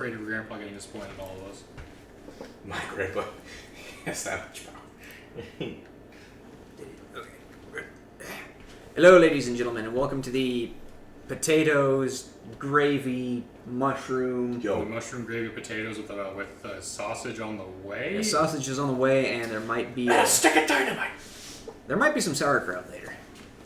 afraid of your grandpa getting disappointed in all of us. My grandpa has that much power. Hello, ladies and gentlemen, and welcome to the potatoes, gravy, mushroom. The mushroom gravy potatoes with sausage on the way. The sausage is on the way, and there might be a stick of dynamite. There might be some sauerkraut later.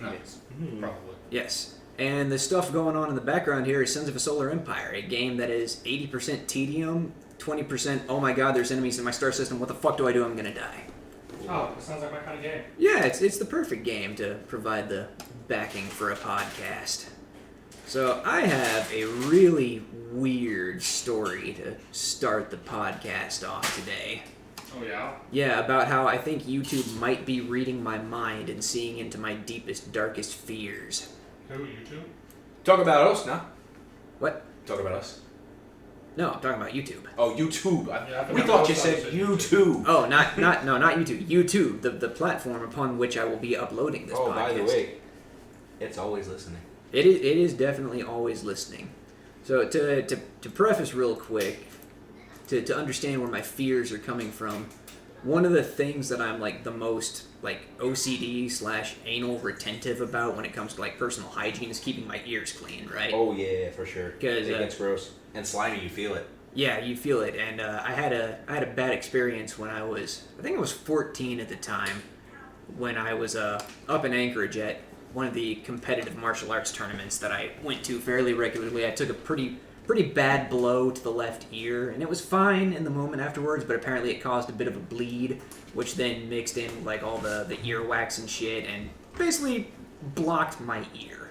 Nice, probably. Yes. And the stuff going on in the background here is Sons of a Solar Empire, a game that is 80% tedium, 20%, oh my god, there's enemies in my star system, what the fuck do I do? I'm gonna die. Oh, that sounds like my kind of game. Yeah, it's the perfect game to provide the backing for a podcast. So I have a really weird story to start the podcast off today. Oh, yeah? Yeah, about how I think YouTube might be reading my mind and seeing into my deepest, darkest fears. Who, YouTube? Talk about us, nah? What? Talk about us. No, I'm talking about YouTube. Oh, YouTube. We I thought you said YouTube. Oh, not YouTube. YouTube, the platform upon which I will be uploading this podcast. Oh, by the way, it's always listening. It is definitely always listening. So to preface real quick, to understand where my fears are coming from, one of the things that I'm like the most like OCD/anal retentive about when it comes to like personal hygiene is keeping my ears clean, right? Oh yeah, for sure. Because it gets gross and slimy. You feel it. Yeah, you feel it. And I had a bad experience when I was 14 at the time, when I was up in Anchorage at one of the competitive martial arts tournaments that I went to fairly regularly. I took a pretty bad blow to the left ear, and it was fine in the moment afterwards, but apparently it caused a bit of a bleed, which then mixed in like all the earwax and shit, and basically blocked my ear.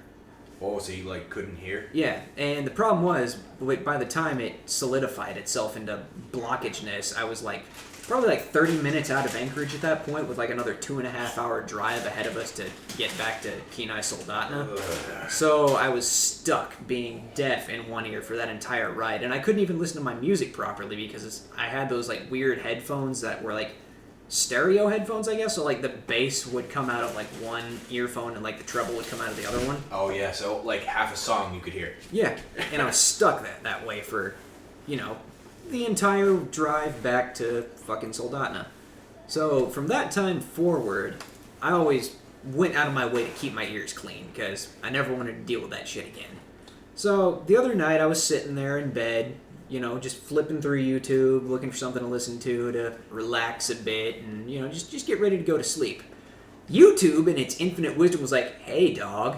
Oh, so you like couldn't hear? Yeah, and the problem was, by the time it solidified itself into blockageness, I was like probably like 30 minutes out of Anchorage at that point, with like another 2.5 hour drive ahead of us to get back to Kenai Soldotna. So I was stuck being deaf in one ear for that entire ride, and I couldn't even listen to my music properly because I had those like weird headphones that were like stereo headphones, I guess. So like the bass would come out of like one earphone and like the treble would come out of the other one. Oh yeah, so like half a song you could hear. Yeah, and I was stuck that way for, the entire drive back to fucking Soldotna. So from that time forward, I always went out of my way to keep my ears clean because I never wanted to deal with that shit again. So the other night I was sitting there in bed, just flipping through YouTube, looking for something to listen to relax a bit and, just get ready to go to sleep. YouTube, in its infinite wisdom, was like, hey dog,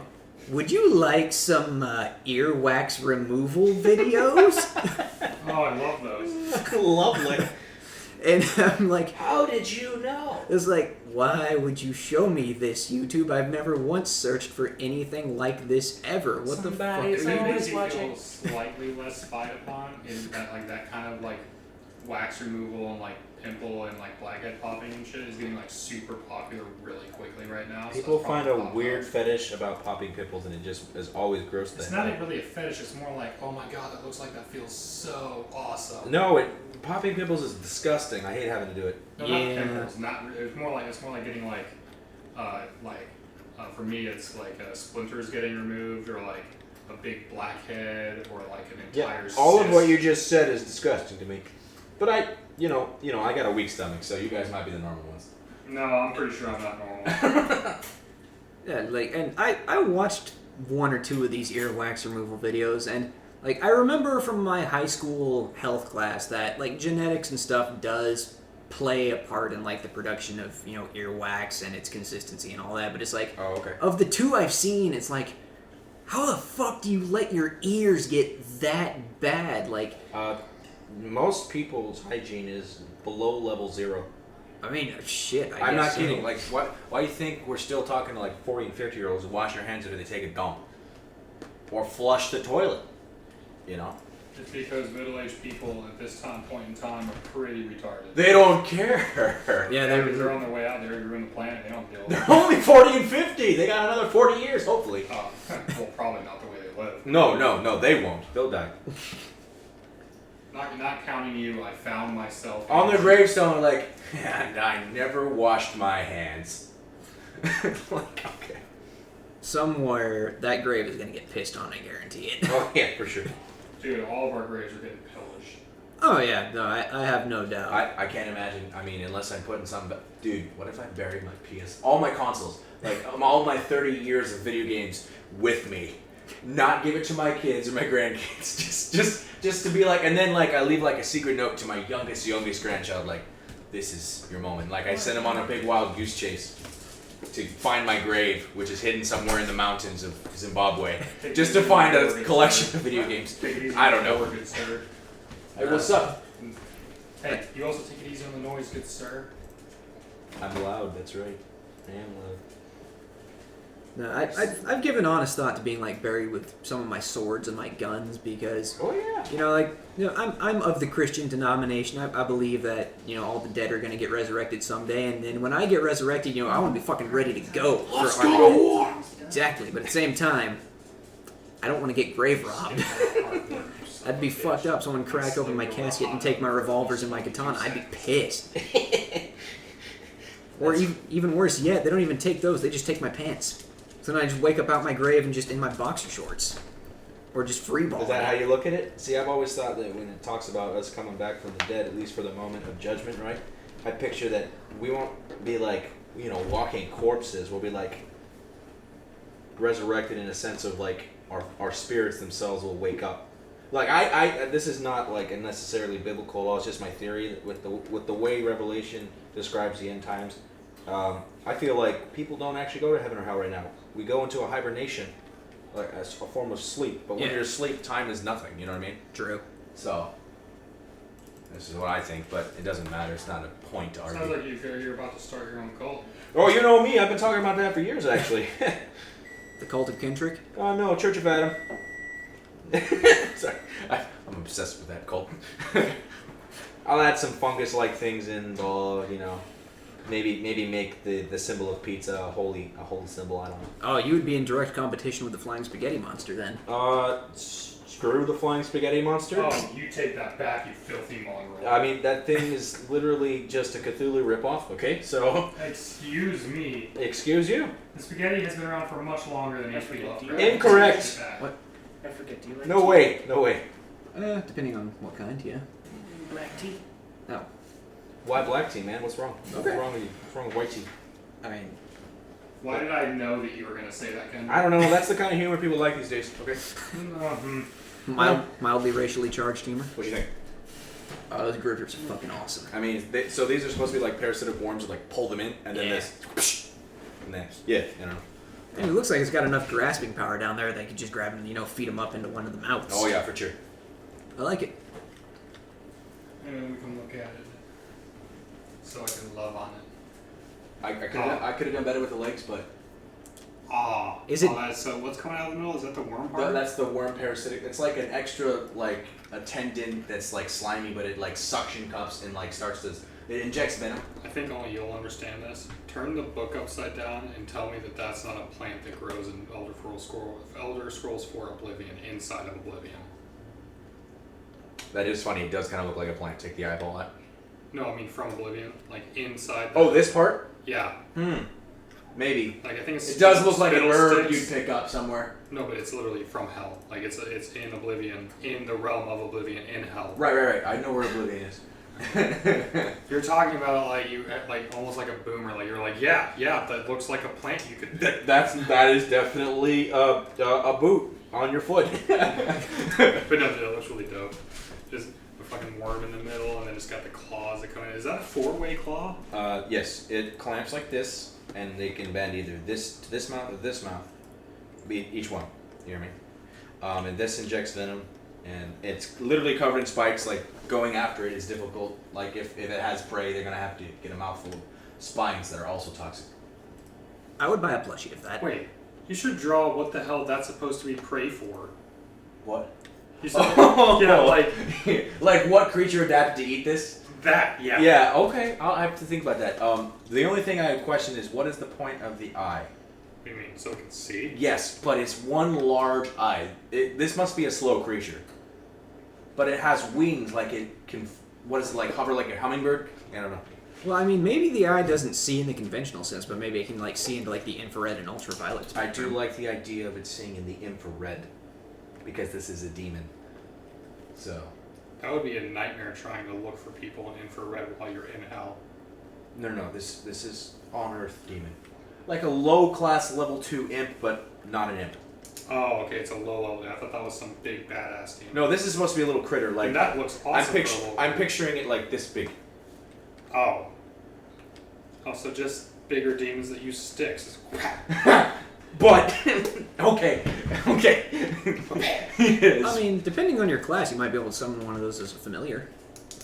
would you like some earwax removal videos? Oh, I love those. Lovely. And I'm like, how did you know? It's like, why would you show me this, YouTube? I've never once searched for anything like this ever. What the fuck are you doing? Feel slightly less spied upon in that kind of like wax removal and like pimple and like blackhead popping and shit is getting like super popular really quickly right now. People find a weird fetish about popping pimples, and it just is always gross. It's not really a fetish. It's more like, oh my god, that looks like that feels so awesome. No, popping pimples is disgusting. I hate having to do it. No, yeah. Not pimples. It's more like getting for me it's like splinters getting removed or like a big blackhead or like an entire. All of what you just said is disgusting to me. But I got a weak stomach, so you guys might be the normal ones. No, I'm pretty sure I'm not normal. Yeah, and I watched one or two of these earwax removal videos, and I remember from my high school health class that genetics and stuff does play a part in the production of earwax and its consistency and all that. But it's like, oh, okay. Of the two I've seen, it's like, how the fuck do you let your ears get that bad? Most people's hygiene is below level 0. I mean, shit. I'm not kidding. Why do you think we're still talking to 40 and 50-year-olds who wash their hands after they take a dump or flush the toilet? It's because middle-aged people at this point in time are pretty retarded. They don't care. Yeah, they're on their way out there to ruin the planet. They don't deal with it. They're only 40 and 50. They got another 40 years, hopefully. Well, probably not the way they live. No, they won't. They'll die. Not counting you, I found myself... On their gravestone, and I never washed my hands. Okay. Somewhere, that grave is going to get pissed on, I guarantee it. Oh, yeah, for sure. Dude, all of our graves are getting pillaged. Oh yeah, no, I have no doubt. I can't imagine. I mean, unless I'm putting some. Dude, what if I buried my all my consoles, like all my 30 years of video games with me, not give it to my kids or my grandkids, just to be like, and then like I leave like a secret note to my youngest grandchild, like, this is your moment. Like I send him on a big wild goose chase to find my grave, which is hidden somewhere in the mountains of Zimbabwe, just to find a collection of video games. I don't know. Good sir. Hey, what's up? Hey, you also take it easy on the noise, good sir. I'm loud. That's right. I am loud. No, I've given honest thought to being like buried with some of my swords and my guns because Oh yeah. I'm of the Christian denomination. I believe that all the dead are gonna get resurrected someday, and then when I get resurrected, I want to be fucking ready to go. Let's go to war. Exactly, but at the same time, I don't want to get grave robbed. I'd be fucked up. Someone crack open my casket and take my revolvers and my katana. I'd be pissed. Or even worse yet, they don't even take those. They just take my pants. So then I just wake up out my grave and just in my boxer shorts. Or just freeball. Is that how you look at it? See, I've always thought that when it talks about us coming back from the dead, at least for the moment of judgment, right? I picture that we won't be like, walking corpses. We'll be like resurrected in a sense of like our spirits themselves will wake up. Like I this is not like a necessarily biblical law. It's just my theory with the way Revelation describes the end times. I feel like people don't actually go to heaven or hell right now. We go into a hibernation, like a form of sleep. But when you're asleep, time is nothing. You know what I mean? True. So this is what I think, but it doesn't matter. It's not a point to argue. Sounds like you're about to start your own cult. Oh, you know me. I've been talking about that for years, actually. The Cult of Kendrick? Oh no, Church of Adam. Sorry, I'm obsessed with that cult. I'll add some fungus-like things in, maybe make the symbol of pizza a holy symbol. I don't know. Oh, you would be in direct competition with the Flying Spaghetti Monster then. Screw the Flying Spaghetti Monster. Oh, you take that back, you filthy mongrel. I mean, that thing is literally just a Cthulhu ripoff. Okay, so. Excuse me. Excuse you. The spaghetti has been around for much longer than H.P. Lovecraft. Incorrect. What? I forget, do you like No tea? way. No way. Depending on what kind, yeah. Black tea? No. Why black tea, man? What's wrong? Okay. What's wrong with you? What's wrong with white tea? I mean, Why did I know that you were going to say that, Kendrick? I don't know. That's the kind of humor people like these days. Okay. mildly racially charged humor. What do you think? Those grippers are fucking awesome. I mean, so these are supposed to be like parasitic worms that like pull them in, and then this, and then And it looks like it's got enough grasping power down there they could just grab and, feed them up into one of the mouths. Oh yeah, for sure. I like it. And we can look at it so I can love on it. I could have done better with the legs, but Is it- So what's coming out of the middle? Is that the worm part? that's the worm parasitic. It's like an extra like a tendon that's like slimy, but it like suction cups and like starts to. It injects venom. I think only you'll understand this. Turn the book upside down and tell me that that's not a plant that grows in Elder Scrolls 4 Oblivion, inside of Oblivion. That is funny. It does kind of look like a plant. Take the eyeball out. No, I mean from Oblivion, like inside. Oh, this part? Yeah. Maybe. Like I think it's. It does look like a herb fiddlesticks. you'd pick up somewhere. No, but it's literally from hell. Like it's in Oblivion, in the realm of Oblivion, in hell. Right. I know where Oblivion is. You're talking about like almost like a boomer. Like you're like, yeah, that looks like a plant you could. That is definitely a boot on your foot. But no, dude, that looks really dope. Just a fucking worm in the middle, and then it's got the claws that come in. Is that a 4-way claw? Yes, it clamps like this, and they can bend either this to this mouth or this mouth. Each one. You hear me? And this injects venom, and it's literally covered in spikes. Like going after it is difficult. Like if it has prey, they're gonna have to get a mouthful of spines that are also toxic. I would buy a plushie of that. Wait, you should draw what the hell that's supposed to be prey for. What? You said, yeah, like like what creature adapted to eat this? that. Yeah. Yeah. Okay. I'll have to think about that. The only thing I question is what is the point of the eye? What do you mean? So it can see? Yes, but it's one large eye. This must be a slow creature. But it has wings, like it can. What is it like? Hover like a hummingbird? I don't know. Well, I mean, maybe the eye doesn't see in the conventional sense, but maybe it can see into the infrared and ultraviolet I spectrum. do like the idea of it seeing in the infrared, because this is a demon. So. That would be a nightmare trying to look for people in infrared while you're in hell. No. This is on Earth demon. Like a low class level 2 imp, but not an imp. Oh, okay, it's a low level. I thought that was some big badass demon. No, this is supposed to be a little critter. Like Dude, that looks awesome. I'm picturing it like this big. Oh. Also, just bigger demons that use sticks. But okay. Yes. I mean, depending on your class, you might be able to summon one of those as a familiar.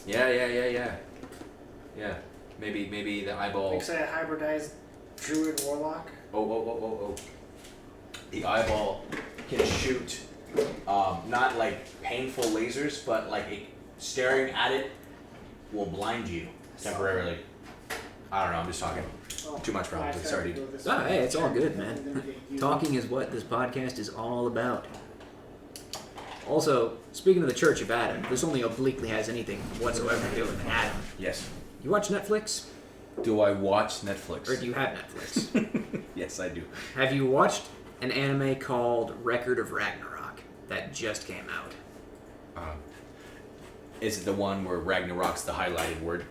Yeah. Maybe the eyeball. Like say a hybridized druid warlock. Oh. The eyeball can shoot not like painful lasers, but like staring at it will blind you temporarily. I don't know, I'm just talking. Too much probably. Sorry, dude. Hey, it's all good, man. Talking is what this podcast is all about. Also, speaking of the Church of Adam, this only obliquely has anything whatsoever to do with Adam. Yes. You watch Netflix? Do I watch Netflix? Or do you have Netflix? Yes, I do. Have you watched an anime called Record of Ragnarok that just came out? Is it the one where Ragnarok's the highlighted word?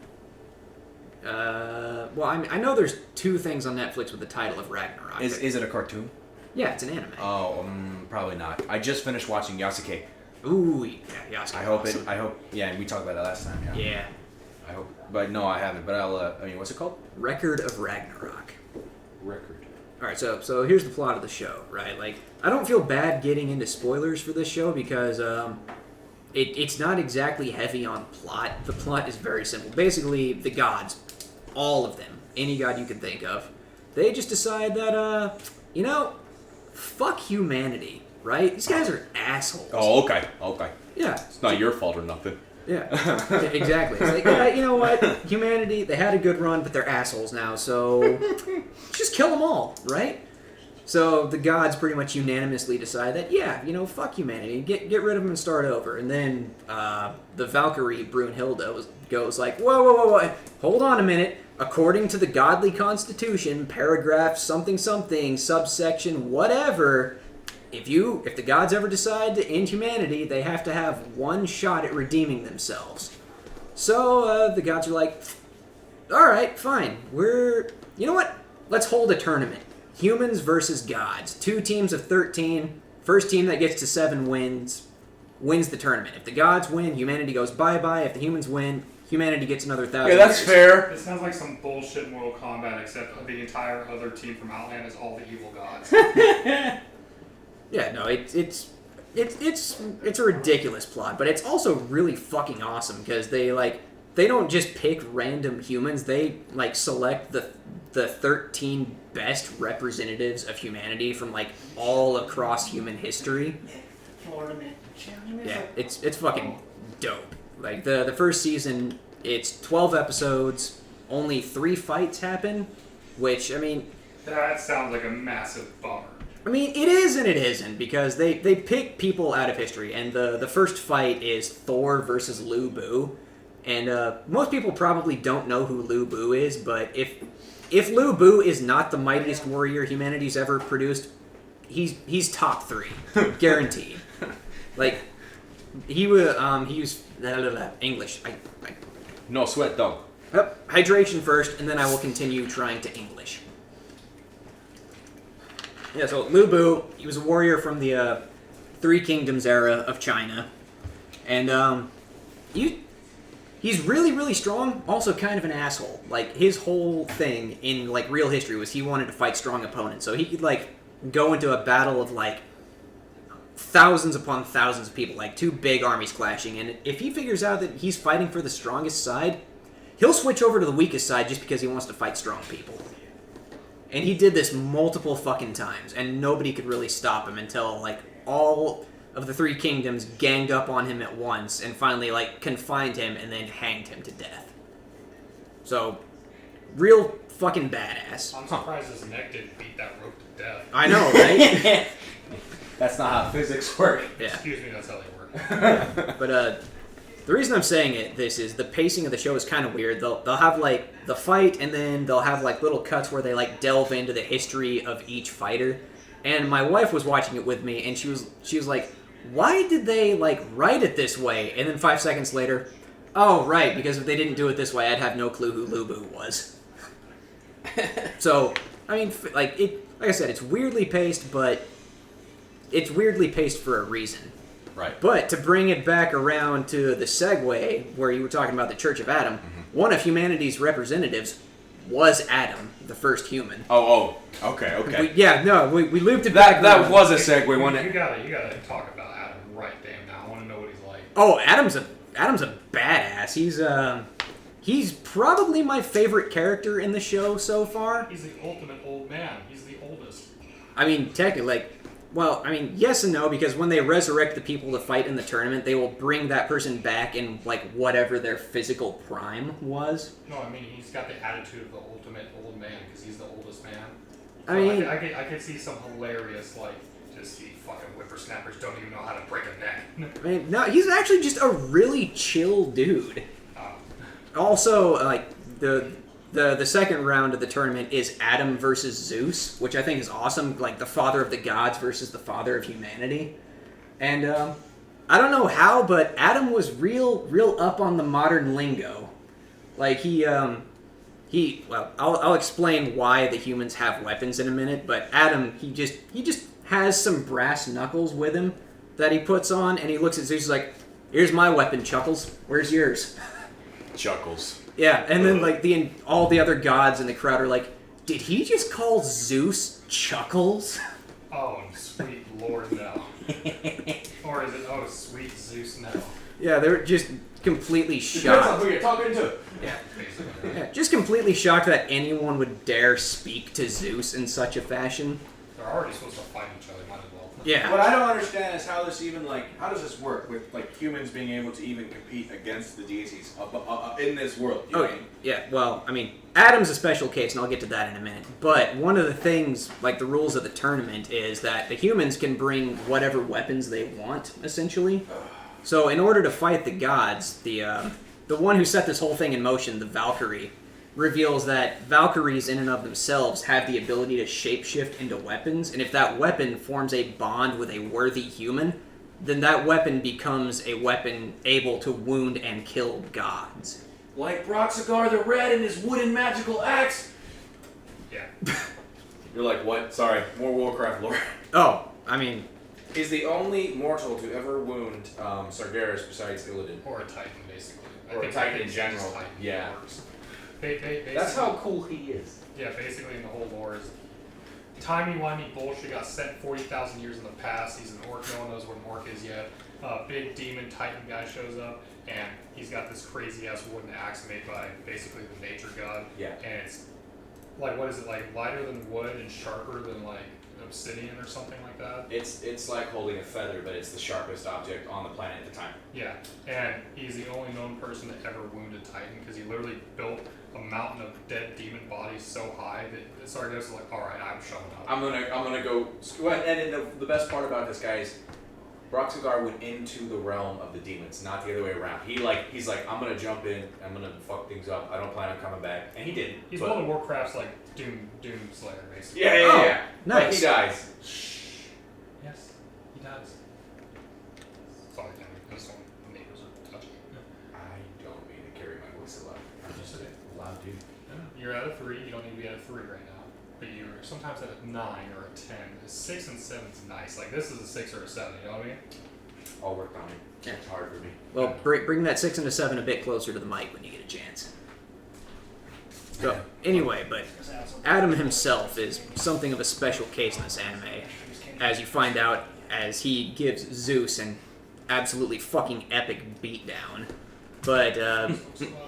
Well, I know there's two things on Netflix with the title of Ragnarok. Is it a cartoon? Yeah, it's an anime. Oh, probably not. I just finished watching Yasuke. Ooh, yeah, Yasuke. I hope. Yeah, we talked about that last time. Yeah. Yeah. I hope, but no, I haven't. But I'll. What's it called? Record of Ragnarok. Record. All right, so here's the plot of the show, right? Like, I don't feel bad getting into spoilers for this show because it's not exactly heavy on plot. The plot is very simple. Basically, the gods, all of them, any god you can think of, they just decide that fuck humanity, right? These guys are assholes. Oh, okay. Yeah. It's not your fault or nothing. Yeah, exactly. It's like, yeah, you know what? Humanity, they had a good run, but they're assholes now, so just kill them all, right? So the gods pretty much unanimously decide that, yeah, fuck humanity, get rid of them and start over. And then the Valkyrie, Brunhilde, goes like, whoa, hold on a minute. According to the godly constitution, paragraph something, subsection, whatever, if the gods ever decide to end humanity, they have to have one shot at redeeming themselves. So the gods are like, all right, fine. You know what? Let's hold a tournament. Humans versus gods. 2 teams of 13. First team that gets to 7 wins the tournament. If the gods win, humanity goes bye-bye. If the humans win, humanity gets another 1,000 Yeah, that's years. fair. It sounds like some bullshit Mortal Kombat, except the entire other team from Outland is all the evil gods. Yeah, no, it's a ridiculous plot, but it's also really fucking awesome because they don't just pick random humans. They select the 13 best representatives of humanity from all across human history. Yeah, it's fucking dope. The first season, it's 12 episodes, only 3 fights happen, which That sounds like a massive bummer. it is and it isn't, because they pick people out of history, and the first fight is Thor versus Lu Bu, and most people probably don't know who Lu Bu is, but if Lu Bu is not the mightiest warrior humanity's ever produced, he's top 3, guaranteed. He used English. No sweat, dog. Yep, hydration first, and then I will continue trying to English. Yeah, so Lu Bu, he was a warrior from the 3 Kingdoms era of China. And he's really, really strong, also kind of an asshole. His whole thing in real history was he wanted to fight strong opponents. So he could go into a battle of thousands upon thousands of people, 2 big armies clashing. And if he figures out that he's fighting for the strongest side, he'll switch over to the weakest side just because he wants to fight strong people. And he did this multiple fucking times, and nobody could really stop him until, all of the 3 kingdoms ganged up on him at once and finally, confined him and then hanged him to death. So, real fucking badass. I'm surprised his neck didn't beat that rope to death. I know, right? That's not how physics work. Yeah. Excuse me, that's how they work. But, the reason I'm saying this is the pacing of the show is kind of weird. They'll have the fight, and then they'll have little cuts where they delve into the history of each fighter. And my wife was watching it with me, and she was like, why did they write it this way? And then 5 seconds later, oh right, because if they didn't do it this way, I'd have no clue who Lubu was. So I mean, like I said, it's weirdly paced, but it's weirdly paced for a reason. Right. But to bring it back around to the segue where you were talking about the Church of Adam, one of humanity's representatives was Adam, the first human. Okay. We looped it back. That was a segue, wasn't You it? gotta talk about Adam right damn now. I want to know what he's like. Oh, Adam's a badass. He's probably my favorite character in the show so far. He's the ultimate old man. He's the oldest. I mean, technically, yes and no, because when they resurrect the people to fight in the tournament, they will bring that person back in, whatever their physical prime was. No, I mean, he's got the attitude of the ultimate old man, because he's the oldest man. I mean... I could see some hilarious, just see fucking whippersnappers don't even know how to break a neck. I mean, no, he's actually just a really chill dude. Also, the second round of the tournament is Adam versus Zeus, which I think is awesome. The father of the gods versus the father of humanity. And I don't know how, but Adam was real up on the modern lingo. I'll explain why the humans have weapons in a minute. But Adam, he just has some brass knuckles with him that he puts on, and he looks at Zeus like, "Here's my weapon, Chuckles. Where's yours?" Chuckles. Yeah, and then all the other gods in the crowd are like, did he just call Zeus Chuckles? Oh, sweet Lord, no. Or is it, oh, sweet Zeus, no? Yeah, they're just completely Depends shocked. on who you're talking to. Yeah, basically. Yeah, just completely shocked that anyone would dare speak to Zeus in such a fashion. They're already supposed to fight each other, might as well. Yeah. What I don't understand is how this even how does this work with humans being able to even compete against the deities in this world? You know what I mean? Yeah, well, I mean, Adam's a special case, and I'll get to that in a minute. But one of the things, the rules of the tournament, is that the humans can bring whatever weapons they want, essentially. So in order to fight the gods, the one who set this whole thing in motion, the Valkyrie, reveals that Valkyries in and of themselves have the ability to shapeshift into weapons, and if that weapon forms a bond with a worthy human, then that weapon becomes a weapon able to wound and kill gods. Like Broxigar the Red and his wooden magical axe. Yeah. You're like, what? Sorry, more Warcraft lore. Oh, I mean... He's the only mortal to ever wound Sargeras besides Illidan. Or a Titan, basically. Or a Titan in general. Titan Yeah. works. That's how cool he is. Yeah, basically in the whole lore is timey-wimey bullshit got set 40,000 years in the past. He's an orc, no one knows what an orc is yet. Big demon titan guy shows up, and he's got this crazy-ass wooden axe made by basically the nature god. Yeah. And it's, what is it, lighter than wood and sharper than, obsidian or something like that? It's like holding a feather, but it's the sharpest object on the planet at the time. Yeah, and he's the only known person that ever wounded Titan, because he literally built a mountain of dead demon bodies so high that Sargeras was like, alright, I'm showing up. I'm gonna go. And the best part about this guy is Broxigar went into the realm of the demons, not the other way around. He's like, I'm gonna jump in, I'm gonna fuck things up. I don't plan on coming back, and he didn't. He's one of Warcraft's Doom Slayer, basically. Yeah. Nice. But he dies. Yes, he does. Sorry, Henry, this one, the neighbors are touching. I don't mean to carry my voice a lot. I'm just a loud dude. You're at a 3, you don't need to be at a 3 right now. But you're sometimes at a 9 or a 10. A 6 and 7 is nice. This is a 6 or a 7, you know what I mean? I'll work on it. Yeah. It's hard for me. Well, bring that 6 and a 7 a bit closer to the mic when you get a chance. So, anyway, but Adam himself is something of a special case in this anime, as you find out as he gives Zeus an absolutely fucking epic beatdown. But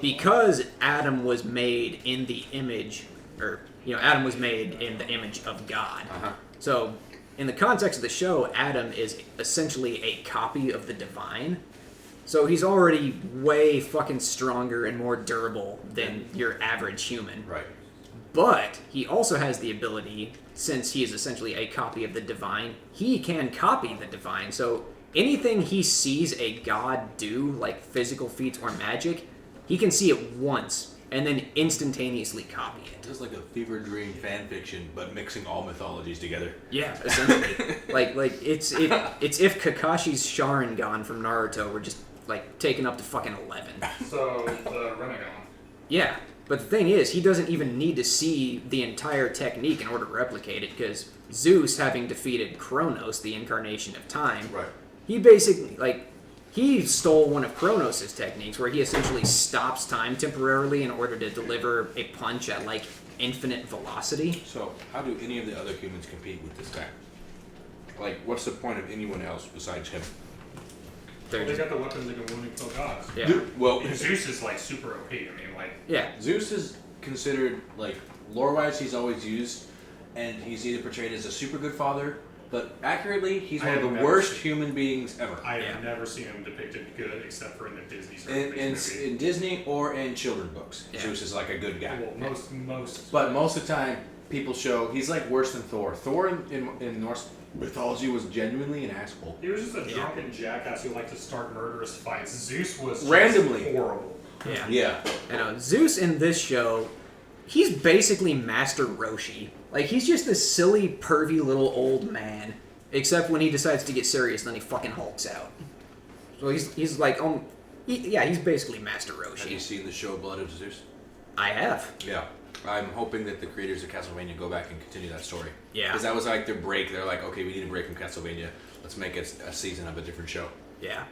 because Adam was made in the image, Adam was made in the image of God. Uh-huh. So, in the context of the show, Adam is essentially a copy of the divine. So he's already way fucking stronger and more durable than your average human. Right. But he also has the ability, since he is essentially a copy of the divine, he can copy the divine. So anything he sees a god do, like physical feats or magic, he can see it once and then instantaneously copy it. It's like a fever dream fan fiction, but mixing all mythologies together. Yeah, essentially. like it's if Kakashi's Sharingan from Naruto were just like taken up to fucking 11. So the Renegon. Yeah, but the thing is, he doesn't even need to see the entire technique in order to replicate it, because Zeus, having defeated Kronos, the incarnation of time, Right. he basically, like, he stole one of Kronos' techniques, where he essentially stops time temporarily in order to deliver a punch at, like, infinite velocity. So, how do any of the other humans compete with this guy? Like, what's the point of anyone else besides him? They're They just, got the weapons that can wound and kill gods. yeah. Well, And Zeus is like super OP. I mean, like, Yeah. Zeus is considered, like, lore-wise, he's always used, and he's either portrayed as a super good father, but accurately, he's I one of have the never worst seen- human beings ever. I Yeah. have never seen him depicted good except for in the Disney In, movie. in Disney or in children's books, Yeah. Zeus is like a good guy. Well, most. But most of the time, people show he's like worse than Thor. Thor in Norse mythology was genuinely an asshole. He was just a drunken jackass who liked to start murderous fights. Zeus was just Randomly. horrible. Yeah. Yeah. You know, Zeus in this show, he's basically Master Roshi. Like, he's just this silly, pervy little old man. Except when he decides to get serious, then he fucking hulks out. So he's like, he's basically Master Have you Roshi. seen the show Blood of Zeus? I have. Yeah. I'm hoping that the creators of Castlevania go back and continue that story. Yeah. Because that was like their break. They're like, okay, we need a break from Castlevania. Let's make it a season of a different show. Yeah.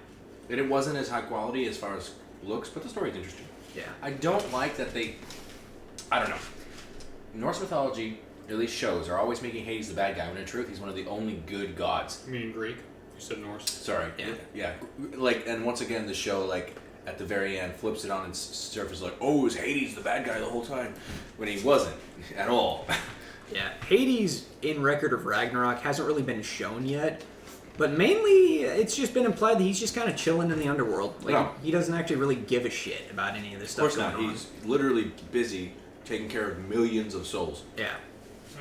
And it wasn't as high quality as far as looks, but the story's interesting. Yeah. I don't like that I don't know. Norse mythology, at least shows, are always making Hades the bad guy, when in truth, he's one of the only good gods. You mean Greek? You said Norse. Sorry. Yeah. Yeah. Like, and once again, the show, like, at the very end, flips it on its surface, like, oh, it was Hades the bad guy the whole time, when he wasn't at all. Yeah. Hades in Record of Ragnarok hasn't really been shown yet. But mainly, it's just been implied that he's just kind of chilling in the underworld. Like, No. he doesn't actually really give a shit about any of this Of stuff course not. going on. He's literally busy taking care of millions of souls. Yeah.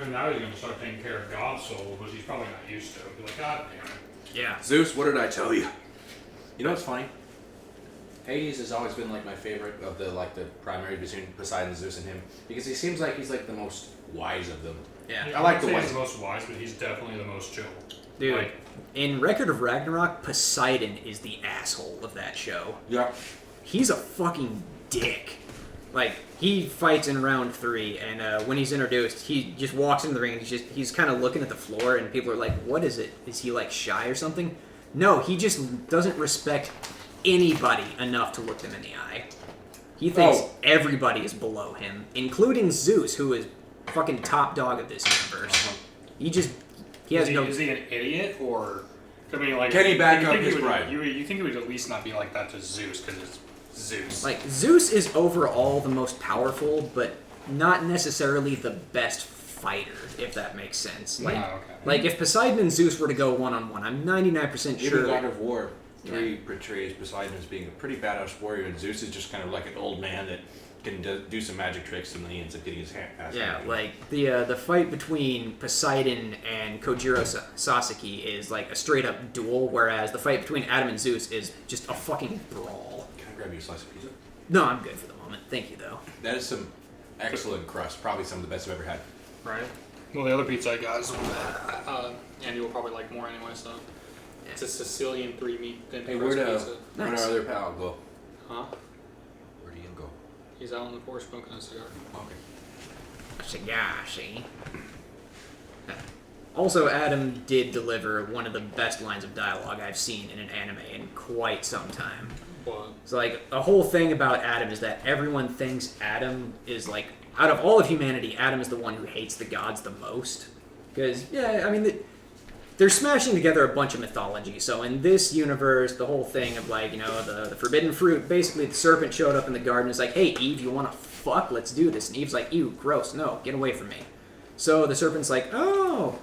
And now he's going to start taking care of God's soul, which he's probably not used to. He'll be like, God damn it. Yeah. Zeus, what did I tell you? You know what's funny? Hades has always been like my favorite of the primary between Poseidon, Zeus, and him, because he seems like he's like the most wise of them. Yeah. Yeah, I like wouldn't the say way- he's the most wise, but he's definitely the most chill. Dude, Like, in Record of Ragnarok, Poseidon is the asshole of that show. Yeah. He's a fucking dick. Like, he fights in round 3, and when he's introduced, he just walks into the ring, and he's kind of looking at the floor, and people are like, what is it? Is he, like, shy or something? No, he just doesn't respect anybody enough to look them in the eye. He thinks everybody is below him, including Zeus, who is fucking top dog of this universe. He has no... Is he an idiot, or... I mean, like... Can he back you up think his he would- pride? You think he would at least not be like that to Zeus, because it's Zeus. Like, Zeus is overall the most powerful, but not necessarily the best fighter, if that makes sense. Like, okay. like if Poseidon and Zeus were to go one-on-one, I'm 99% Even sure... God of War 3 portrays Poseidon as being a pretty badass warrior, and Zeus is just kind of like an old man that can do some magic tricks, and then he ends up getting his ass Yeah, handed. like the fight between Poseidon and Kojiro Sasaki is like a straight up duel, whereas the fight between Adam and Zeus is just a fucking brawl. Can I grab you a slice of pizza? No, I'm good for the moment. Thank you, though. That is some excellent crust. Probably some of the best I've ever had. Right? Well, the other pizza I got is Andy will probably like more anyway, so... It's a Sicilian 3-meat thin Hey, crust where'd pizza. Nice. our other pal go? Huh? Where'd Ian go? He's out on the porch smoking a cigar. Okay. Cigar, see? Also, Adam did deliver one of the best lines of dialogue I've seen in an anime in quite some time. What? So, like, the whole thing about Adam is that everyone thinks Adam is, like, out of all of humanity, Adam is the one who hates the gods the most. Because, yeah, I mean, they're smashing together a bunch of mythology. So in this universe, the whole thing of, like, you know, the forbidden fruit, basically the serpent showed up in the garden and is like, hey, Eve, you want to fuck? Let's do this. And Eve's like, ew, gross, no, get away from me. So the serpent's like, oh,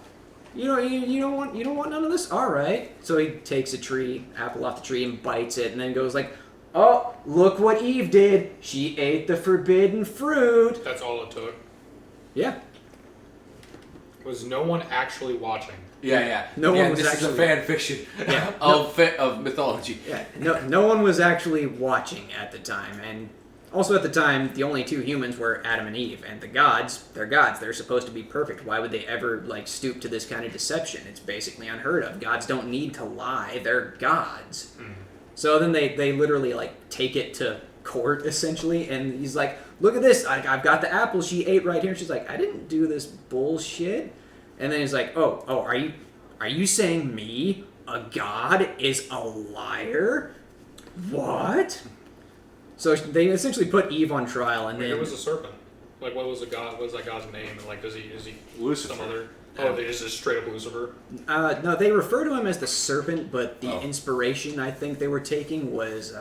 you don't want none of this? All right. So he takes a apple off the tree and bites it, and then goes like, oh, look what Eve did. She ate the forbidden fruit. That's all it took. Yeah. Was no one actually watching? Yeah. No one was this actually- is a fan fiction Yeah. of mythology. Yeah, no one was actually watching at the time, and Also, at the time, the only two humans were Adam and Eve, and the gods, they're gods. They're supposed to be perfect. Why would they ever, like, stoop to this kind of deception? It's basically unheard of. Gods don't need to lie. They're gods. Mm. So then they literally, like, take it to court, essentially, and he's like, look at this. I've got the apple she ate right here. And she's like, I didn't do this bullshit. And then he's like, oh, are you saying me, a god, is a liar? What? So they essentially put Eve on trial, and then Who was the serpent? Like, what was the god? What was that god's name? And like, is he Lucifer. some other? Oh, they just straight up Lucifer. no, they refer to him as the serpent, but the Oh. inspiration I think they were taking was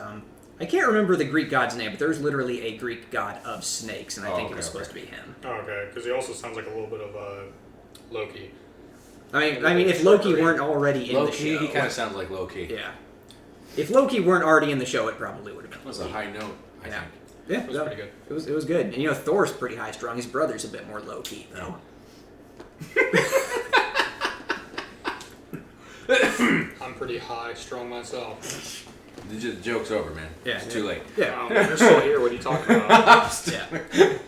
I can't remember the Greek god's name, but there's literally a Greek god of snakes, and I think it was supposed to be him. Oh, okay, because he also sounds like a little bit of Loki. I mean, if Loki weren't already in the Low-key, show, he kind of sounds like Loki. yeah. If Loki weren't already in the show, it probably would have been. That was a Loki. high note, I Yeah. think. Yeah, It was pretty good. It was good. And you know, Thor's pretty high strung. His brother's a bit more low key though. I'm pretty high strung myself. The joke's over, man. Yeah, It's yeah. too late. Yeah. You're still here. What are you talking about? Yeah.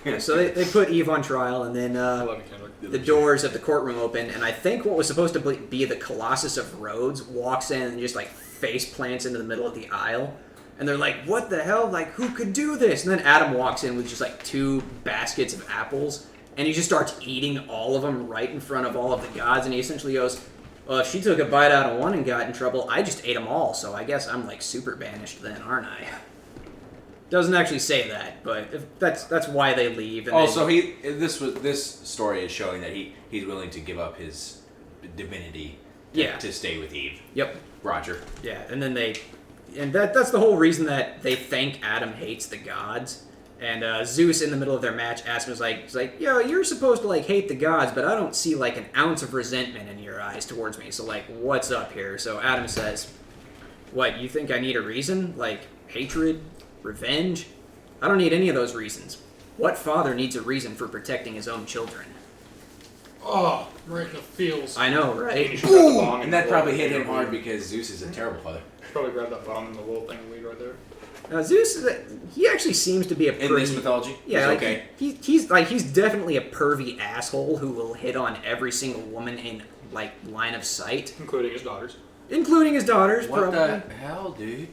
Yeah, so they put Eve on trial, and then I love you, Kendrick. the doors of the courtroom open, and I think what was supposed to be the Colossus of Rhodes walks in and just like face plants into the middle of the aisle. And they're like, what the hell? Like, who could do this? And then Adam walks in with just like 2 baskets of apples, and he just starts eating all of them right in front of all of the gods, and he essentially goes, well, if she took a bite out of one and got in trouble, I just ate them all, so I guess I'm like super banished then, aren't I? Doesn't actually say that, but if that's why they leave. And Oh, then- so this story is showing that he's willing to give up his divinity to stay with Eve. Yep. Roger. Yeah, and then that's the whole reason that they think Adam hates the gods. And Zeus, in the middle of their match, asks him, he's like, yo, you're supposed to, like, hate the gods, but I don't see, like, an ounce of resentment in your eyes towards me. So, like, what's up here? So Adam says, what, you think I need a reason? Like, hatred? Revenge? I don't need any of those reasons. What father needs a reason for protecting his own children? Oh, right in the feels. I know, He right? should grab the bong And that the probably little hit him thing hard of weed. because Zeus is a terrible father. Probably grab that bong and the little thing of weed right there. Zeus, he actually seems to be a In pretty... this mythology, Yeah, he's like, okay. He's definitely a pervy asshole who will hit on every single woman in like line of sight, Including his daughters. including his daughters. What probably. the hell, dude?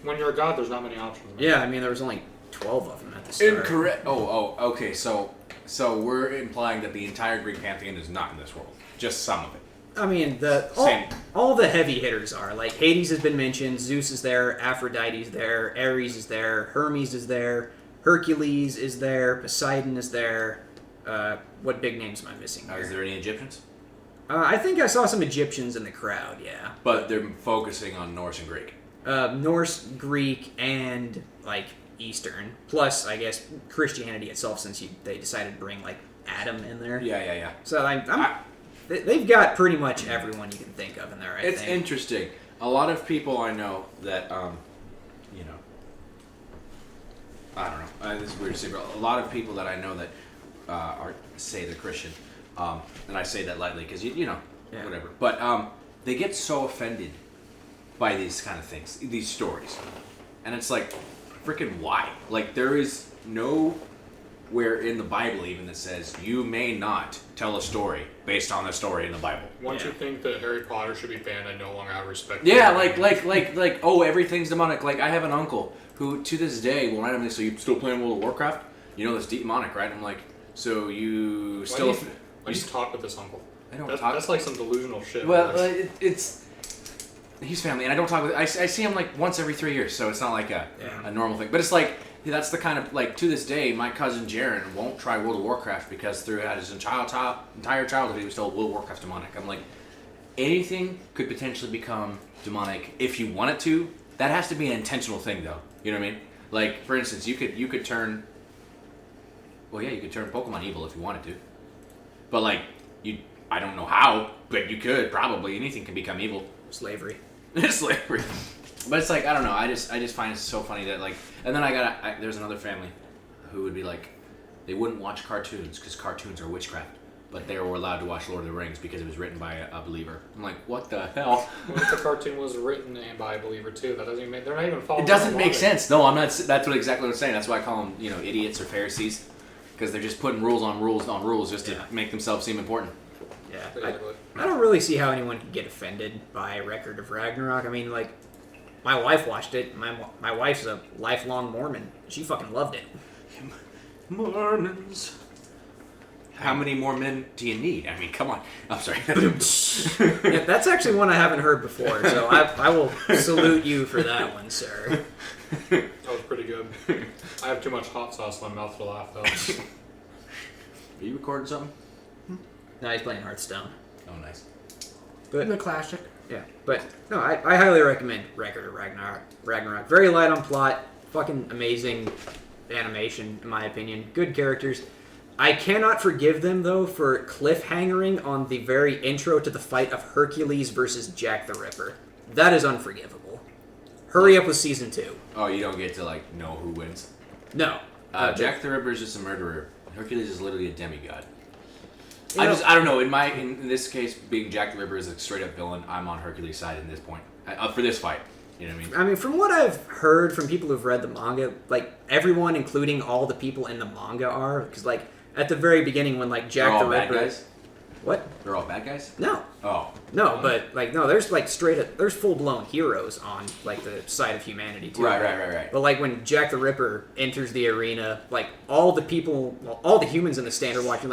When you're a god, there's not many options. Man. Yeah, I mean there was only 12 of them at the start. Incorrect. Oh, okay. So we're implying that the entire Greek pantheon is not in this world. Just some of it. I mean Same. all the heavy hitters are like Hades has been mentioned, Zeus is there, Aphrodite's there, Ares is there, Hermes is there, Hercules is there, Poseidon is there. What big names am I missing here? Is there any Egyptians? I think I saw some Egyptians in the crowd. Yeah. But they're focusing on Norse and Greek. Norse, Greek, and like Eastern. Plus, I guess Christianity itself, since they decided to bring like Adam in there. Yeah. So they've got pretty much everyone you can think of in there. I It's think. interesting. A lot of people I know that, I don't know. This is weird to say, but a lot of people that I know that say they're Christian, and I say that lightly because Yeah. whatever. But they get so offended by these kind of things, these stories, and it's like, freaking why? Like there is nowhere in the Bible even that says you may not tell a story based on the story in the Bible. Once Yeah. you think that Harry Potter should be banned, I no longer have respect. Yeah, for it. like, oh, everything's demonic. Like, I have an uncle who, to this day, will randomly say, "You still playing World of Warcraft? You know that's demonic, right?" I'm like, "So you still?" Why do you talk with this uncle? I don't That's, talk. that's like some delusional shit. Well, man. it's he's family, and I don't talk with. I see him like once every 3 years, so it's not like a normal thing. But it's like that's the kind of like to this day, my cousin Jaron won't try World of Warcraft because throughout his entire childhood he was told World of Warcraft's demonic. I'm like, anything could potentially become demonic if you want it to. That has to be an intentional thing, though. You know what I mean? Like, for instance, you could turn. Well, yeah, you could turn Pokemon evil if you wanted to. But like, I don't know how, but you could probably. Anything can become evil. Slavery. Slavery. But it's like, I don't know. I just find it so funny that like, and then there's another family who would be like, they wouldn't watch cartoons because cartoons are witchcraft. but they were allowed to watch Lord of the Rings because it was written by a believer. I'm like, what the hell? Well, if the cartoon was written by a believer too, that doesn't even make, they're not even following. It doesn't the make logic. sense. No, I'm not. That's exactly what I'm saying. That's why I call them, idiots or Pharisees, because they're just putting rules on rules on rules just to make themselves seem important. Yeah, Basically. I don't really see how anyone could get offended by a record of Ragnarok. I mean, like, my wife watched it. My wife's a lifelong Mormon. She fucking loved it. Mormons. How many more men do you need? I mean, come on. I'm sorry. Yeah, that's actually one I haven't heard before, so I will salute you for that one, sir. That was pretty good. I have too much hot sauce in my mouth to laugh though. Are you recording something? No, he's playing Hearthstone. Oh, nice. But The classic. yeah, but no, I highly recommend Record of Ragnarok. Very light on plot, fucking amazing animation, in my opinion. Good characters. I cannot forgive them, though, for cliffhangering on the very intro to the fight of Hercules versus Jack the Ripper. That is unforgivable. Hurry up with Season 2. Oh, you don't get to, know who wins? No. Jack the Ripper is just a murderer. Hercules is literally a demigod. You know- I don't know. In this case, being Jack the Ripper is a straight up villain. I'm on Hercules' side in this point. For this fight. You know what I mean? I mean, from what I've heard from people who've read the manga, everyone, including all the people in the manga, are because at the very beginning when Jack They're all the bad Ripper. guys? What? They're all bad guys? No. Oh. No, but no, there's straight up, there's full blown heroes on the side of humanity too. Right. But when Jack the Ripper enters the arena, all the people, all the humans in the stand are watching.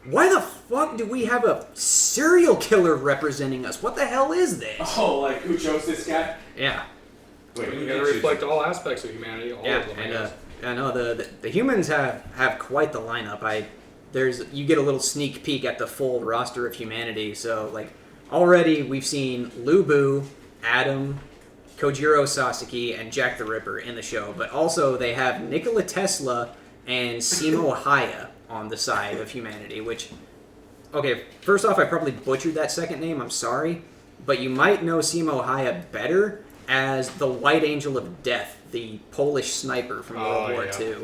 Why the fuck do we have a serial killer representing us? What the hell is this? Oh, who chose this guy? Yeah. Wait, You gotta reflect all aspects of humanity, all Yeah, of them. I and guess. I know the humans have quite the lineup. You get a little sneak peek at the full roster of humanity. So already we've seen Lubu, Adam, Kojiro Sasaki, and Jack the Ripper in the show. But also they have Nikola Tesla and Simo Haya on the side of humanity. Which, okay, first off, I probably butchered that second name. I'm sorry, but you might know Simo Haya better as the White Angel of Death, the Polish sniper from World War yeah. II.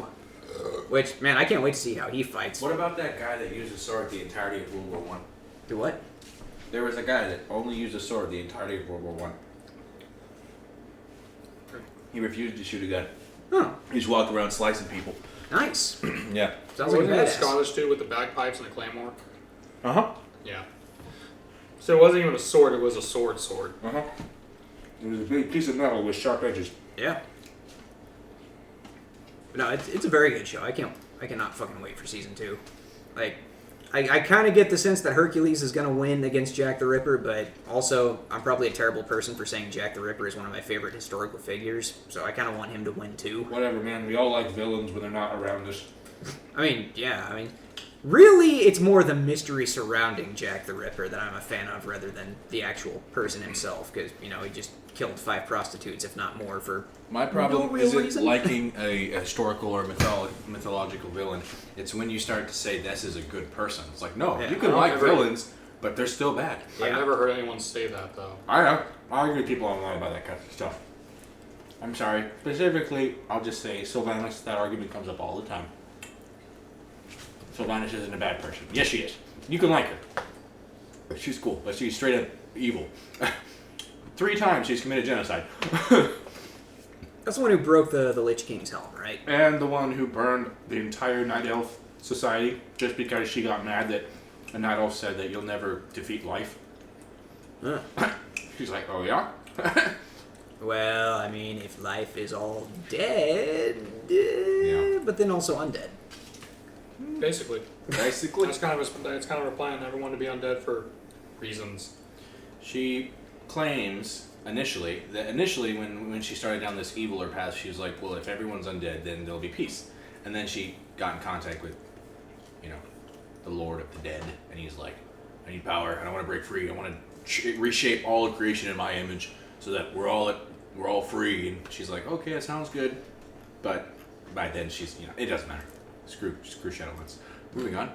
Which, man, I can't wait to see how he fights. What about that guy that used a sword the entirety of World War One? Do what? There was a guy that only used a sword the entirety of World War One. He refused to shoot a gun. Oh, He just walked around slicing people. nice. Yeah. Sounds like a Wasn't it a badass. Scottish dude with the bagpipes and the claymore? Uh-huh. Yeah. So it wasn't even a sword, it was a sword. Uh-huh. It was a big piece of metal with sharp edges. Yeah. But no, it's a very good show. I cannot fucking wait for season 2. I kind of get the sense that Hercules is going to win against Jack the Ripper, but also I'm probably a terrible person for saying Jack the Ripper is one of my favorite historical figures, so I kind of want him to win too. Whatever, man. We all like villains when they're not around us. Really, it's more the mystery surrounding Jack the Ripper that I'm a fan of rather than the actual person himself, because, he just killed 5 prostitutes, if not more, for My problem no real isn't reason. liking a historical or mythological villain. It's when you start to say this is a good person. It's no, Yeah. you can I like never- villains, but they're still bad. Yeah. I've never heard anyone say that though. I know. I argue with people online about that kind of stuff. I'm sorry. Specifically, I'll just say Sylvanas, that argument comes up all the time. Sylvanas isn't a bad person. Yes, she is. You can like her. She's cool, but she's straight up evil. 3 times she's committed genocide. That's the one who broke the Lich King's helm, right? And the one who burned the entire Night Elf society just because she got mad that a Night Elf said that you'll never defeat life. Huh. She's like, oh yeah? Well, if life is all dead, Yeah. but then also undead. Basically. Basically. That's kind of a plan, everyone to be undead for reasons. She claims initially when she started down this eviler path, she was like, well, if everyone's undead, then there'll be peace. And then she got in contact with, the Lord of the Dead, and he's like, I need power, and I want to break free. I want to reshape all of creation in my image so that we're all free. And she's like, okay, that sounds good. But by then she's, it doesn't matter. Screw Shadowlands. Moving on.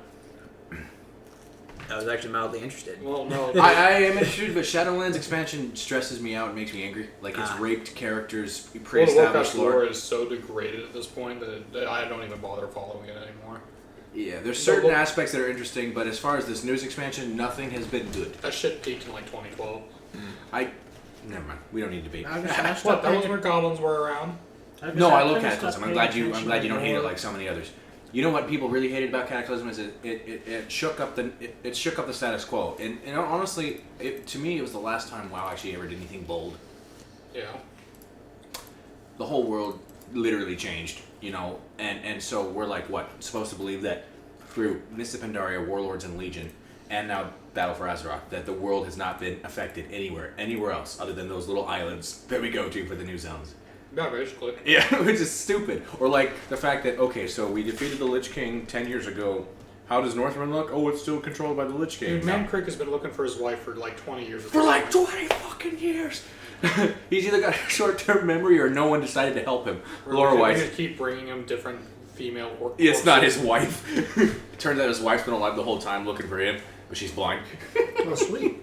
I was actually mildly interested. Well, no. I am interested, but Shadowlands expansion stresses me out and makes me angry. It's Ah. raped characters, Well, the pre-established Warcraft lore lore. is so degraded at this point that I don't even bother following it anymore. Yeah, there's certain aspects that are interesting, but as far as this news expansion, nothing has been good. That shit peaked in like 2012. Never mind. We don't need to be. What? That was where goblins were around. No, I love Cataclysm. I'm glad you don't hate it like so many others. You know what people really hated about Cataclysm is it shook up the status quo. And honestly, to me, it was the last time WoW actually ever did anything bold. Yeah. The whole world literally changed, and so we're like, what, supposed to believe that through Mists of Pandaria, Warlords, and Legion, and now Battle for Azeroth, that the world has not been affected anywhere else other than those little islands that we go to for the new zones. Yeah, basically. Yeah, which is stupid. Or like the fact that, okay, so we defeated the Lich King 10 years ago. How does Northrend look? Oh, it's still controlled by the Lich King. Dude, Man Creek has been looking for his wife for like 20 years. For like 20 fucking years! He's either got a short-term memory or no one decided to help him. Lore-wise. We just keep bringing him different female It's not his wife. Turns out his wife's been alive the whole time looking for him, but she's blind. Oh, sweet.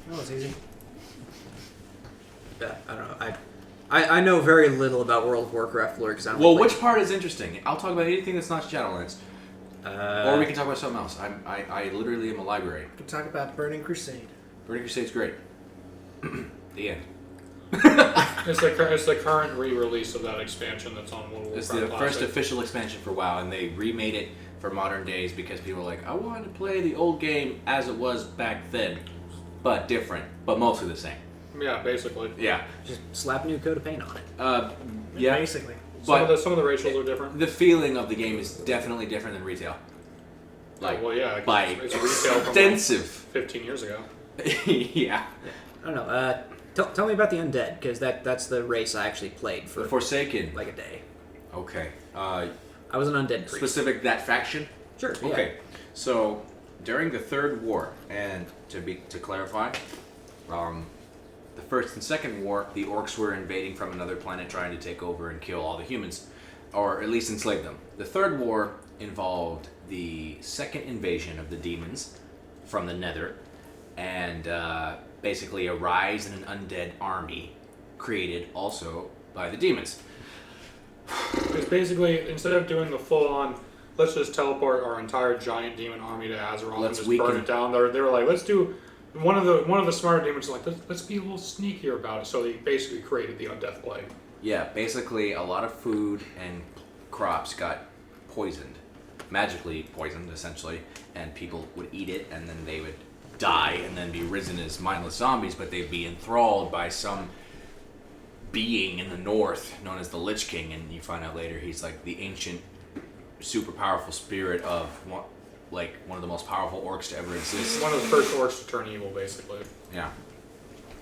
That was easy. Yeah, I don't know. I know very little about World of Warcraft lore because I don't. Well, which part is interesting? I'll talk about anything that's not Shadowlands. Or we can talk about something else. I literally am a library. We can talk about Burning Crusade. Burning Crusade's great. The end. It's the current re-release of that expansion that's on World of Warcraft It's the Classic. first official expansion for WoW, and they remade it for modern days because people were like, I wanted to play the old game as it was back then, but different, but mostly the same. Yeah, basically. Yeah. Just slap a new coat of paint on it. Yeah. Basically. But Some of the racials are different. the feeling of the game is definitely different than retail. Well, yeah. 'cause by it's retail from extensive. 15 years ago. Yeah. I don't know. Tell me about the undead because that's the race I actually played for The Forsaken. like a day. Okay. I was an undead priest. Specific that faction? Sure. Yeah. Okay. So during the Third War, and to clarify, the First and Second War, the orcs were invading from another planet trying to take over and kill all the humans, or at least enslave them. The Third War involved the second invasion of the demons from the Nether, and basically a rise in an undead army created also by the demons. It's basically, instead of doing the full-on, let's just teleport our entire giant demon army to Azeroth and just burn it down, they were like, let's do... One of the smarter demons was like, let's be a little sneakier about it. So they basically created the Undeath Plague. Yeah, basically a lot of food and crops got poisoned, magically poisoned essentially, and people would eat it and then they would die and then be risen as mindless zombies, but they'd be enthralled by some being in the north known as the Lich King, and you find out later he's like the ancient, super powerful spirit of one of the most powerful orcs to ever exist. One of the first orcs to turn evil, basically. Yeah.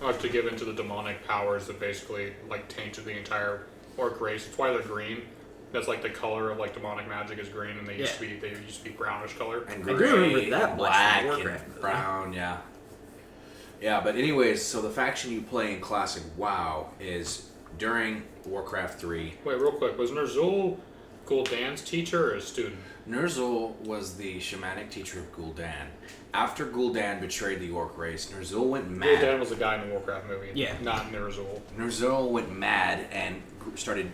To give into the demonic powers that basically tainted the entire orc race. It's why they're green. That's like the color of demonic magic is green, and they used to be brownish color. And I do gray, remember that and much black, from Warcraft. and brown, yeah. Yeah, but anyways, so the faction you play in Classic WoW is during Warcraft 3. Wait, real quick, was Ner'zhul Gul'dan's teacher or a student? Ner'zhul was the shamanic teacher of Gul'dan. After Gul'dan betrayed the orc race, Ner'zhul went mad. Gul'dan was the guy in the Warcraft movie. Yeah. Not Ner'zhul. Ner'zhul went mad and started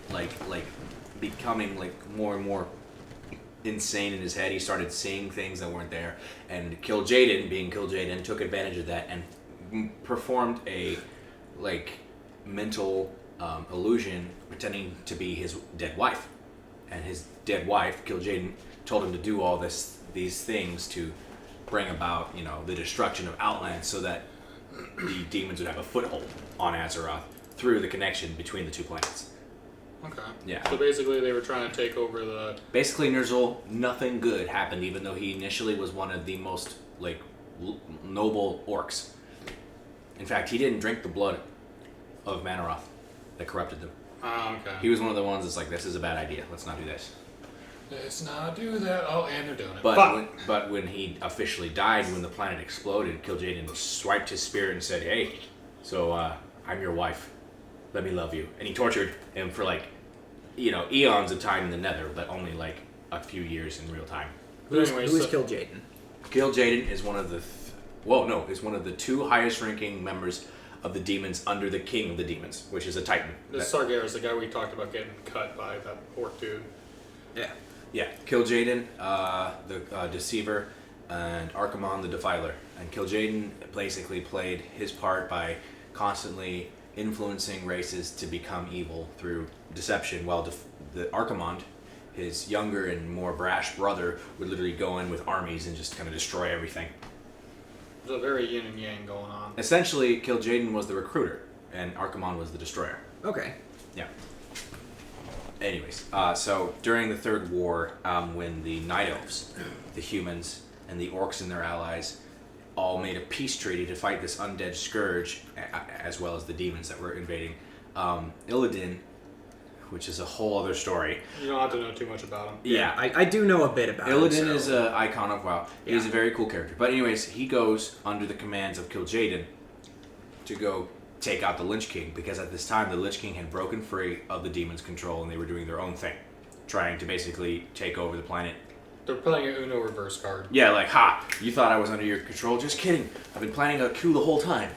becoming more and more insane in his head. He started seeing things that weren't there, and Kil'jaeden, being Kil'jaeden, took advantage of that and performed a mental illusion pretending to be his dead wife. And his dead wife, Kil'jaeden, told him to do all these things to bring about, the destruction of Outland so that the demons would have a foothold on Azeroth through the connection between the two planets. Okay. Yeah. So basically they were trying to take over the... Basically, Ner'zhul, nothing good happened, even though he initially was one of the most, noble orcs. In fact, he didn't drink the blood of Manaroth that corrupted them. Oh, okay. He was one of the ones that's like, this is a bad idea. Let's not do this. Let's not do that. Oh, and they're doing it. But when he officially died, when the planet exploded, Kil'jaeden swiped his spirit and said, hey, so I'm your wife. Let me love you. And he tortured him for eons of time in the Nether, but only a few years in real time. Who is Kil'jaeden? Kil'jaeden is one of the is one of the two highest ranking members of the demons under the king of the demons, which is a titan. This Sargeras, the guy we talked about getting cut by that orc dude. Yeah. Yeah, Kil'jaeden, the Deceiver, and Archimonde, the Defiler. And Kil'jaeden basically played his part by constantly influencing races to become evil through deception, while the Archimonde, his younger and more brash brother, would literally go in with armies and just kind of destroy everything. There's a very yin and yang going on. Essentially, Kil'jaeden was the recruiter, and Archimonde was the destroyer. Okay. Yeah. Anyways, so during the Third War, when the Night Elves, the humans, and the orcs and their allies all made a peace treaty to fight this undead scourge, as well as the demons that were invading, Illidan, which is a whole other story. You don't have to know too much about him. Yeah. I do know a bit about him. Illidan so. is an icon of WoW. Yeah. He's a very cool character. But anyways, he goes under the commands of Kil'jaeden to go take out the Lich King, because at this time the Lich King had broken free of the demon's control and they were doing their own thing, trying to basically take over the planet. They're playing an Uno reverse card. Yeah, like, ha, you thought I was under your control? Just kidding. I've been planning a coup the whole time.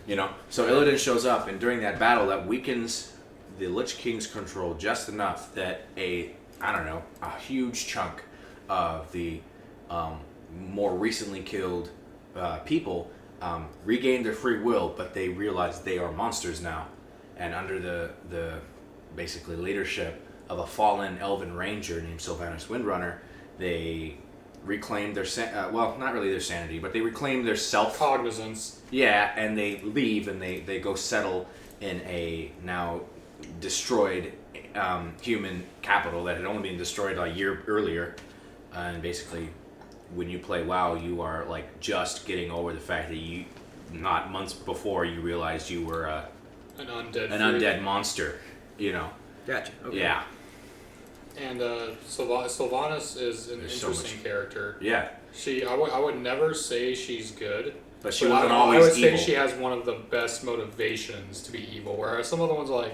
You know? So Illidan shows up, and during that battle, that weakens the Lich King's control just enough that a huge chunk of the more recently killed people regain their free will, but they realize they are monsters now. And under the basically leadership of a fallen elven ranger named Sylvanas Windrunner, they reclaim their not really their sanity, but they reclaim their Cognizance. Yeah, and they leave and they go settle in a now destroyed human capital that had only been destroyed a year earlier. And basically, when you play WoW, you are like just getting over the fact that you, not months before, you realized you were An undead. undead monster. You know. Gotcha. Okay. Yeah. And Sylvanas is an There's so interesting character. Yeah. I would never say she's good. But she But wasn't I always would evil. say she has one of the best motivations to be evil, whereas some other ones are like,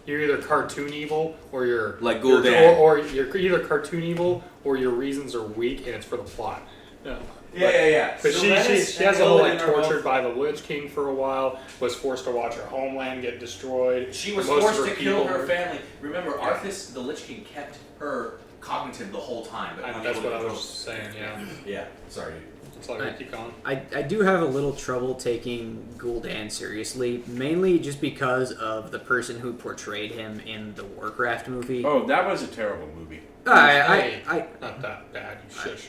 you're either cartoon evil or you're Like you're- Gul'dan. or you're either cartoon evil or your reasons are weak and it's for the plot. No. Yeah. But she has a whole like tortured by the Lich King for a while, was forced to watch her homeland get destroyed. She was Most of forced to kill people her were- family. Remember, Arthas, the Lich King, kept her cognitive the whole time. But That's unable what I to was control- saying, yeah. Yeah. Sorry. It's like, keep going. I do have a little trouble taking Gul'dan seriously, mainly just because of the person who portrayed him in the Warcraft movie. Oh, that was a terrible movie. I Not that bad, you shush.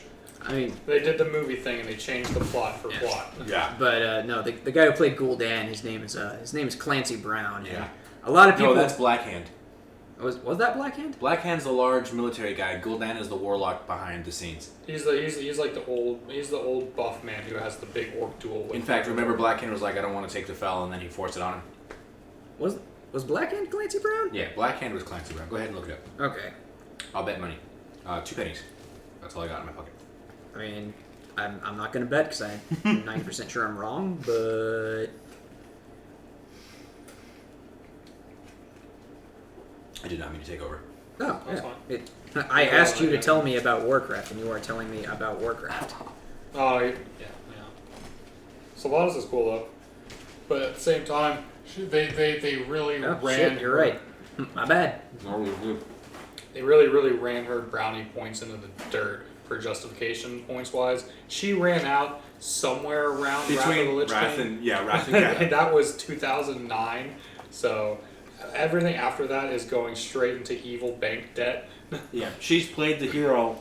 mean, They did the movie thing and they changed the plot for Yeah. plot. Yeah. but no, the guy who played Gul'dan, his name is Clancy Brown. Yeah. And a lot of people. No, that's Blackhand. was that Blackhand? Blackhand's the large military guy. Gul'dan is the warlock behind the scenes. He's like the old buff man who has the big orc duel. With In fact, remember Blackhand was like, I don't want to take the fell, and then he forced it on him. Was Blackhand Clancy Brown? Yeah, Blackhand was Clancy Brown. Go ahead and look it up. Okay. I'll bet money. 2 pennies. That's all I got in my pocket. I mean, I'm not gonna bet because I'm 90% sure I'm wrong, but I did not mean to take over. oh, That's yeah. I asked you to tell me about Warcraft, and you are telling me about Warcraft. Oh yeah. Sylvanas is cool though, but at the same time, they really Oh ran. shit, you're right. My bad. They really ran her brownie points into the dirt for justification points wise. She ran out somewhere around Wrath of the Lich King. Wrath And that was 2009. So everything after that is going straight into evil bank debt. Yeah, she's played the hero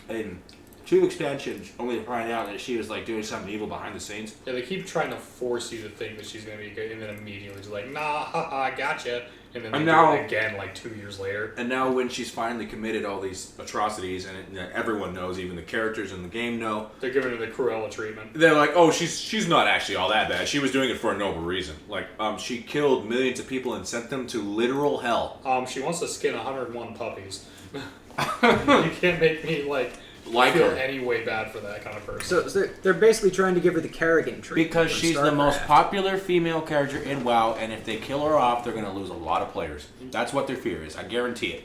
in 2 expansions, only to find out that she was like doing something evil behind the scenes. Yeah, they keep trying to force you to think that she's gonna be good, and then immediately just like, nah, haha, I gotcha. And then they And do now- it again like 2 years later. And now when she's finally committed all these atrocities, and everyone knows, even the characters in the game know, They're giving her the Cruella treatment. they're like, oh, she's not actually all that bad. She was doing it for a noble reason. Like, she killed millions of people and sent them to literal hell. She wants to skin 101 puppies. You can't make me like feel her. any way bad for that kind of person. So they're basically trying to give her the Kerrigan treatment. Because from she's the most StarCraft. popular female character in WoW, and if they kill her off, they're going to lose a lot of players. That's what their fear is. I guarantee it.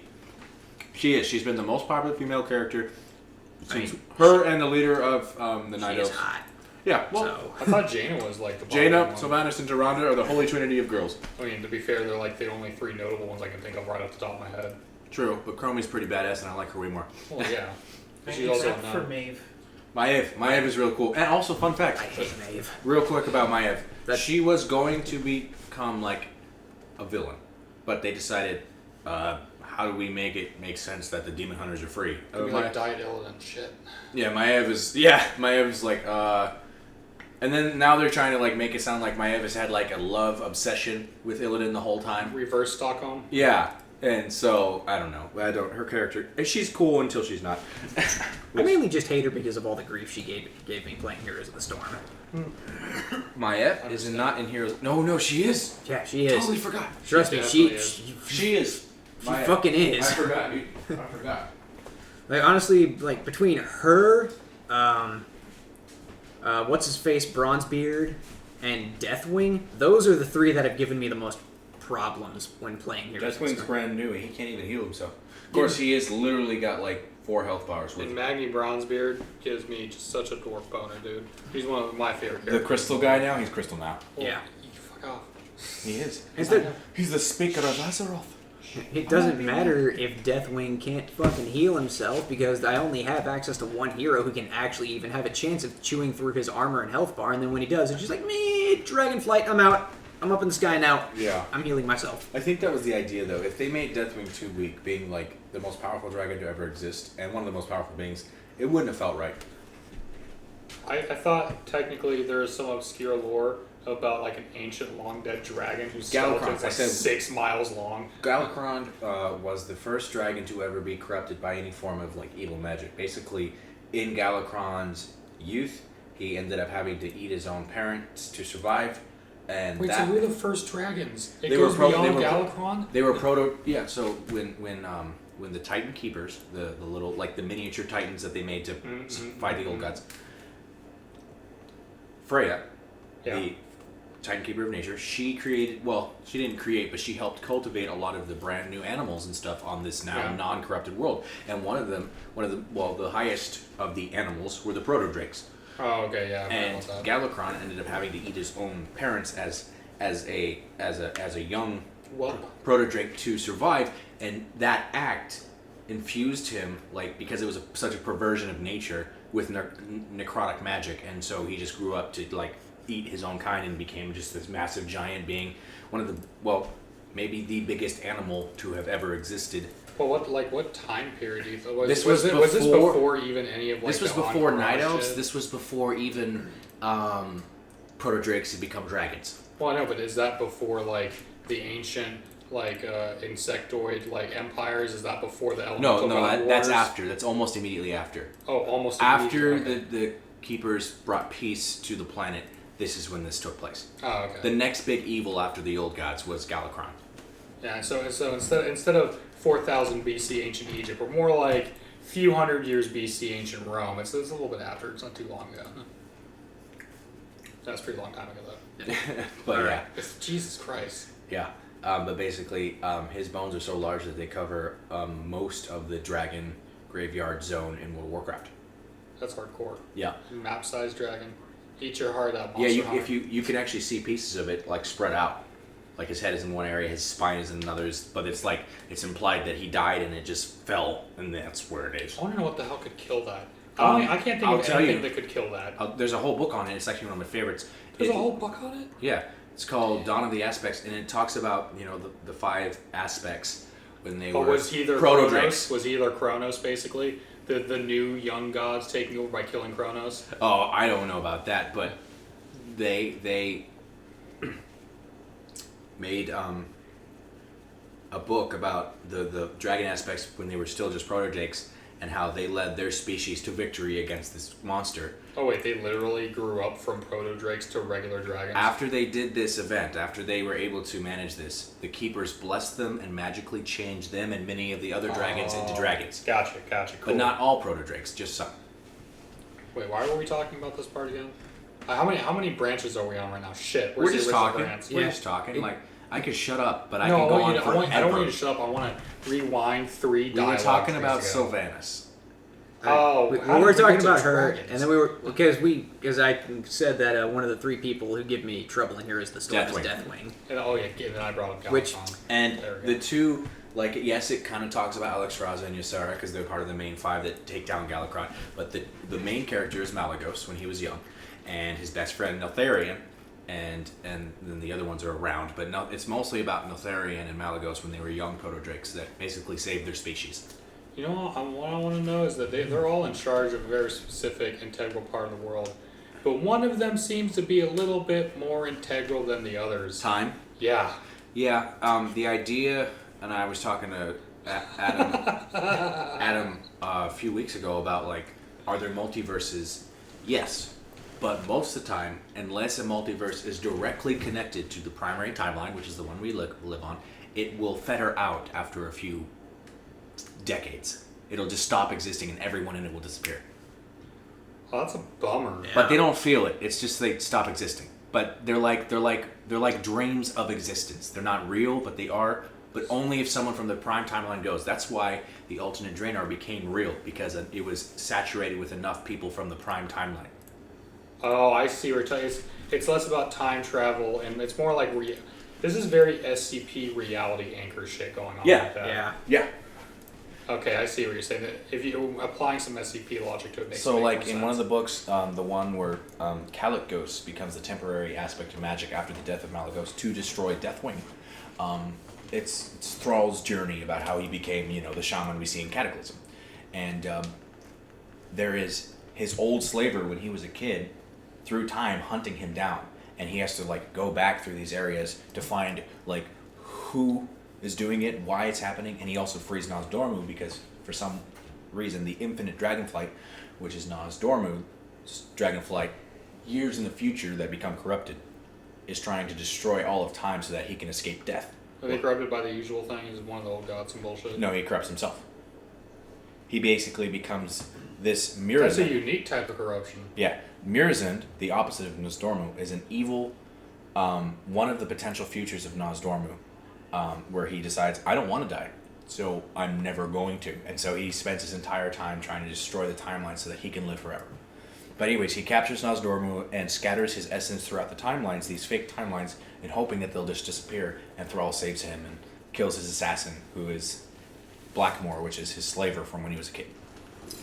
She is. She's been the most popular female character since mean, her and the leader of the Night She is Elves. hot. Yeah, well, So I thought Jaina was like the Jaina, popular one. Sylvanas, and Tyrande are the holy trinity of girls. I mean, to be fair, they're like the only 3 notable ones I can think of right off the top of my head. True, but Chromie's pretty badass, and I like her way more. Well, yeah. She's also Except for not. Maeve. Maiev is real cool. And also, fun fact, I hate Maeve. real quick about Maiev. That- She was going to become like a villain, but they decided, how do we make it make sense that the demon hunters are free? Could be like Diet Illidan shit. Yeah, Maiev is like, and then now they're trying to like make it sound like Maiev has had like a love obsession with Illidan the whole time. Reverse Stockholm. Yeah, and so I don't know. Her character. She's cool until she's not. I mainly just hate her because of all the grief she gave me playing Heroes of the Storm. Maiev is not in here. No, she is. Yeah, she is. Totally forgot. Trust me, definitely she is. She is. she fucking is. I forgot, dude. I forgot. Like honestly, like between her, what's his face, Bronzebeard, and Deathwing, those are the three that have given me the most problems when playing Heroes. of the Deathwing's Storm. brand new. He can't even heal himself. Of course, he is literally got like 4 health bars. And With Magni Bronzebeard gives me just such a dwarf boner, dude. He's one of my favorite characters. the crystal guy now. He's crystal now. Oh, Yeah. You fuck off. He is. Is there- He's the speaker of Azeroth. It doesn't matter if Deathwing can't fucking heal himself because I only have access to one hero who can actually even have a chance of chewing through his armor and health bar, and then when he does, it's just like, me, Dragonflight, I'm out. I'm up in the sky now. Yeah. I'm healing myself. I think that was the idea, though. If they made Deathwing too weak, being like the most powerful dragon to ever exist and one of the most powerful beings, it wouldn't have felt right. I thought technically there is some obscure lore about like an ancient long dead dragon whose Galakrond, skeleton's I like said- 6 miles long. Galakrond was the first dragon to ever be corrupted by any form of like evil magic. Basically, in Galakrond's youth, he ended up having to eat his own parents to survive, and Wait, that so we're the first dragons? It They were goes pro- beyond they were pro- Galakrond? they were proto. Yeah. So when the Titan Keepers, the little like the miniature Titans that they made to fight the old gods, Freya, Yeah. the Titan Keeper of Nature, she created. Well, she didn't create, but she helped cultivate a lot of the brand new animals and stuff on this now Yeah. non-corrupted world. And the highest of the animals were the proto drakes. Oh, okay, yeah. I And forgot about that. Galakrond ended up having to eat his own parents as a young Well, proto-drake to survive, and that act infused him, like, because it was such a perversion of nature, with necrotic magic, and so he just grew up to like eat his own kind and became just this massive giant being, one of the maybe the biggest animal to have ever existed. well, what time period do you think? This Was was this before- before even any of like This was the before Entourage Night Elves. shit? This was before even proto-drakes had become dragons. Well, I know, but is that before like the ancient like insectoid like empires? Is that before the elemental No, god that's wars? after. That's almost immediately after. Oh, almost After immediately, okay. the Keepers brought peace to the planet, this is when this took place. Oh, okay. The next big evil after the old gods was Galakrond. Yeah, so instead of 4000 BC ancient Egypt, we're more like few hundred years BC ancient Rome. It's a little bit after. It's not too long ago. That's a pretty long time ago though. But yeah, Jesus Christ. yeah. But basically, his bones are so large that they cover most of the dragon graveyard zone in World of Warcraft. That's hardcore. Yeah. Map size dragon. Eat your heart out, Yeah, Monster you, Hunter. if you can actually see pieces of it like spread out, like his head is in one area, his spine is in another, but it's like it's implied that he died and it just fell, and that's where it is. I want to know what the hell could kill that. Um, I can't think I'll of tell anything you. that could kill that. There's a whole book on it. It's actually one of my favorites. There's a whole book on it? Yeah, it's called Dawn of the Aspects, and it talks about the 5 aspects when they But were was he either proto Kronos? drakes. Was he either Kronos, basically? The new young gods taking over by killing Kronos? Oh, I don't know about that, but they made a book about the dragon aspects when they were still just proto drakes and how they led their species to victory against this monster. Oh wait, they literally grew up from proto-drakes to regular dragons? After they did this event, after they were able to manage this, the keepers blessed them and magically changed them and many of the other dragons into dragons. Gotcha, cool. But not all proto-drakes, just some. Wait, why were we talking about this part again? How many branches are we on right now? Shit, We're where's just the original talking. branch? We're Yeah. just talking. It- Like, I could shut up, but I No, can I go want on you to, forever. I don't want you to shut up. I want to rewind 3 We were dialogue talking trees about ago. Sylvanas. Oh, we how did were we talking get to about her, dragons? and then we were because I said that one of the 3 people who give me trouble in here is the Storm is Deathwing. Deathwing. And, oh yeah, then I brought up Galakrond. And There we go. the two, Like, yes, it kind of talks about Alexstrasza and Ysera because they're part of the main 5 that take down Galakrond. But the main character is Malygos when he was young, and his best friend Neltharion, and then the other ones are around. But no, it's mostly about Neltharion and Malygos when they were young protodrakes that basically saved their species. You know what I want to know is that they're all in charge of a very specific integral part of the world, but one of them seems to be a little bit more integral than the others. Time? Yeah. Yeah, the idea, and I was talking to Adam a few weeks ago about, like, are there multiverses? Yes, but most of the time, unless a multiverse is directly connected to the primary timeline, which is the one we live on, it will fetter out after a few decades. It'll just stop existing and everyone in it will disappear. Oh, that's a bummer. Yeah. But they don't feel it. It's just they stop existing. But they're like dreams of existence. They're not real, but they are. But only if someone from the prime timeline goes. That's why the alternate Draenor became real, because it was saturated with enough people from the prime timeline. Oh, I see what you're talking. It's less about time travel, and it's more like this is very SCP reality anchor shit going on. Yeah. Like that. Yeah. Yeah. Okay, I see what you're saying. That if you're applying some SCP logic to it, makes So, make like more in sense. one of the books, the one where Kalikos becomes the temporary aspect of magic after the death of Malygos to destroy Deathwing. It's Thrall's journey about how he became, the shaman we see in Cataclysm, and there is his old slaver when he was a kid, through time hunting him down, and he has to go back through these areas to find who is doing it, why it's happening, and he also frees Nas Dormu because for some reason the infinite dragonflight, which is Nas Dormu's dragonflight, years in the future that become corrupted, is trying to destroy all of time so that he can escape death. Are they corrupted by the usual thing? Is one of the old gods and bullshit? No, he corrupts himself. He basically becomes this That's a Murozond. unique type of corruption. Yeah, Murozond, the opposite of Nas Dormu, is an evil, one of the potential futures of Nas Dormu, where he decides, I don't want to die, so I'm never going to. And so he spends his entire time trying to destroy the timeline so that he can live forever. But anyways, he captures Nas Dormu and scatters his essence throughout the timelines, these fake timelines, in hoping that they'll just disappear, and Thrall saves him and kills his assassin, who is Blackmore, which is his slaver from when he was a kid.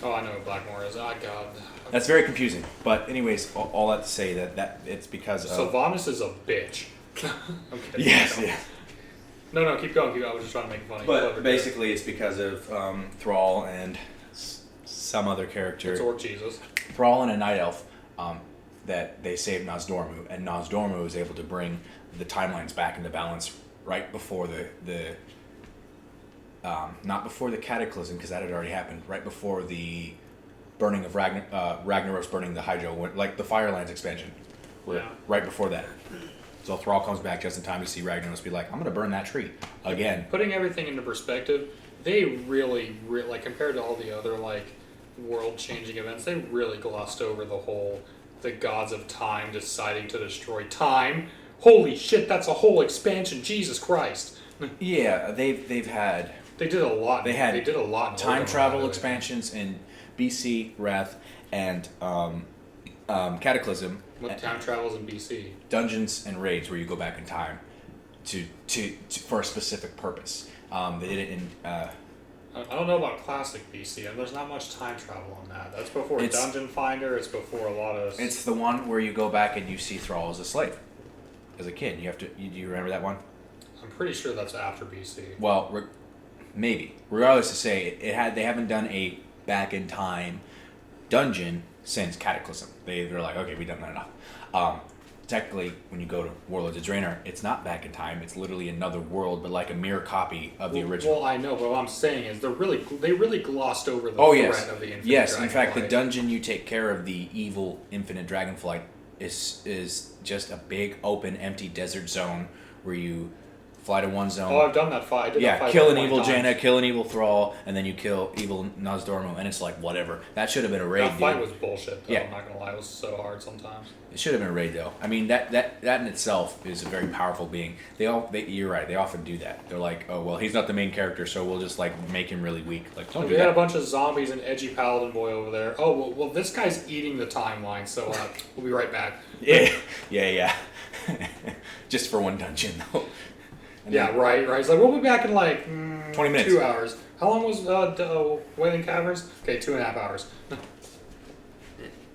Oh, I know what Blackmore is. Oh, God. That's very confusing. But anyways, all that to say that it's because of... Sylvanas is a bitch. I'm kidding. Yes, yeah. No, keep going. I was just trying to make it funny. Clever But basically, it's because of Thrall and some other joke. character. It's Orc Jesus. Thrall and a night elf that they saved Nas Dormu, and Nas Dormu was able to bring the timelines back into balance right before the not before the cataclysm, because that had already happened. Right before the burning of Ragnaros burning the Hydro, like the Firelands expansion. Yeah. Right before that. So Thrall comes back just in time to see Ragnaros be like, I'm going to burn that tree again. Putting everything into perspective, they really, like, compared to all the other, like, world-changing events, they really glossed over the gods of time deciding to destroy time. Holy shit, that's a whole expansion. Jesus Christ. Yeah, they've had... They did a lot. They did a lot. In time Orgrimmar, travel really. expansions in BC, Wrath, and Cataclysm. What time travels in BC? Dungeons and raids where you go back in time to for a specific purpose. They did it in. I don't know about classic BC. There's not much time travel on that. That's before Dungeon Finder. It's before a lot of. It's the one where you go back and you see Thrall as a slave, as a kid. You have to. Do you remember that one? I'm pretty sure that's after BC. Well, maybe. Regardless to say, they haven't done a back in time dungeon since Cataclysm. They're like, okay, we've done that enough. Technically, when you go to Warlords of Draenor, it's not back in time. It's literally another world, but like a mirror copy of the original. Well, I know, but what I'm saying is they really glossed over the yes. threat of the infinite Yes, in fact, the Dragonflight. dungeon you take care of, the evil infinite dragonflight, is just a big open empty desert zone where you fly to one zone. Oh, I've done that fight. I did that Yeah, fight kill like an 20 evil times. Jaina, kill an evil Thrall, and then you kill evil Nas Dormu, and it's like, whatever. That should have been a raid, That fight dude. was bullshit, though. Yeah. I'm not gonna lie, it was so hard sometimes. It should have been a raid, though. I mean, that in itself is a very powerful being. You're right, they often do that. They're like, oh, well, he's not the main character, so we'll just, make him really weak. Like, don't do We had a that. bunch of zombies and edgy paladin boy over there. Oh, well this guy's eating the timeline, so we'll be right back. Yeah. Just for one dungeon, though. And Yeah, then- right. He's like, we'll be back in 20 minutes. 2 hours. How long was Wailing Caverns? Okay, 2.5 hours.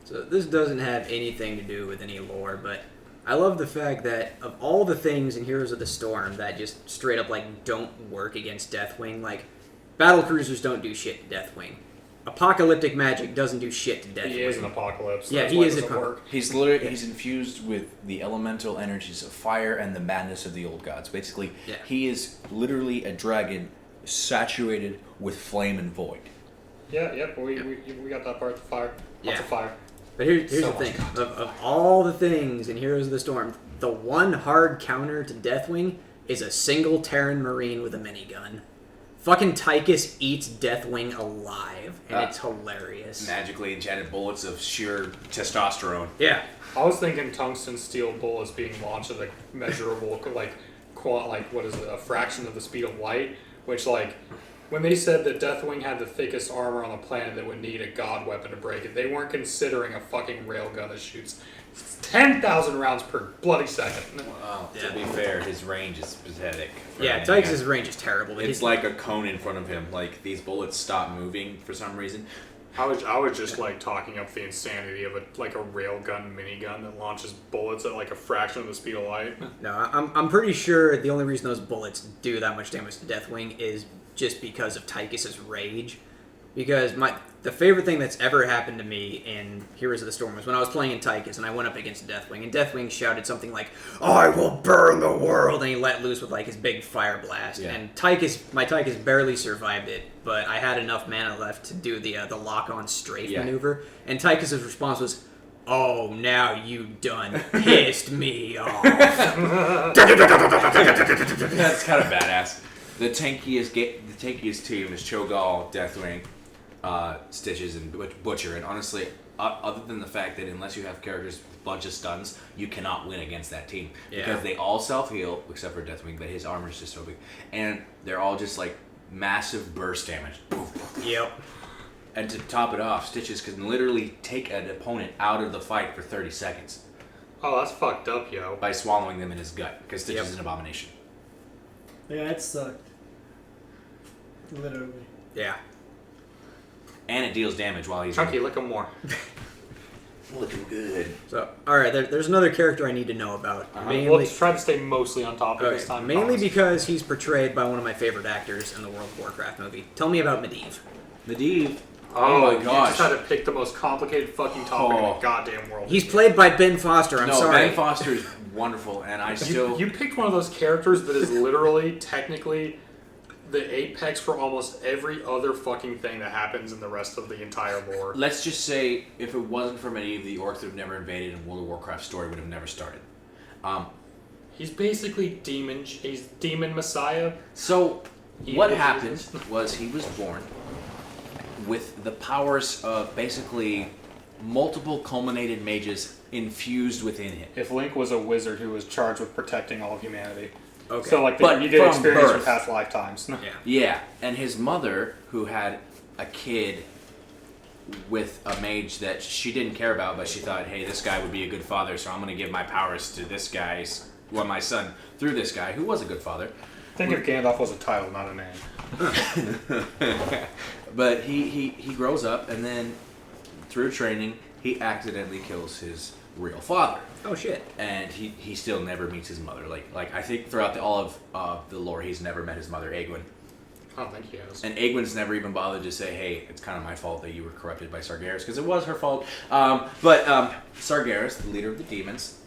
So this doesn't have anything to do with any lore, but I love the fact that of all the things in Heroes of the Storm that just straight up like don't work against Deathwing, like battle cruisers don't do shit to Deathwing. Apocalyptic magic doesn't do shit to Deathwing. He is an apocalypse. Yeah, That's he why it is doesn't a work. He's literally he's infused with the elemental energies of fire and the madness of the old gods. Basically, Yeah. he is literally a dragon saturated with flame and void. Yeah, yep. We got that part. The fire. Lots Yeah. of fire. But here's So the much thing. content. Of all the things in Heroes of the Storm, the one hard counter to Deathwing is a single Terran Marine with a minigun. Fucking Tychus eats Deathwing alive, and it's hilarious. Magically enchanted bullets of sheer testosterone. Yeah. I was thinking tungsten steel bullets being launched at a measurable, like what is it, a fraction of the speed of light, which like. When they said that Deathwing had the thickest armor on the planet that would need a god weapon to break it, they weren't considering a fucking railgun that shoots 10,000 rounds per bloody second. Well, Yeah. to be fair, his range is pathetic. for Yeah, anything. Tychus' range is terrible. But It's he's like a cone in front of him. Like, these bullets stop moving for some reason. I was just like talking up the insanity of a railgun minigun that launches bullets at like a fraction of the speed of light. No, I'm pretty sure the only reason those bullets do that much damage to Deathwing is just because of Tychus' rage. Because the favorite thing that's ever happened to me in Heroes of the Storm was when I was playing in Tychus and I went up against Deathwing, and Deathwing shouted something like, "I will burn the world," and he let loose with like his big fire blast. Yeah. And my Tychus barely survived it, but I had enough mana left to do the lock-on strafe Yeah. maneuver, and Tychus' response was, "Oh, now you done pissed me off." That's kind of badass. The tankiest team is Cho'Gall, Deathwing, Stitches, and Butcher. And honestly, other than the fact that unless you have characters with a bunch of stuns, you cannot win against that team. Yeah. Because they all self-heal, except for Deathwing, but his armor is just so big. And they're all just like massive burst damage. Yep. And to top it off, Stitches can literally take an opponent out of the fight for 30 seconds Oh, that's fucked up, yo. by swallowing them in his gut, because Stitches Yep. is an abomination. Yeah, it sucked. Literally. Yeah. And it deals damage while he's Chunky, lick him more. looking good. So, all right, there's another character I need to know about. We'll try to stay mostly on topic this time. Mainly promise. because he's portrayed by one of my favorite actors in the World of Warcraft movie. Tell me about Medivh. Medivh. Oh my my gosh. gosh. You just had to pick the most complicated fucking topic in Oh. the goddamn world. He's played by Ben Foster. I'm no, sorry. Ben Foster is wonderful, and I still. You picked one of those characters that is literally, technically, the apex for almost every other fucking thing that happens in the rest of the entire lore. Let's just say, if it wasn't for Medivh, the orcs would have never invaded, and World of Warcraft story would have never started. He's basically he's demon messiah. So, Evil what Jesus. happened was he was born with the powers of basically multiple culminated mages infused within him. If Link was a wizard who was charged with protecting all of humanity. Okay. So like But you did from experience birth. from past lifetimes. Yeah. Yeah, and his mother, who had a kid with a mage that she didn't care about, but she thought, hey, this guy would be a good father, so I'm going to give my powers to this guy's, well, my son, through this guy, who was a good father. Think if Gandalf was a title, not a name. But he grows up, and then through training, he accidentally kills his real father. Oh shit. And he still never meets his mother. Like I think throughout all of the lore, he's never met his mother, Egwene. I don't think he has. And Egwene's never even bothered to say, hey, it's kind of my fault that you were corrupted by Sargeras, because it was her fault. But Sargeras, the leader of the demons,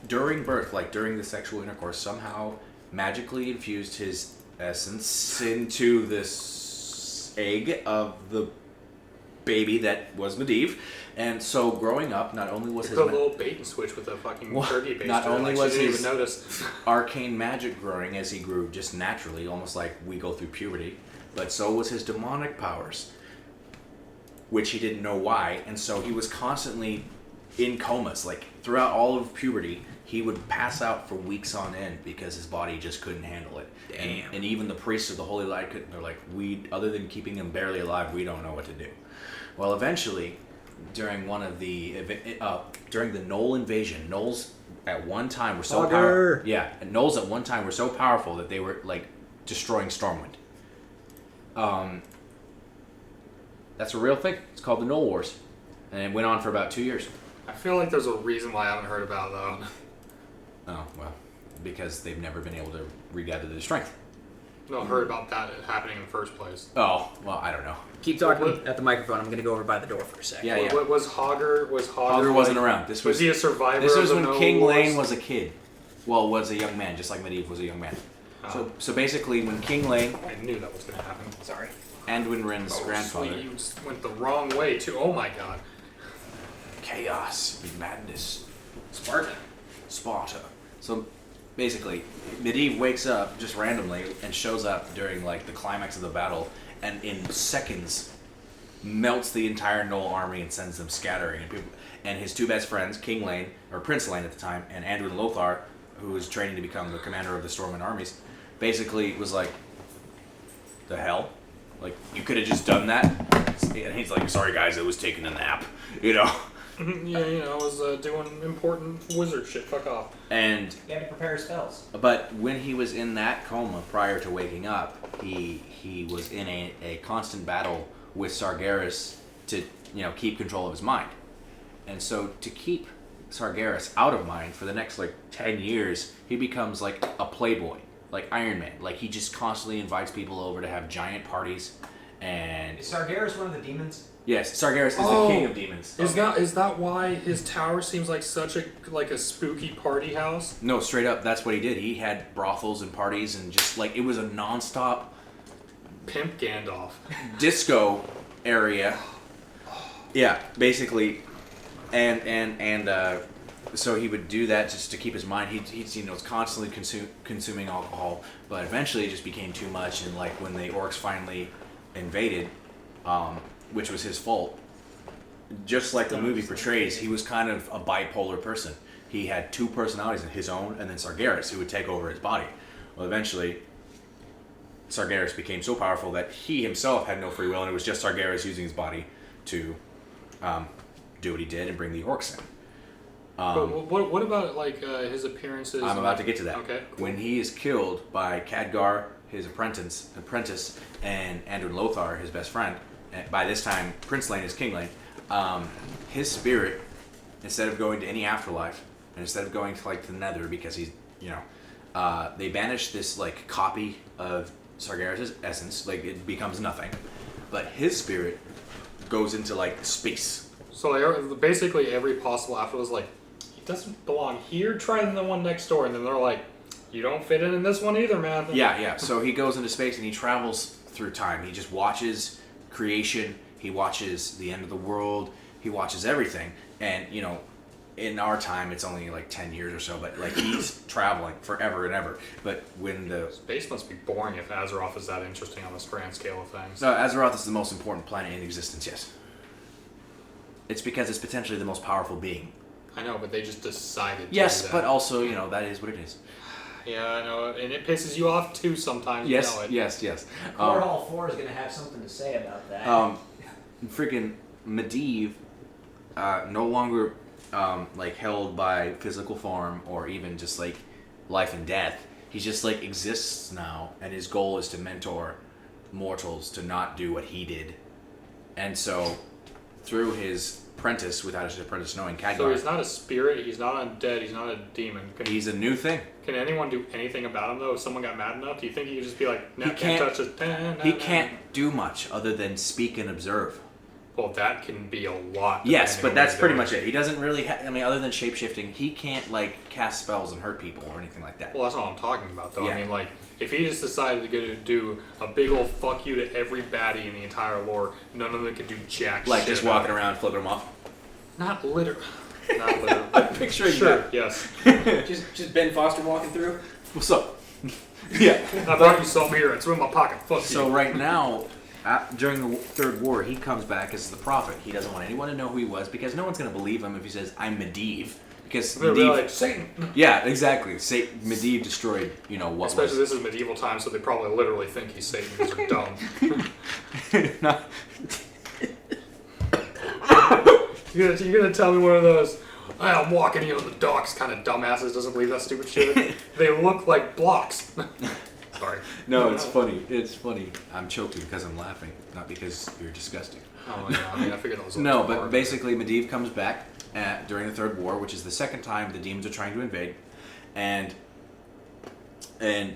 during birth, like during the sexual intercourse, somehow magically infused his essence into this egg of the baby that was Medivh. And so growing up, not only was You his put a little bait and switch with a fucking Well, turkey baster. not only like was she didn't his- even notice. arcane magic growing as he grew just naturally, almost like we go through puberty, but so was his demonic powers, which he didn't know why, and so he was constantly in comas. Like throughout all of puberty, he would pass out for weeks on end because his body just couldn't handle it. Damn. And even the priests of the Holy Light couldn't. They're like, other than keeping him barely alive, we don't know what to do. Well, eventually, during one of the during the Knoll invasion, Knolls at one time were so Augur. powerful. Yeah, and Knolls at one time were so powerful that they were like destroying Stormwind. That's a real thing. It's called the Knoll Wars, and it went on for about 2 years. I feel like there's a reason why I haven't heard about it, though. Oh well, because they've never been able to regather their strength. No, heard about that happening in the first place. Oh well, I don't know. Keep talking What- at the microphone. I'm going to go over by the door for a second. Yeah, yeah. What was Hogger? Hogger wasn't around. This Was was he a survivor? This was of the when No King Wars? Lane was a kid. Well, was a young man, just like Medivh was a young man. Oh. So basically, when King Lane, I knew that was gonna happen. Sorry. Anduin Wryn's Oh, grandfather, sweet, you just went the wrong way too. Oh my god. chaos, madness, Sparta. Sparta. So basically, Medivh wakes up just randomly and shows up during like the climax of the battle, and in seconds melts the entire Knoll army and sends them scattering. And his two best friends, King Lane, or Prince Lane at the time, and Anduin Lothar, who was training to become the commander of the Stormwind armies, basically was like, the hell? Like, you could have just done that? And he's like, sorry guys, I was taking a nap, you know? Yeah, you know, I was doing important wizard shit. Fuck off. And You had to prepare spells. but when he was in that coma prior to waking up, he was in a constant battle with Sargeras to, you know, keep control of his mind. And so to keep Sargeras out of mind for the next like 10 years, he becomes like a playboy, like Iron Man. Like he just constantly invites people over to have giant parties. And Is Sargeras one of the demons? yes, Sargeras is Oh. the king of demons. Is that why his tower seems like such a spooky party house? No, straight up, that's what he did. He had brothels and parties and just like it was a nonstop Pimp Gandalf. disco area. Yeah, basically, and so he would do that just to keep his mind. He'd you know was constantly consuming alcohol, but eventually it just became too much. And like when the orcs finally invaded, which was his fault, just like the movie portrays, he was kind of a bipolar person. He had two personalities, his own and then Sargeras, who would take over his body. Well, eventually, Sargeras became so powerful that he himself had no free will, and it was just Sargeras using his body to do what he did and bring the orcs in. But what about like his appearances? I'm about to get to that. Okay. When he is killed by Khadgar, his apprentice, and Anduin Lothar, his best friend, and by this time Prince Lane is King Lane, his spirit, instead of going to any afterlife, and instead of going to like the Nether because he's, you know, they banish this like copy of Sargeras' essence, like it becomes nothing, but his spirit goes into like space. So like, basically every possible afterlife was like, he doesn't belong here. Try the one next door, and then they're like, you don't fit in this one either, man. Yeah. So he goes into space and he travels through time. He just watches creation. He watches the end of the world. He watches everything. And, you know, in our time, it's only like 10 years or so, but like he's traveling forever and ever. But when the... Space must be boring if Azeroth is that interesting on this grand scale of things. No, Azeroth is the most important planet in existence, yes. It's because it's potentially the most powerful being. I know, but they just decided to Yes, do that. but also, you know, that is what it is. Yeah, I know, and it pisses you off too sometimes. Yes, you know it. yes. Core Hall 4 is going to have something to say about that. Freaking Medivh, no longer like held by physical form or even just like life and death. He just like exists now, and his goal is to mentor mortals to not do what he did. And so, through his apprentice, without his apprentice knowing, Khadgar, So he's not a spirit, he's not undead, he's not a demon. he's a new thing. Can anyone do anything about him though? If someone got mad enough, do you think he could just be like, nah, He can't can't- touch it? He can't do much other than speak and observe. Well, that can be a lot. Yes, depending but on that's what pretty you're much it. He doesn't really I mean, other than shape-shifting, he can't, like, cast spells and hurt people or anything like that. Well, that's not what I'm talking about, though. Yeah. I mean, like, if he just decided to go to do a big old fuck you to every baddie in the entire lore, none of them could do jack Like, shit. just walking around, flipping them off. Not literally. Not literally. I'm picturing Sure, yes. just Ben Foster walking through. What's up? Yeah. I brought you something here. It's in my pocket. Fuck So you. right now, during the Third War, he comes back as the prophet. He doesn't want anyone to know who he was because no one's going to believe him if he says, I'm Medivh. Because They'll be Medivh... like, Satan. Yeah, exactly. Medivh destroyed, you know, what Especially was... this is medieval times, so they probably literally think he's Satan because they're dumb. Not- You're gonna tell me one of those, I'm walking on the docks kind of dumbasses doesn't believe that stupid shit? They look like blocks. Sorry. No, it's funny. It's funny. I'm choking because I'm laughing, not because you're disgusting. Oh, yeah, I mean, I figured that was No, a but hard. basically Medivh comes back during the Third War, which is the second time the demons are trying to invade, and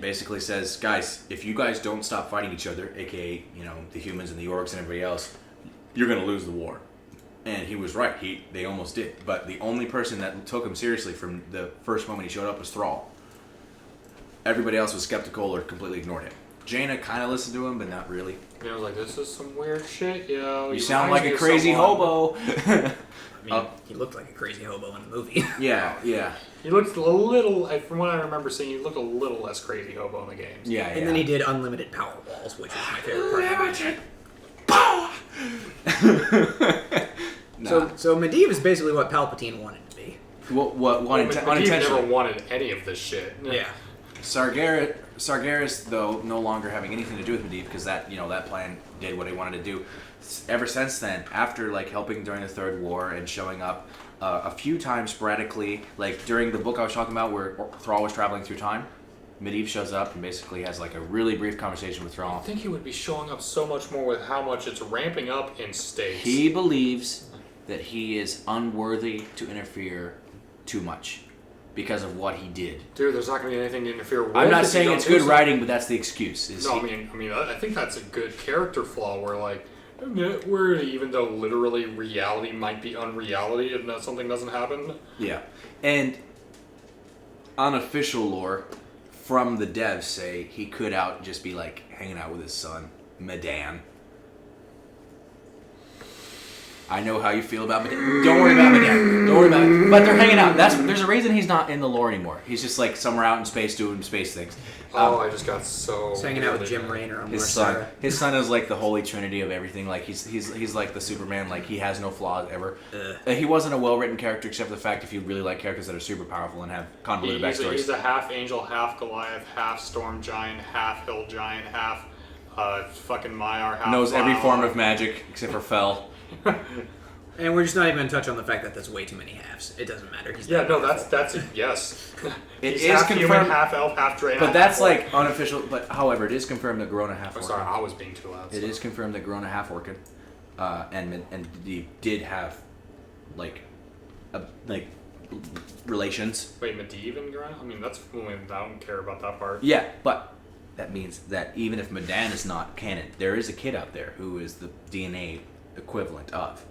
basically says, guys, if you guys don't stop fighting each other, aka the humans and the orcs and everybody else, you're gonna lose the war. And he was right. They almost did. But the only person that took him seriously from the first moment he showed up was Thrall. Everybody else was skeptical or completely ignored him. Jaina kind of listened to him, but not really. Yeah, I was like, this is some weird shit, yo. You sound like a crazy hobo. I mean, he looked like a crazy hobo in the movie. Yeah. He looked a little, from what I remember seeing, he looked a little less crazy hobo in the games. Yeah. And then he did unlimited power balls, which is my favorite part of the movie. Nah. So Medivh is basically what Palpatine wanted to be. What Medivh unintentionally. never wanted any of this shit. Yeah. Sargeras, though, no longer having anything to do with Medivh because that plan did what he wanted to do. Ever since then, after helping during the Third War and showing up a few times sporadically, like during the book I was talking about where Thrall was traveling through time, Medivh shows up and basically has a really brief conversation with Thrall. I think he would be showing up so much more with how much it's ramping up in stakes. He believes that he is unworthy to interfere too much because of what he did. Dude, there's not going to be anything to interfere with. I'm not if you saying don't it's do good something. writing, but that's the excuse. No, I think that's a good character flaw where even though literally reality might be unreality and that something doesn't happen. Yeah. And unofficial lore from the devs say he could just be hanging out with his son, Medan. I know how you feel about Medan. Don't worry about Medan. Don't worry about it. But they're hanging out. There's a reason he's not in the lore anymore. He's just somewhere out in space doing space things. I just got so... He's hanging out with Jim Raynor on His Mars. son. His son is the holy trinity of everything. He's like the Superman. He has no flaws ever. He wasn't a well-written character except for the fact if you really like characters that are super powerful and have convoluted backstories. He's a half angel, half Goliath, half storm giant, half hill giant, half fucking Maiar, half Knows every Valar. form of magic except for Fel. And we're just not even going to touch on the fact that there's way too many halves. It doesn't matter. He's Yeah, not no, powerful. that's yes. It He's is half confirmed, human, half elf, half dragon. but half that's orc. unofficial. But however, it is confirmed that Grona half I'm orc. sorry, I was being too loud. It is confirmed that Grona half orc, and he did have relations. Wait, Medivh and Grant? I mean, I don't care about that part. Yeah, but that means that even if Medan is not canon, there is a kid out there who is the DNA equivalent of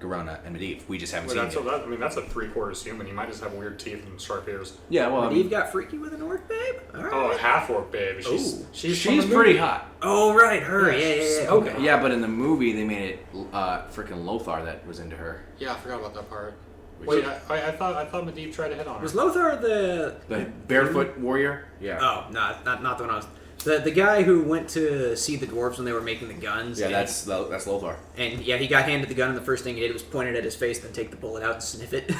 Grona and Medivh. We just haven't seen it. That's a 3/4 human. He might just have weird teeth and sharp ears. Yeah, well, Medivh got freaky with an orc babe? All right. Oh, half orc babe. She's from the she's movie. pretty hot. Oh, right, her. Yeah. Okay. Yeah, but in the movie they made it freaking Lothar that was into her. Yeah, I forgot about that part. Which Wait, is- I thought Medivh tried to hit on her. Was Lothar the barefoot warrior. Yeah. Oh, not the one I was... The guy who went to see the dwarves when they were making the guns. Yeah, and, that's Lothar. And yeah, he got handed the gun, and the first thing he did was point it at his face, then take the bullet out and sniff it.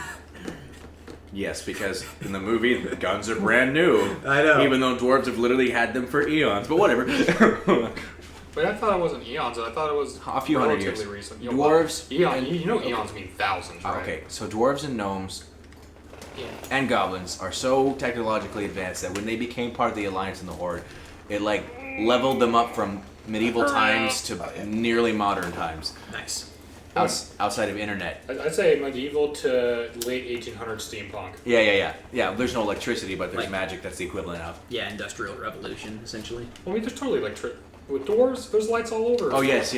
Yes, because in the movie the guns are brand new. I know. Even though dwarves have literally had them for eons, but whatever. Wait, I thought it wasn't eons. I thought it was A few hundred relatively years. recent. Dwarves Eon, and- eons mean thousands, right? Okay, so dwarves and gnomes Yeah. and goblins are so technologically advanced that when they became part of the Alliance and the Horde, it leveled them up from medieval times to nearly modern times. Nice. Outside of internet. I'd say medieval to late 1800s steampunk. Yeah. There's no electricity, but there's Like- magic that's the equivalent of. Yeah, Industrial Revolution, essentially. Well, I mean, there's totally with dwarves, there's lights all over. Oh yes.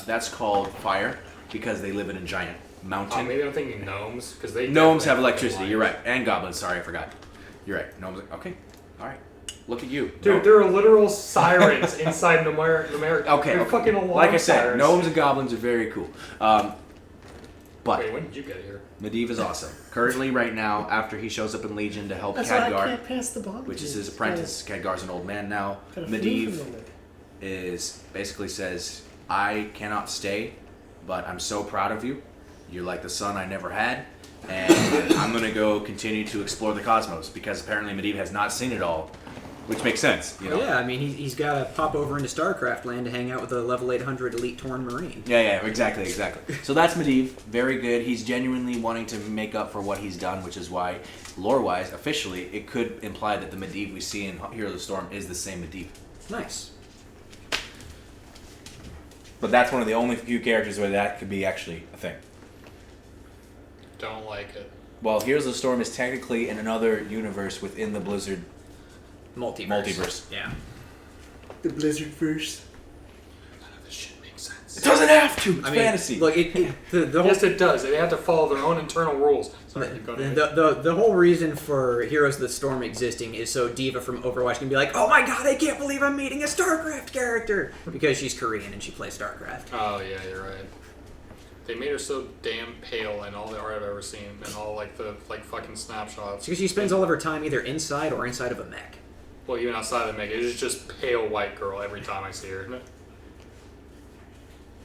That's called fire because they live in a giant mountain. Maybe I'm thinking gnomes because they Gnomes have definitely electricity. lights. You're right, and goblins. Sorry, I forgot. You're right. Gnomes. Okay. All right. Look at you. Dude, No- there are literal sirens inside numeric. Okay. They're fucking alarm Like I said, sirens. gnomes and goblins are very cool. But Wait, when did you get here? Medivh is awesome. Currently, right now, after he shows up in Legion to help That's why I Khadgar, can't pass the bomb. which is his apprentice. Khadgar's an old man now. Medivh basically says, "I cannot stay, but I'm so proud of you. You're like the son I never had, and I'm gonna go continue to explore the cosmos because apparently Medivh has not seen it all, which makes sense. You know? Yeah, I mean, he's got to pop over into StarCraft land to hang out with a level 800 elite Torn Marine. Yeah, exactly. So that's Medivh. Very good. He's genuinely wanting to make up for what he's done, which is why, lore-wise, officially, it could imply that the Medivh we see in Hero of the Storm is the same Medivh. Nice. But that's one of the only few characters where that could be actually a thing. Don't like it. Well, Heroes of the Storm is technically in another universe within the Blizzard multiverse. Yeah. The Blizzardverse. None of this shit makes sense. It doesn't have to. It's I mean, fantasy. Look, the whole Yes, it does. They have to follow their own internal rules. Sorry, keep going. the whole reason for Heroes of the Storm existing is so Diva from Overwatch can be like, oh my god, I can't believe I'm meeting a StarCraft character! Because she's Korean and she plays StarCraft. Oh yeah, you're right. They made her so damn pale in all the art I've ever seen, and all like the fucking snapshots. It's because she spends all of her time either inside or inside of a mech. Well, even outside of the mega, it's just pale white girl every time I see her.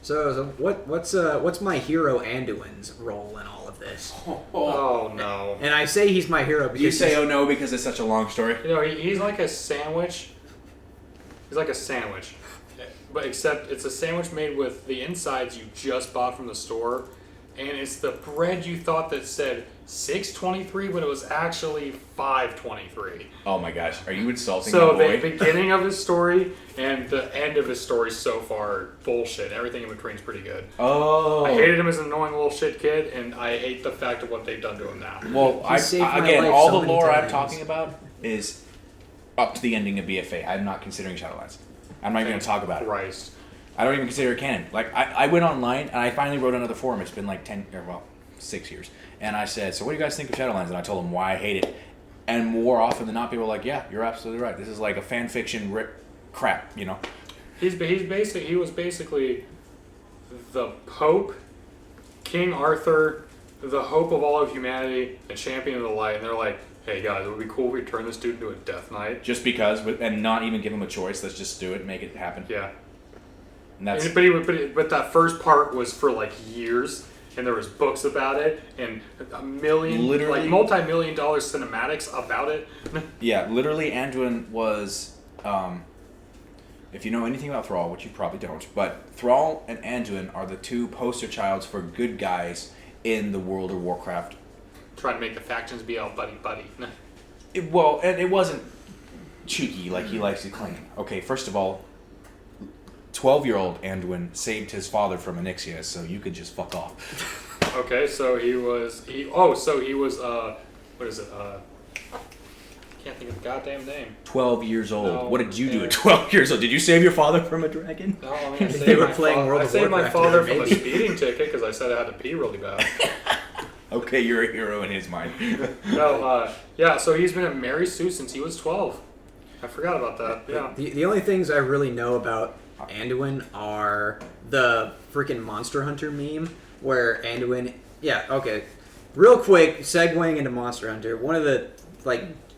So what's my hero Anduin's role in all of this? Oh no. And I say he's my hero because you say oh no because it's such a long story? You know, he's like a sandwich. He's like a sandwich. But except it's a sandwich made with the insides you just bought from the store, and it's the bread you thought that said $6.23, but it was actually $5.23. Oh my gosh, are you insulting So my boy? the beginning of his story and the end of his story so far are bullshit. Everything in between is pretty good. Oh. I hated him as an annoying little shit kid, and I hate the fact of what they've done to him now. Well, saved my again, life all so the many lore I'm times. talking about is up to the ending of BFA. I'm not considering Shadowlands. I'm not even going to talk about it. Christ. I don't even consider it canon. Like, I went online and I finally wrote another forum. It's been like 6 years. And I said, so what do you guys think of Shadowlands? And I told them why I hate it. And more often than not, people were like, yeah, you're absolutely right. This is like a fan fiction crap, you know? He was basically the Pope, King Arthur, the hope of all of humanity, and champion of the light. And they're like, hey guys, it would be cool if we turn this dude into a death knight. Just because, and not even give him a choice. Let's just do it and make it happen. Yeah. And that's... But that first part was for like years, and there was books about it, and a million, Literally- like multi-million-dollar cinematics about it. Yeah, literally Anduin was, if you know anything about Thrall, which you probably don't, but Thrall and Anduin are the two poster childs for good guys in the World of Warcraft. Trying to make the factions be all buddy-buddy. And it wasn't cheeky like he likes to claim. Okay, first of all, 12-year-old Anduin saved his father from Onyxia, so you could just fuck off. Okay, so he was, what is it, can't think of the goddamn name. 12 years old. No, What did you do yeah. at 12 years old? Did you save your father from a dragon? No, I mean, I They saved were my playing fa- World I of saved my Warcraft father together, from a maybe. speeding ticket because I said I had to pee really bad. Okay, you're a hero in his mind. No, yeah, so he's been a Mary Sue since he was 12. I forgot about that, yeah. The only things I really know about Anduin are the freaking Monster Hunter meme where Anduin. Yeah, okay. Real quick, segueing into Monster Hunter, one of the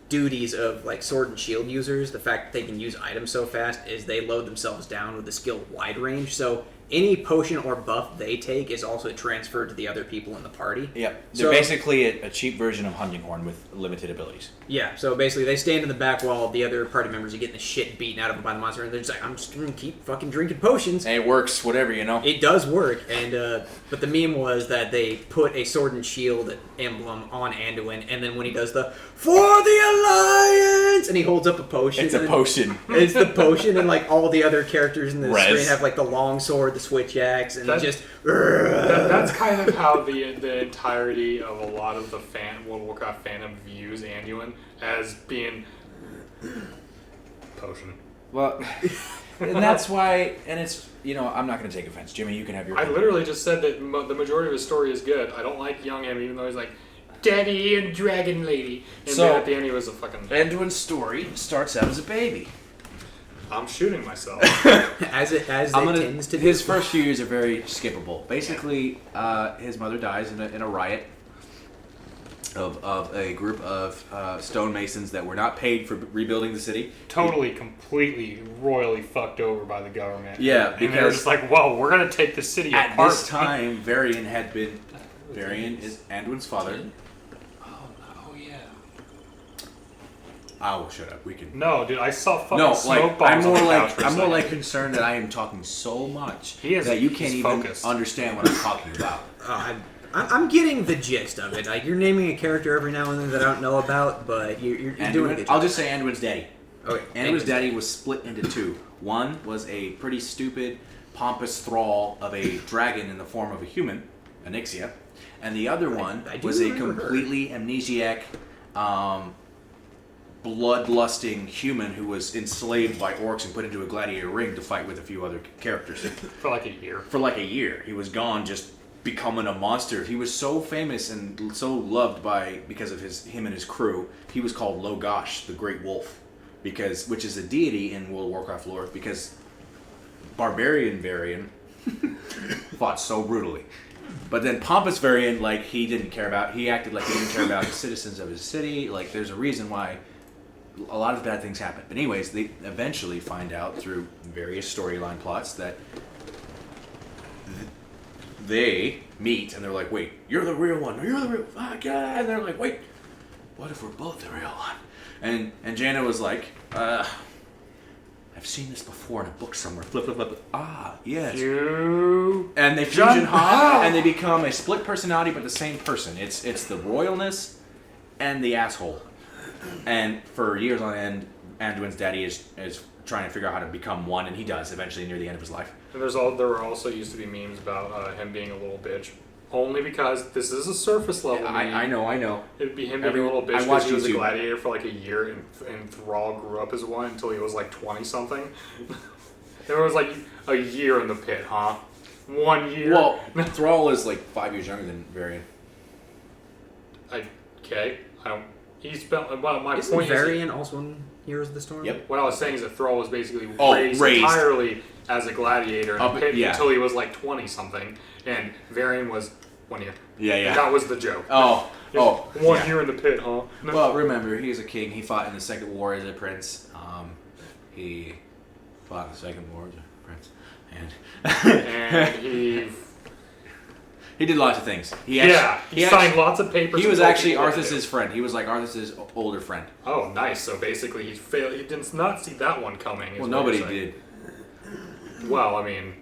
duties of sword and shield users, the fact that they can use items so fast, is they load themselves down with the skill wide range. So any potion or buff they take is also transferred to the other people in the party. Yep. They're So- basically a cheap version of Hunting Horn with limited abilities. Yeah, so basically they stand in the back while the other party members are getting the shit beaten out of them by the monster, and they're just like, I'm just gonna keep fucking drinking potions. And it works, whatever, you know? It does work, and but the meme was that they put a sword and shield emblem on Anduin, and then when he does the "For the Alliance," and he holds up a potion. It's a and potion. It's the potion, and all the other characters in the Res. screen have the long sword, the switch axe, and That- just. That's kind of how the entirety of a lot of the World of Warcraft fandom views Anduin as being potion. Well, and that's why, and it's, I'm not going to take offense. Jimmy, you can have your... I literally just said that the majority of his story is good. I don't like young him, even though he's like, Daddy and Dragon Lady. And So- then at the end he was a fucking... Anduin's story starts out as a baby. I'm shooting myself. As it tends to. His do. first few years are very skippable. Basically, his mother dies in a riot of a group of stonemasons that were not paid for rebuilding the city. Totally, completely, royally fucked over by the government. Yeah, and they were because- just like, "Whoa, we're gonna take the city At apart." this time, Varian is Anduin's father. Oh yeah. Oh, shut up. We can. No, dude, I saw fucking No, smoke like bombs I'm on more the couch for a I'm more second. like concerned that I am talking so much that you can't he's even focused. understand what I'm talking about. I'm getting the gist of it. Like, you're naming a character every now and then that I don't know about, but you're doing a good job. I'll just say Anduin's daddy. Okay. Anduin's daddy was split into two. One was a pretty stupid, pompous thrall of a dragon in the form of a human, Onyxia, and the other one I do was a remember her. completely amnesiac, bloodlusting human who was enslaved by orcs and put into a gladiator ring to fight with a few other characters. For like a year. For like a year, he was gone, just becoming a monster. He was so famous and so loved because of him and his crew. He was called Logosh, the Great Wolf, which is a deity in World of Warcraft lore, because Barbarian Varian fought so brutally. But then Pompous Varian, like, he acted like he didn't care about the citizens of his city. Like, there's a reason why a lot of bad things happen. But anyways, they eventually find out through various storyline plots that they meet, and they're like, wait, you're the real one. You're the real fuck yeah. And they're like, wait, what if we're both the real one? And Jaina was like, I've seen this before in a book somewhere. Flip, flip, flip. Ah, yes. And they fusion and they become a split personality, but the same person. It's the royalness and the asshole. And for years on end, Anduin's daddy is trying to figure out how to become one, and he does eventually near the end of his life. And there were also used to be memes about him being a little bitch. Only because this is a surface level meme. I know. It'd be him being a little bitch I because watched he was a YouTube. gladiator for like a year, and Thrall grew up as one until he was like 20-something. There was like a year in the pit, huh? 1 year? Well, Thrall is like 5 years younger than Varian. Okay. I don't... Well, my Isn't point is... Varian also in Heroes of the Storm? Yep. What I was saying is that Thrall was basically Raised. entirely as a gladiator in the pit yeah. until he was like 20-something, and Varian was 1 year. Yeah. And that was the joke. Oh. 1 year in the pit, huh? No. Well, remember, he's a king. He fought in the Second War as a prince. He fought in the Second War as a prince. And he did lots of things. He signed lots of papers. He was and told actually people what to Arthas's do. friend. He was like Arthas's older friend. Oh, nice. So basically, he failed. He did not see that one coming. is Well, what nobody you're saying. did. Well, I mean,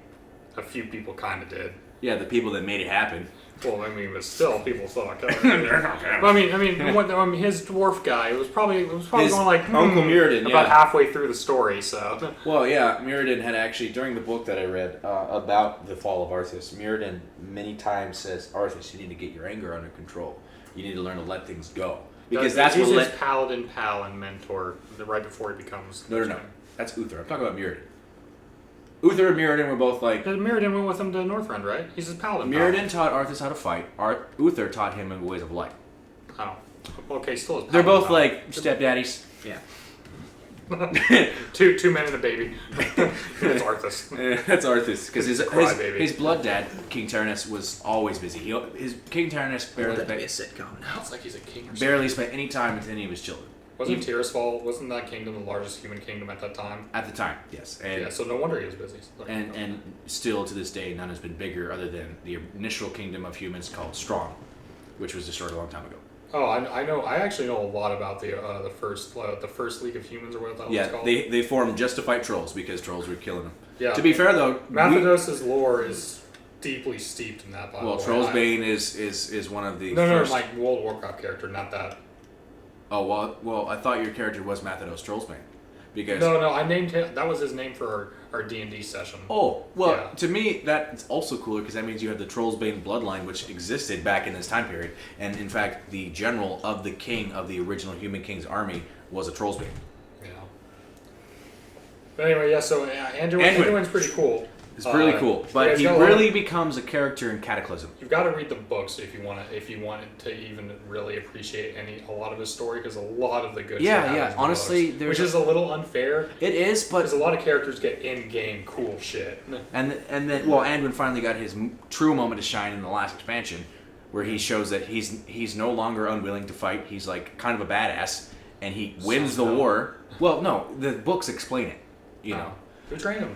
a few people kind of did. Yeah, the people that made it happen. Well, I mean, but still, people saw it coming. I mean, his dwarf guy was probably His going like Uncle Mirrodin, about yeah. halfway through the story. So Well, yeah, Mirrodin had actually, during the book that I read about the fall of Arthas, Mirrodin many times says, Arthas, you need to get your anger under control. You need to learn to let things go. Because that's he's what his paladin pal and mentor right before he becomes. No. That's Uther. I'm talking about Mirrodin. Uther and Mirrodin were both like... Mirrodin went with him to Northrend, right? He's his paladin pal. Mirrodin taught Arthas how to fight. Uther taught him the ways of life. Oh. Okay, still his paladin They're both pal. like stepdaddies. Yeah. two men and a baby. That's Arthas. That's Arthas, because Crybaby. his blood dad, King Tyrannus, was always busy. His King Tyrannus I want that to be a spent, sitcom now. It's like he's a king. Or barely spent any time with any of his children. Wasn't that kingdom the largest human kingdom at that time? At the time, yes. And, Yeah, so no wonder he was busy. and still to this day, none has been bigger other than the initial kingdom of humans called Strong, which was destroyed a long time ago. Oh, I know. I actually know a lot about the first League of Humans or what that was Yeah, called. they formed just to fight trolls because trolls were killing them. Yeah. To be fair though, Mathodos's lore is deeply steeped in that. By the way. Trollsbane is one of the No, first... my World of Warcraft character, not that. Oh well, I thought your character was Mathodos Trollsbane, because No, I named him. That was his name for our D&D session. oh well, Yeah. to me that's also cooler because that means you have the Trollsbane bloodline, which existed back in this time period, and in fact, the general of the king of the original Human King's army was a Trollsbane. Yeah. But anyway, yeah. So Anduin's pretty cool. It's really cool, but yeah, he really becomes a character in Cataclysm. You've got to read the books if you want to even really appreciate a lot of his story, because a lot of the good. Yeah, shit happens yeah. in the Honestly, books, there's which is a little unfair. It is, but Because a lot of characters get in-game cool shit. and then Anduin finally got his true moment to shine in the last expansion, where he shows that he's no longer unwilling to fight. He's like kind of a badass, and he wins the war. Well, no, the books explain it. You know, Who trained him?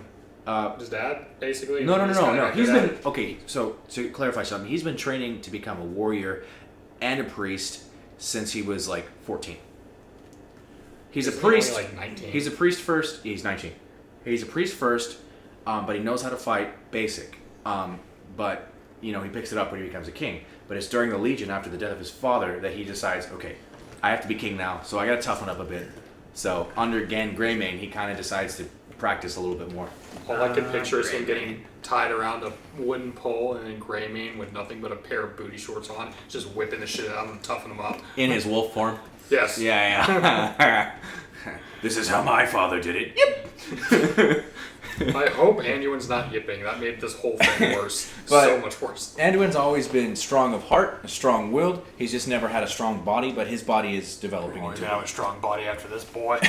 His dad, basically. No. He's kinda got He's good at been it. okay. So to clarify something, he's been training to become a warrior and a priest since he was like 14. He's a Isn't he only, priest. like 19? He's a priest first. He's 19. He's a priest first, but he knows how to fight basic. But he picks it up when he becomes a king. But it's during the Legion, after the death of his father, that he decides, okay, I have to be king now, so I got to toughen up a bit. So under Gan Greymane, he kind of decides to practice a little bit more. All I can picture is him Greymane. getting tied around a wooden pole and in Greymane with nothing but a pair of booty shorts on, just whipping the shit out of him, toughing him up. In his wolf form. Yes. Yeah. This is how my father did it. Yep. I hope Anduin's not yipping. That made this whole thing worse. But- So much worse. Anduin's always been strong of heart, strong-willed. He's just never had a strong body, but his body is developing Oh, into you have a strong body after this, boy.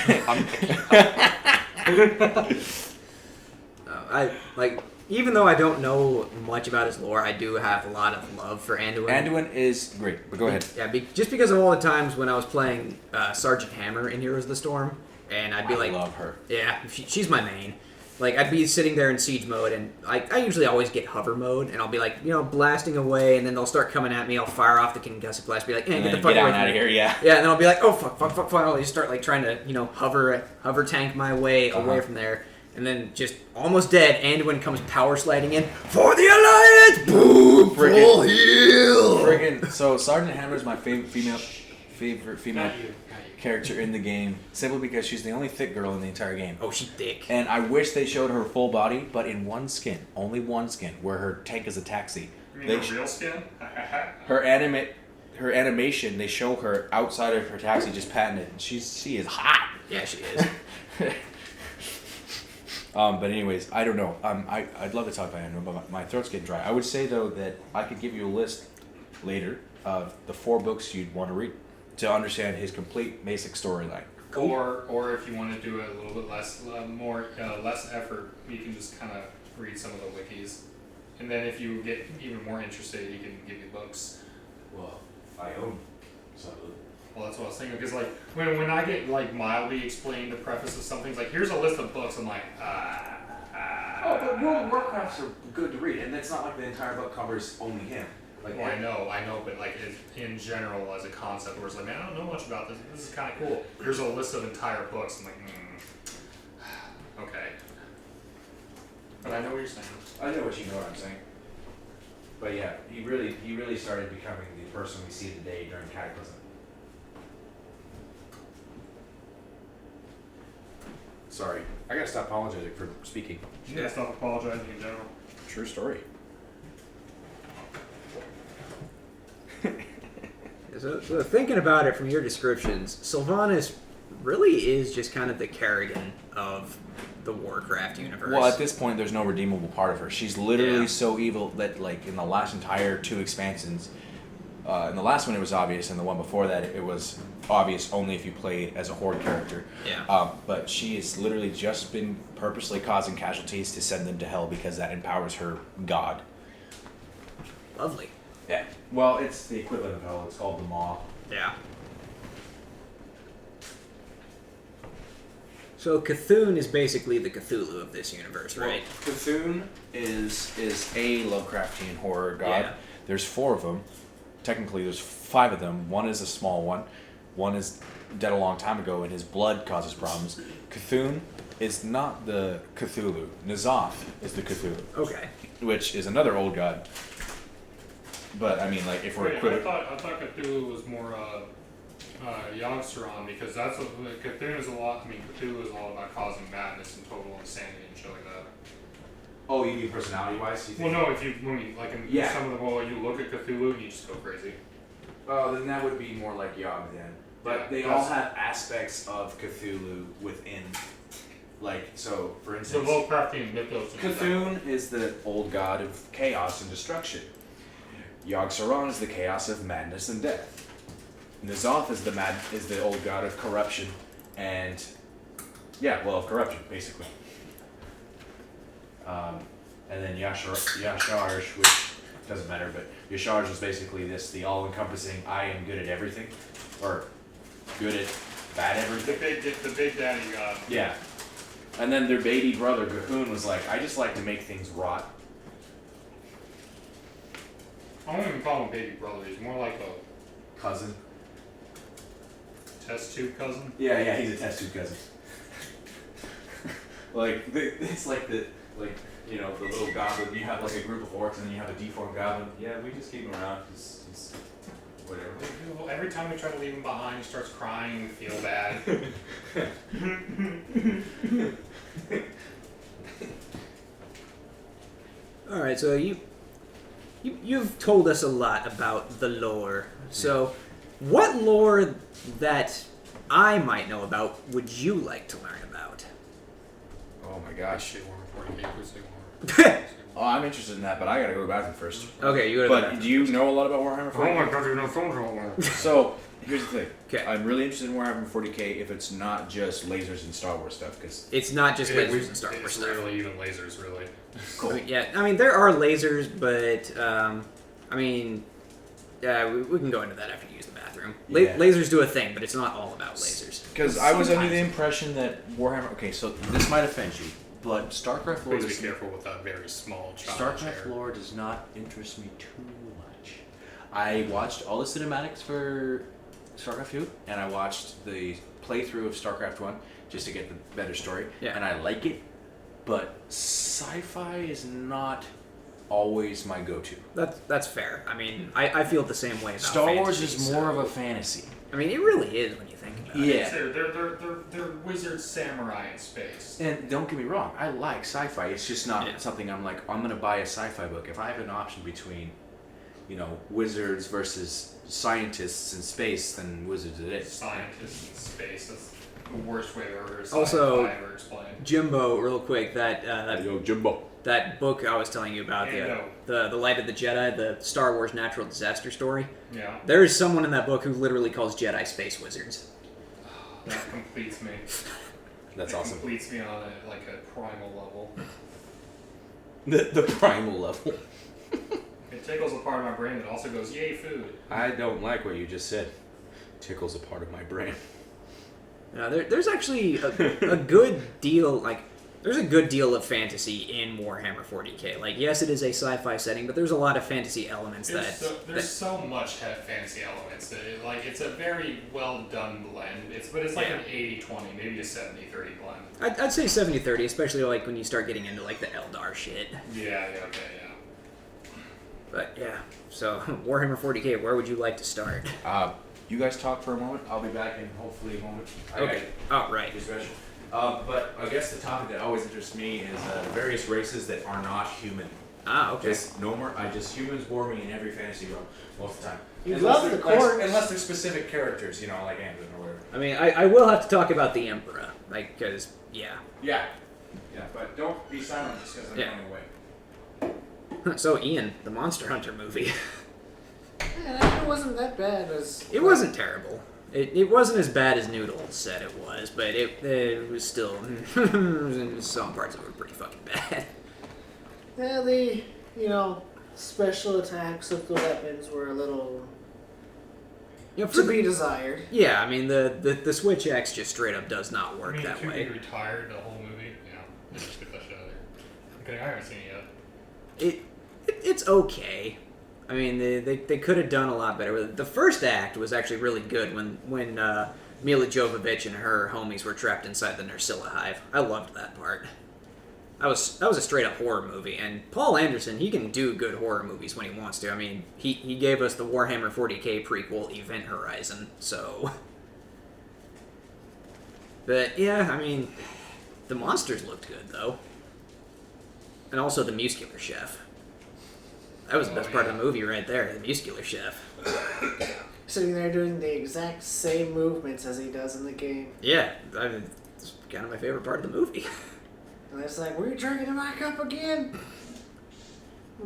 Even though I don't know much about his lore, I do have a lot of love for Anduin. Anduin is great, but go ahead. Yeah, just because of all the times when I was playing Sergeant Hammer in Heroes of the Storm, and I'd be I like, love her. yeah, she's my main. Like, I'd be sitting there in siege mode, and I usually always get hover mode, and I'll be like, blasting away, and then they'll start coming at me. I'll fire off the concussive blast, be like, And get the then fuck get away on from out me. of here, yeah. Yeah, and then I'll be like, oh, fuck. I'll just start, like, trying to, hover tank my way away from there. And then just almost dead, Anduin comes power sliding in, for the Alliance! Boom! Full heal! Friggin' so Sergeant Hammer is my favorite female Not you. character in the game, simply because she's the only thick girl in the entire game. Oh, she's thick. And I wish they showed her full body, but in one skin, only one skin, where her tank is a taxi. You mean They the real skin? her animation, they show her outside of her taxi just patting it, and she is hot. Yeah, she is. But anyways, I don't know. I'd love to talk about Anduin, but my throat's getting dry. I would say though that I could give you a list later of the 4 books you'd want to read to understand his complete basic storyline. Or if you want to do it a little bit less effort, you can just kind of read some of the wikis, and then if you get even more interested, he can give you books. Well, I own some of them. Well, that's what I was thinking, because like when I get like mildly explained the preface of something, it's like here's a list of books. I'm like, Oh, but World of Warcrafts are good to read, and it's not like the entire book covers only him. Like, well, I know, but like in general as a concept, where it's like, man, I don't know much about this. This is kind of cool. Here's a list of entire books. I'm like, okay. But I know what you're saying. I know what I'm saying. But yeah, he really started becoming the person we see today during Cataclysm. Sorry, I gotta stop apologizing for speaking. You gotta stop apologizing in general. True story. So thinking about it from your descriptions, Sylvanas really is just kind of the Kerrigan of the Warcraft universe. Well, at this point, there's no redeemable part of her. She's literally Yeah. so evil that, like, in the last entire 2 expansions, in the last one it was obvious, and the one before that it was obvious only if you played as a Horde character. Yeah. But she has literally just been purposely causing casualties to send them to hell because that empowers her god. Lovely. Yeah. Well, it's the equivalent of hell. It's called the Maw. Yeah. So Cthulhu is basically the Cthulhu of this universe, right? Well, Cthulhu is a Lovecraftian horror god. Yeah. There's 4 of them. Technically, there's 5 of them. One is a small one. One is dead a long time ago, and his blood causes problems. Cthulhu is not the Cthulhu. N'Zoth is the Cthulhu, Okay. which is another old god. But I mean, like, if we're Wait, I equivalent, thought Cthulhu was more Yogg-Saron, because that's what Cthulhu is a lot. I mean, Cthulhu is all about causing madness and total insanity and shit like that. Oh, you mean personality-wise? Well, no, if you like in Yeah. some of them, well, you look at Cthulhu and you just go crazy. Oh, then that would be more like Yogg then. But Yeah, they that's- all have aspects of Cthulhu within. Like, so, for So instance, Lovecraftian mythos. and stuff. Cthulhu is the old god of chaos and destruction. Yogg-Saron is the chaos of madness and death. N'Zoth is the old god of corruption and of corruption basically. And then Yasharj, which doesn't matter, but Yasharj is basically the all-encompassing I am good at everything, or good at bad everything. The big daddy god. Yeah. And then their baby brother, Gahun, was like, I just like to make things rot. I don't even call him baby brother. He's more like a Cousin. Test tube cousin? Yeah, he's a test tube cousin. It's like the little goblin. You have like a group of orcs, and then you have a deformed goblin. Yeah, we just keep him around. He's whatever. Every time we try to leave him behind, he starts crying and we feel bad. All right, so you've told us a lot about the lore. So, what lore that I might know about would you like to learn about? Oh my gosh. Say Warhammer 40K, please say Warhammer. Oh, I'm interested in that, but I gotta go to the bathroom first. Okay, you go to the But bathroom. do you know a lot about Warhammer 40K? God, you know so So, here's the thing. 'Kay. I'm really interested in Warhammer 40K if it's not just lasers and Star Wars stuff, because It's not just lasers and Star Wars It's stuff. rarely even lasers, really. I mean, yeah, I mean there are lasers, but I mean, we can go into that after you use the bathroom. Yeah. Lasers do a thing, but it's not all about lasers. Because I was under the Sometimes. impression that Warhammer... Okay, so this might offend you, but StarCraft lore... Please be does- careful with that very small child StarCraft chair. lore does not interest me too much. I watched all the cinematics for StarCraft 2, and I watched the playthrough of StarCraft 1 just to get the better story. Yeah. And I like it, but sci-fi is not always my go-to. That's fair. I mean, I feel the same way about Star Wars fantasy, is more so- of a fantasy. I mean, it really is when you think about it. Yeah. They're wizard samurai in space. And don't get me wrong, I like sci-fi. It's just not Yeah. something I'm like, I'm going to buy a sci-fi book. If I have an option between, wizards versus scientists in space, then wizards it is. Scientists in space. That's the worst way I've ever heard Also- sci-fi ever explained. Jimbo, real quick, that Yo, Jimbo. that book I was telling you about, the Light of the Jedi, the Star Wars natural disaster story. Yeah, There is someone in that book who literally calls Jedi space wizards. that completes me. That's It awesome. completes me on a primal level. The primal level. It tickles a part of my brain that also goes, yay, food. I don't like what you just said. Tickles a part of my brain. There's actually a good deal, there's a good deal of fantasy in Warhammer 40k. Like, yes, it is a sci-fi setting, but there's a lot of fantasy elements There's so much fantasy elements that it's a very well done blend. It's like an 80-20, maybe a 70-30 blend. I'd say 70-30, especially like when you start getting into like the Eldar shit. Yeah, okay. But yeah, so Warhammer 40k, where would you like to start? You guys talk for a moment. I'll be back in hopefully a moment. Okay. Oh, right. Discretion. But I guess the topic that always interests me is the various races that are not human. Ah, okay. Just humans bore me in every fantasy realm most of the time. You Unless love they're- the courts. unless they're specific characters, like Anduin or whatever. I mean, I will have to talk about the Emperor, because, yeah. Yeah, but don't be silent just because I'm Yeah. going away. So, Ian, the Monster Hunter movie. Yeah, it wasn't that bad. It wasn't terrible. It wasn't as bad as Noodle said it was, but it was still... some parts of it were pretty fucking bad. Yeah, the special attacks with the weapons were a little to be desired. Yeah, I mean, the Switch X just straight up does not work I mean, that to way. be retired the whole movie. Yeah, just get that shit out of there. I'm kidding, I haven't seen it yet. It's okay. I mean, they could have done a lot better. The first act was actually really good when Mila Jovovich and her homies were trapped inside the Nursilla hive. I loved that part. That was a straight up horror movie, and Paul Anderson, he can do good horror movies when he wants to. I mean, he gave us the Warhammer 40k prequel Event Horizon, so. But yeah, I mean, the monsters looked good though, and also the muscular chef. That was the best part of the movie right there, the muscular chef. Sitting there doing the exact same movements as he does in the game. Yeah, it's kind of my favorite part of the movie. And it's like, we're drinking my cup again.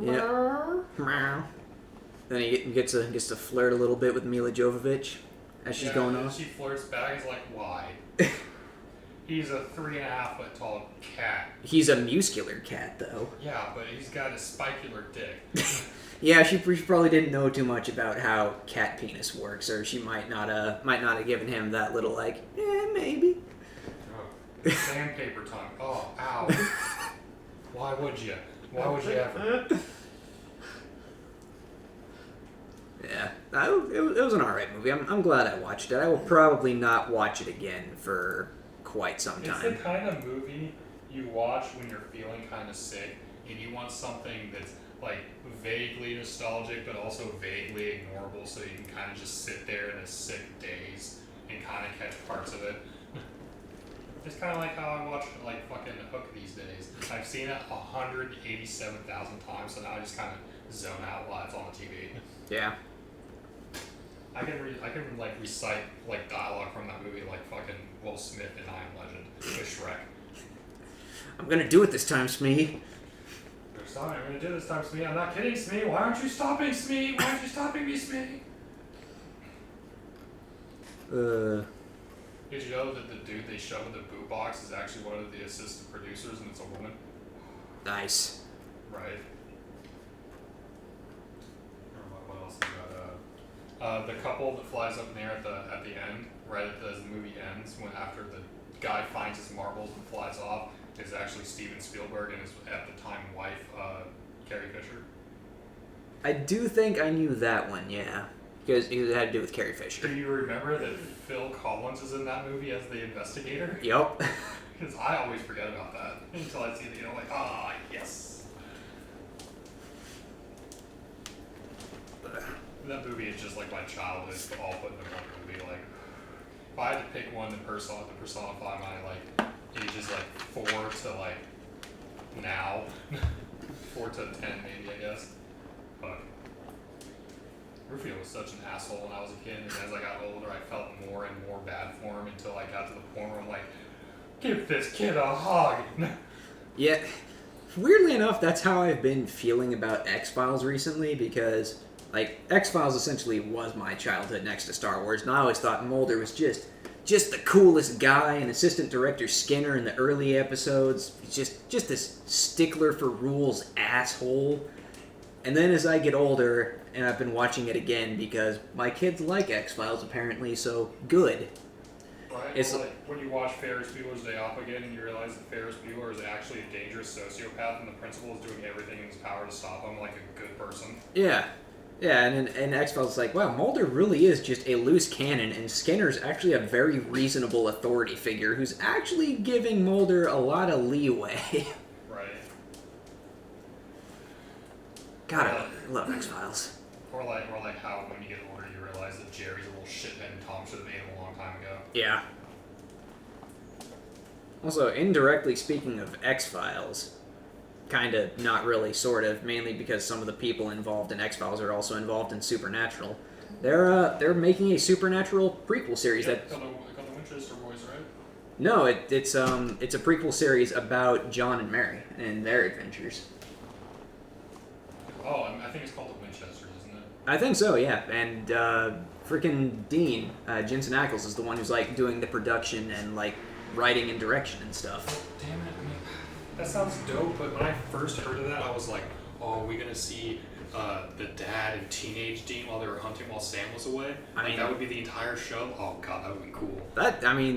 Yeah. Then he gets to flirt a little bit with Mila Jovovich as she's going and off. She flirts back. He's like, why? He's a 3.5 foot tall cat. He's a muscular cat, though. Yeah, but he's got a spicular dick. Yeah, she probably didn't know too much about how cat penis works, or she might not have given him that little maybe. Oh, sandpaper tongue. Oh, ow. Why would you? Why would you ever? Yeah. it was an alright movie. I'm glad I watched it. I will probably not watch it again for quite some It's time. the kind of movie you watch when you're feeling kind of sick and you want something that's like vaguely nostalgic but also vaguely ignorable, so you can kind of just sit there in a sick daze and kind of catch parts of it. It's kind of like how I watch like fucking Hook these days. I've seen it 187,000 times, so now I just kind of zone out while it's on the TV. Yeah. I can like recite like dialogue from that movie like fucking Will Smith in I Am Legend with Shrek. I'm gonna do it this time, Smee. I'm gonna do this time, Smee. I'm not kidding, Smee. Why aren't you stopping, Smee? Why aren't you stopping me, Smee? Did you know that the dude they shove in the boot box is actually one of the assistant producers and it's a woman? Nice. Right. What else we got? The couple that flies up in the air at the end, right as the movie ends, when after the guy finds his marbles and flies off, is actually Steven Spielberg and his at the time wife, Carrie Fisher. I do think I knew that one, yeah. Because it had to do with Carrie Do Fisher. you remember that Phil Collins is in that movie as the investigator? Yup. Because I always forget about that until I see the, like, yes. That movie is just like my childhood, all put in one movie. Like, if I had to pick one to personify my like ages like 4 to like now, 4 to 10 maybe, I guess. But Rufio was such an asshole when I was a kid, and as I got older, I felt more and more bad for him until I got to the point where I'm like, give this kid a hug. Yeah. Weirdly enough, that's how I've been feeling about X-Files recently, because, like, X-Files essentially was my childhood next to Star Wars, and I always thought Mulder was just the coolest guy, and Assistant Director Skinner in the early episodes, just this stickler for rules asshole. And then as I get older, and I've been watching it again because my kids like X-Files apparently, so good. Right? It's like when you watch Ferris Bueller's Day Off again and you realize that Ferris Bueller is actually a dangerous sociopath and the principal is doing everything in his power to stop him like a good person. Yeah. Yeah, and X-Files is like, wow, Mulder really is just a loose cannon, and Skinner's actually a very reasonable authority figure who's actually giving Mulder a lot of leeway. Right. God, I love X-Files. Or like how when you get older you realize that Jerry's a little shithead and Tom should have made him a long time ago. Yeah. Also, indirectly speaking of X-Files, kind of, not really, sort of, mainly because some of the people involved in X-Files are also involved in Supernatural. They're making a Supernatural prequel series that... Called the Winchester Boys, right? No, it's a prequel series about John and Mary and their adventures. Oh, I think it's called the Winchesters, isn't it? I think so, yeah. And freaking Dean, Jensen Ackles, is the one who's like doing the production and like writing and direction and stuff. Damn it! I mean, that sounds dope. But when I first heard of that, I was like, "Oh, are we gonna see the dad and teenage Dean while they were hunting while Sam was away? I mean, that would be the entire show. Oh god, that would be cool."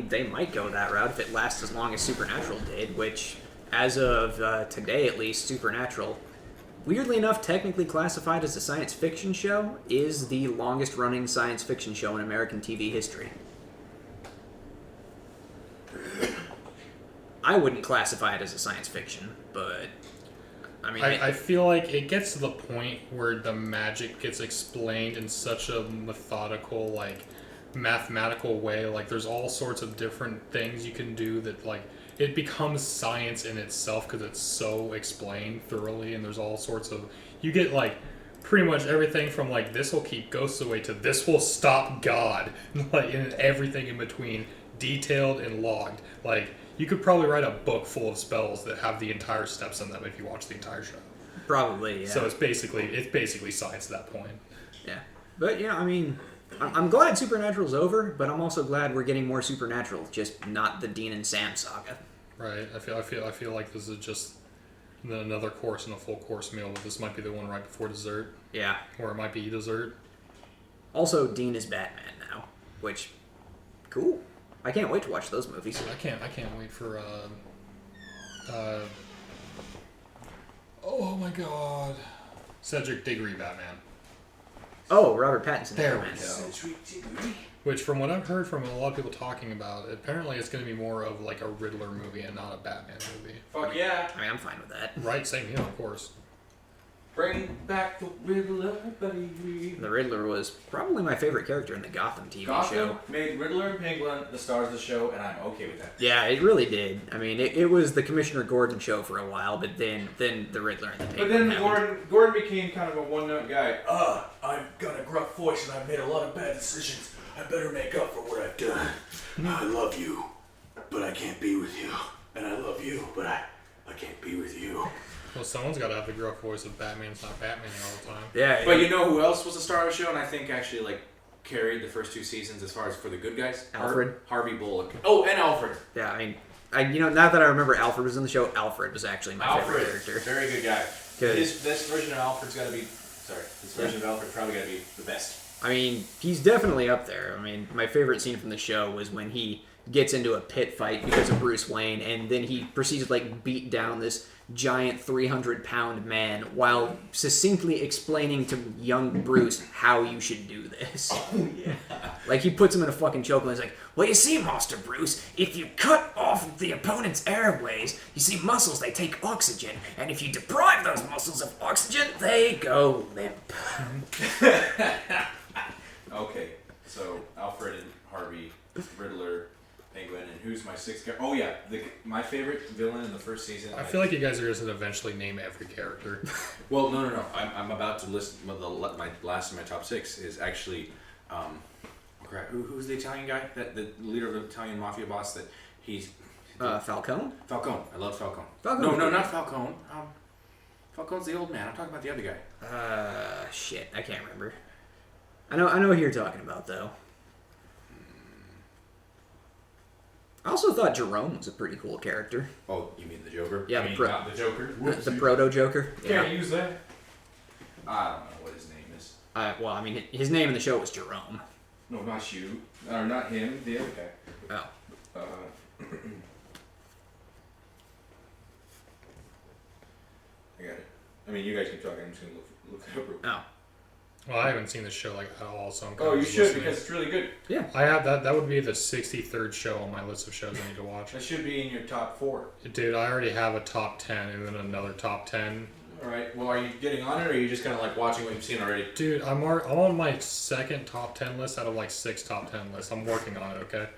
They might go that route if it lasts as long as Supernatural did, which, as of today at least, Supernatural, weirdly enough, technically classified as a science fiction show, is the longest running science fiction show in American TV history. I wouldn't classify it as a science fiction, but I mean... I feel like it gets to the point where the magic gets explained in such a methodical, like, mathematical way. Like, there's all sorts of different things you can do that, like, it becomes science in itself because it's so explained thoroughly, and there's all sorts of... You get, like, pretty much everything from, like, this will keep ghosts away to this will stop God. Like, and everything in between, detailed and logged. Like, you could probably write a book full of spells that have the entire steps in them if you watch the entire show. Probably, yeah. So it's basically science at that point. Yeah. But, yeah, I mean... I'm glad Supernatural's over, but I'm also glad we're getting more Supernatural, just not the Dean and Sam saga. Right. I feel like this is just another course in a full course meal, but this might be the one right before dessert. Yeah. Or it might be dessert. Also, Dean is Batman now, which, cool. I can't wait to watch those movies. I can't wait for oh my god, Cedric Diggory Batman. Oh, Robert Pattinson. There we Batman. go. Which, from what I've heard from a lot of people talking about, apparently it's going to be more of like a Riddler movie and not a Batman movie. Fuck yeah. I mean, I'm fine with that. Right? Same here, of course. Bring back the Riddler, baby. The Riddler was probably my favorite character in the Gotham TV Gotham show. made Riddler and Penguin the stars of the show, and I'm okay with that. Yeah, it really did. I mean, it was the Commissioner Gordon show for a while, but then the Riddler and the Penguin. But then happened. Gordon became kind of a one-note guy. I've got a gruff voice and I've made a lot of bad decisions. I better make up for what I've done. I love you, but I can't be with you. And I love you, but I can't be with you. Well, someone's got to have the gruff voice of Batman's not Batman all the time. Yeah, But you know who else was the star of the show, and I think actually like carried the first 2 seasons as far as for the good guys? Alfred. Harvey Bullock. Oh, and Alfred. Yeah, I mean, now that I remember Alfred was in the show, Alfred was actually my favorite character. Very good guy. 'Cause- This version of Alfred's got to be. Sorry, this version of Alfred's probably got to be the best. I mean, he's definitely up there. I mean, my favorite scene from the show was when he gets into a pit fight because of Bruce Wayne, and then he proceeds to like beat down this giant 300-pound man while succinctly explaining to young Bruce how you should do this. Oh yeah. Like, he puts him in a fucking chokehold and he's like, well, you see, Master Bruce, if you cut off the opponent's airways, you see, muscles, they take oxygen, and if you deprive those muscles of oxygen, they go limp. Okay, so Alfred and Harvey, Riddler, Penguin, and who's my 6th character? Oh yeah, my favorite villain in the first season. I feel like you guys are just going to eventually name every character. Well, no. I'm about to list my last of my top 6 is actually, who's the Italian guy? The leader of the Italian mafia boss that he's. Falcone? Falcone. I love Falcone. Falcone. No, not Falcone. Falcone's the old man. I'm talking about the other guy. Shit, I can't remember. I know who you're talking about, though. I also thought Jerome was a pretty cool character. Oh, you mean the Joker? Yeah, not the Joker. The proto-Joker. Can't use that. I don't know what his name is. Well, I mean, his name in the show was Jerome. No, not you. Or not him. The other guy. Oh. I got it. I mean, you guys keep talking. I'm just gonna look it up real quick. Oh. Well, I haven't seen this show like at all, so I'm kind Oh, of you just should listening. because it's really good. Yeah. I have that. That would be the 63rd show on my list of shows I need to watch. That should be in your top 4. Dude, I already have a top 10 and then another top 10. All right. Well, are you getting on it, or are you just kind of like watching what you've seen already? Dude, I'm on my second top 10 list out of like 6 top 10 lists. I'm working on it, okay?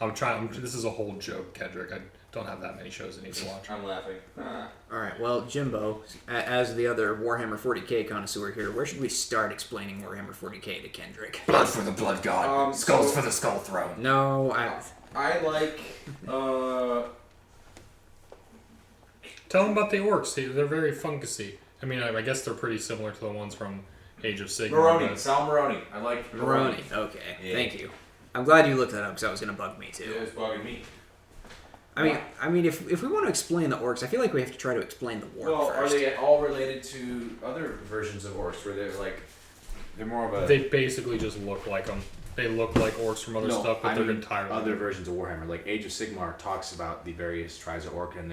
I'm trying. This is a whole joke, Kendrick. I don't have that many shows I need to watch. I'm laughing. All right, well, Jimbo, as the other Warhammer 40k connoisseur here, where should we start explaining Warhammer 40k to Kendrick? Blood for the blood god. Skulls for the skull throne. No, I like. Tell them about the orcs. They're very fungusy. I mean, I guess they're pretty similar to the ones from Age of Sigmar. Moroni. but- Sal Moroni. I like Moroni. Okay, Yeah. thank you. I'm glad you looked that up because that was going to bug me too. It was bugging me. I mean, if we want to explain the orcs, I feel like we have to try to explain the war Well, first. are they all related to other versions of orcs where they're more of a... They basically just look like them. They look like orcs from other stuff, but they're entirely other versions of Warhammer. Like Age of Sigmar talks about the various tribes of orc, and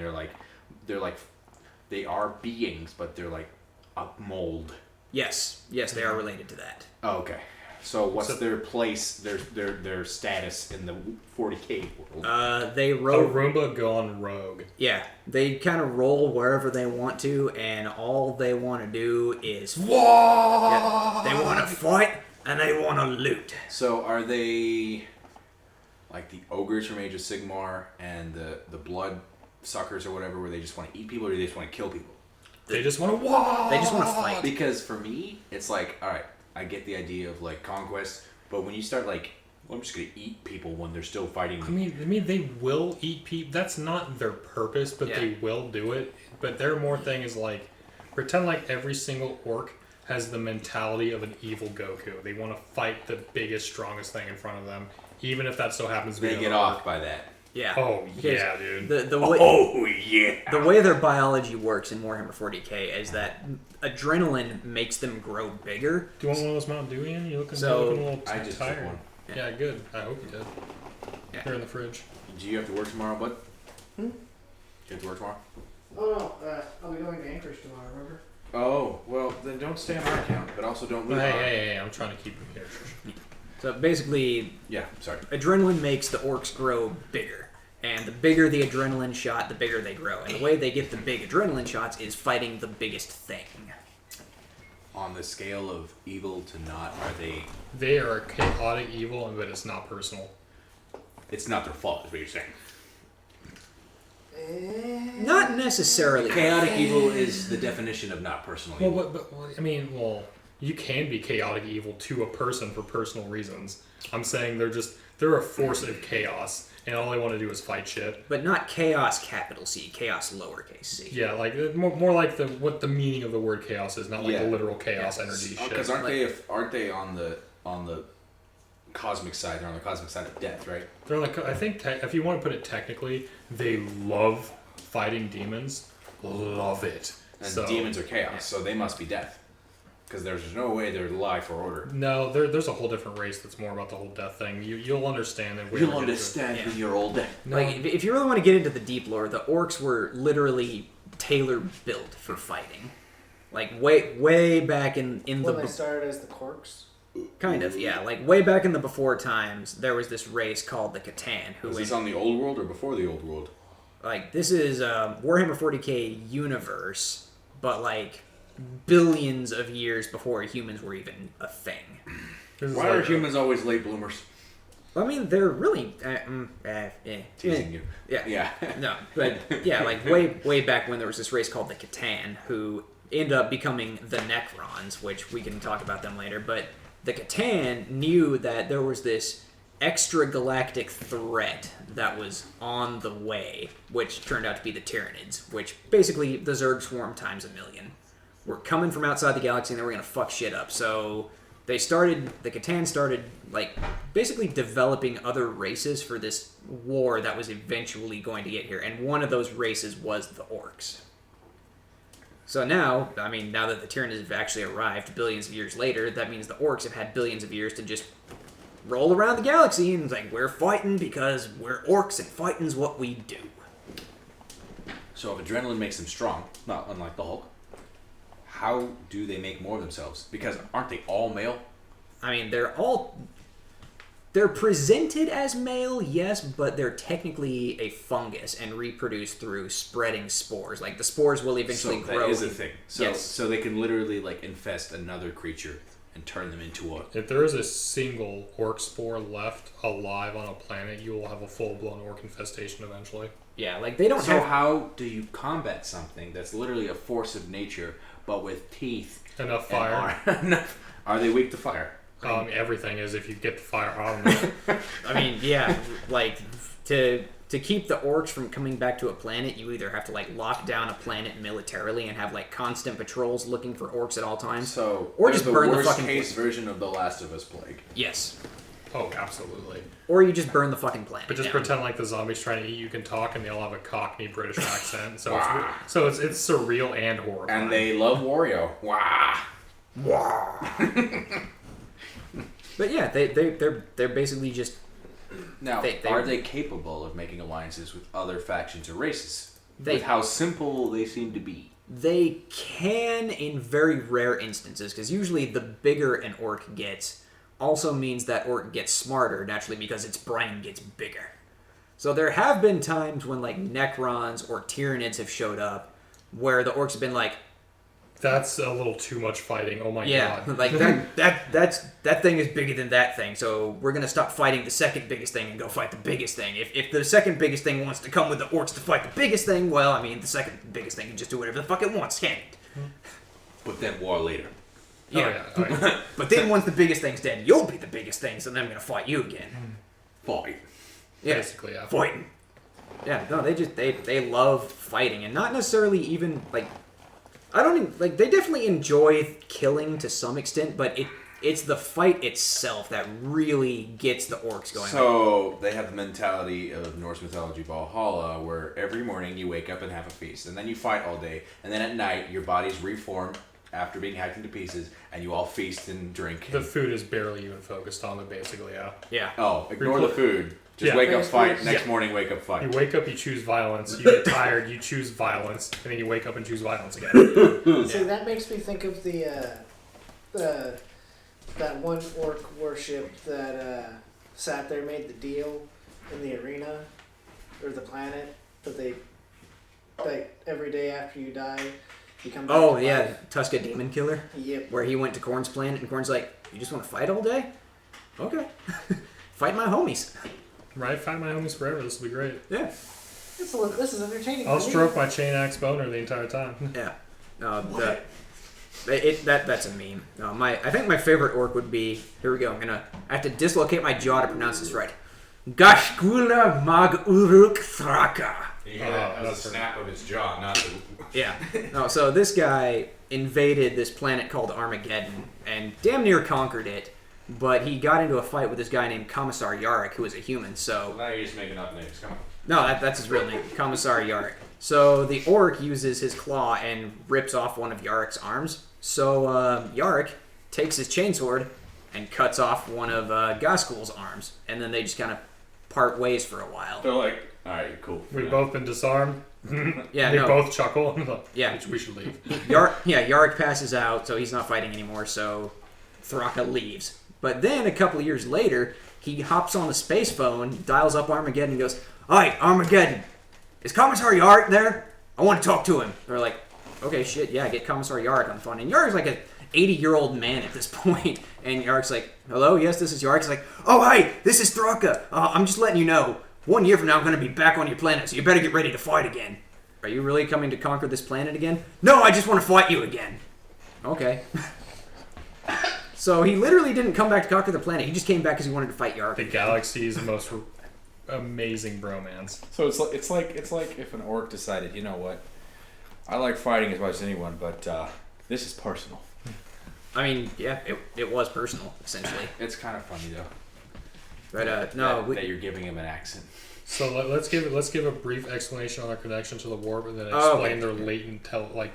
they are beings, but they're like a mold. Yes, they are related to that. Oh, okay. So what's their place, their status in the 40k world? They A roll. Roomba gone rogue. Yeah, they kind of roll wherever they want to, and all they want to do is Whoa! yeah, they want to fight and they want to loot. So are they like the ogres from Age of Sigmar and the blood suckers or whatever, where they just want to eat people, or do they just want to kill people? They just want to walk. They just want to fight. Because for me, it's like, all right, I get the idea of like conquest, but when you start like, well, I'm just gonna eat people when they're still fighting. I mean, they will eat people. That's not their purpose, but Yeah. they will do it. But their more thing is like, pretend like every single orc has the mentality of an evil Goku. They want to fight the biggest, strongest thing in front of them, even if that so happens to be They get another orc. off by that. Yeah. Oh Because yeah, dude. The way Oh yeah. the way their biology works in Warhammer 40k is that adrenaline makes them grow bigger. Do you want one of those Mountain Dew, Ian? You're looking a little I just took tired. one. Yeah, good. I hope you did. Yeah. They're in the fridge. Do you have to work tomorrow, bud? Do you have to work tomorrow? Oh no, I'll be going to Anchorage tomorrow, remember? Oh, well, then then don't stay on our account, but also don't move on. Hey, I'm trying to keep him here. So basically, Yeah, sorry. adrenaline makes the orcs grow bigger. And the bigger the adrenaline shot, the bigger they grow. And the way they get the big adrenaline shots is fighting the biggest thing. On the scale of evil to not, are they... They are chaotic evil, but it's not personal. It's not their fault, is what you're saying. Not necessarily. Chaotic evil is the definition of not personal evil. Well, you can be chaotic evil to a person for personal reasons. I'm saying they're a force of chaos, and all they want to do is fight shit. But not chaos capital C, chaos lowercase c. Yeah, like more like what the meaning of the word chaos is, not like Yeah. the literal chaos energy shit. Because aren't they on the cosmic side? They're on the cosmic side of death, right? They're like, I think if you want to put it technically, they love fighting demons. Love it. And demons are chaos, so they must be death. Because there's no way they're life or order. No, there's a whole different race that's more about the whole death thing. You'll understand it. You'll understand when you're older. No, Like, if you really want to get into the deep lore, the orcs were literally tailor-built for fighting. Like, way back in When the... they started as the Corks. Kind of, yeah. Like, way back in the before times, there was this race called the Catan, who... Was this on the old world or before the old world? Like, this is Warhammer 40k universe, but, like, billions of years before humans were even a thing. Why are humans always late bloomers? I mean, they're really... Teasing you. Yeah. No, but, yeah, like, way back when there was this race called the Catan, who ended up becoming the Necrons, which we can talk about them later, but the Catan knew that there was this extra-galactic threat that was on the way, which turned out to be the Tyranids, which basically the Zerg swarm times a million. We're coming from outside the galaxy and then we're going to fuck shit up. So the Catan started, like, basically developing other races for this war that was eventually going to get here. And one of those races was the Orcs. So now, I mean, now that the Tyranids have actually arrived billions of years later, that means the Orcs have had billions of years to just roll around the galaxy and it's like, we're fighting because we're Orcs and fighting's what we do. So if adrenaline makes them strong, not unlike the Hulk, how do they make more of themselves? Because aren't they all male? I mean, they're presented as male, yes, but they're technically a fungus and reproduce through spreading spores. Like, the spores will eventually So grow. that is a thing. Yes. So they can literally, like, infest another creature and turn them into a... If there is a single orc spore left alive on a planet, you will have a full-blown orc infestation eventually. Yeah, like, they don't So have... how do you combat something that's literally a force of nature, but with teeth? Enough and fire. Are they weak to fire? Everything is if you get the fire on them. I mean, yeah, like, to keep the orcs from coming back to a planet, you either have to, like, lock down a planet militarily and have, like, constant patrols looking for orcs at all times. So, or just burn the worst fucking case version of the Last of Us plague. Yes. Oh, absolutely. Or you just burn the fucking planet But just down. pretend like the zombies trying to eat you can talk, and they all have a Cockney British accent. So it's surreal and horrifying. And they love Wario. Wah! But yeah, they're basically just... Now, They- are they capable of making alliances with other factions or races? They- with how simple they seem to be. They can in very rare instances, because usually the bigger an orc gets also means that orc gets smarter, naturally, because its brain gets bigger. So there have been times when, like, Necrons or Tyranids have showed up where the orcs have been like, That's a little too much fighting. Oh my yeah, god. like that thing is bigger than that thing, so we're gonna stop fighting the second biggest thing and go fight the biggest thing. If the second biggest thing wants to come with the orcs to fight the biggest thing, well, I mean, the second biggest thing can just do whatever the fuck it wants, can't it? But then war later. Yeah. Oh, yeah. But then once the biggest thing's dead, you'll be the biggest thing, so then I'm gonna fight you again. Fight. Yeah. Basically, yeah. Fighting. Yeah, no, they love fighting, and not necessarily even, like, I don't even, like, they definitely enjoy killing to some extent, but it's the fight itself that really gets the orcs going. So they have the mentality of Norse mythology Valhalla, where every morning you wake up and have a feast, and then you fight all day, and then at night your bodies reform after being hacked into pieces, and you all feast and drink. The food is barely even focused on, but basically, yeah. Yeah. Oh, ignore the food. Just Yeah. wake up, fight. Yeah. Next morning, wake up, fight. You wake up, you choose violence. You get tired, you choose violence, and then you wake up and choose violence again. See, that makes me think of that one orc worship that sat there, made the deal in the arena or the planet that they like every day after you die, you come back. Oh to yeah, life. Tuska Demon Killer, Yep. where he went to Korn's planet, and Korn's like, "You just want to fight all day? Okay, fight my homies." Right? Fight my homies forever. This will be great. Yeah, This is entertaining. I'll for me. stroke my chain axe boner the entire time. yeah. That's a meme. I think my favorite orc would be, here we go. I have to dislocate my jaw to pronounce this right. Gashgula Mag Uruk Thraka. Yeah, that was a snap of his jaw, not the... Yeah. No, so this guy invaded this planet called Armageddon and damn near conquered it, but he got into a fight with this guy named Commissar Yarrick, who was a human, so... Well, now you're just making up names. Come on. No, that's his real name, Commissar Yarrick. So the orc uses his claw and rips off one of Yarrick's arms. So Yarrick takes his chainsword and cuts off one of Gaskul's arms, and then they just kind of part ways for a while. They're like, alright, cool. We've both been disarmed. Yeah, They no. both chuckle. Yeah. We should leave. Yarrick passes out, so he's not fighting anymore, so Thraka leaves. But then, a couple of years later, he hops on the space phone, dials up Armageddon, and goes, "Alright, Armageddon, is Commissar Yarrick there? I want to talk to him." They're like, "Okay, shit, yeah, get Commissar Yarrick on the phone." And Yarrick's like a 80-year-old man at this point, and Yarrick's like, "Hello, yes, this is Yarrick." He's like, "Oh, hi, this is Thraka. I'm just letting you know, 1 year from now I'm going to be back on your planet, so you better get ready to fight again." "Are you really coming to conquer this planet again?" "No, I just want to fight you again." "Okay." So he literally didn't come back to conquer the planet. He just came back because he wanted to fight Yarrick. The galaxy's most amazing bromance. So it's like if an orc decided, you know what, I like fighting as much as anyone, but this is personal. I mean, yeah, it was personal, essentially. It's kind of funny, though. But, that you're giving him an accent. So let's give a brief explanation on their connection to the warp, and then Oh, explain okay. their latent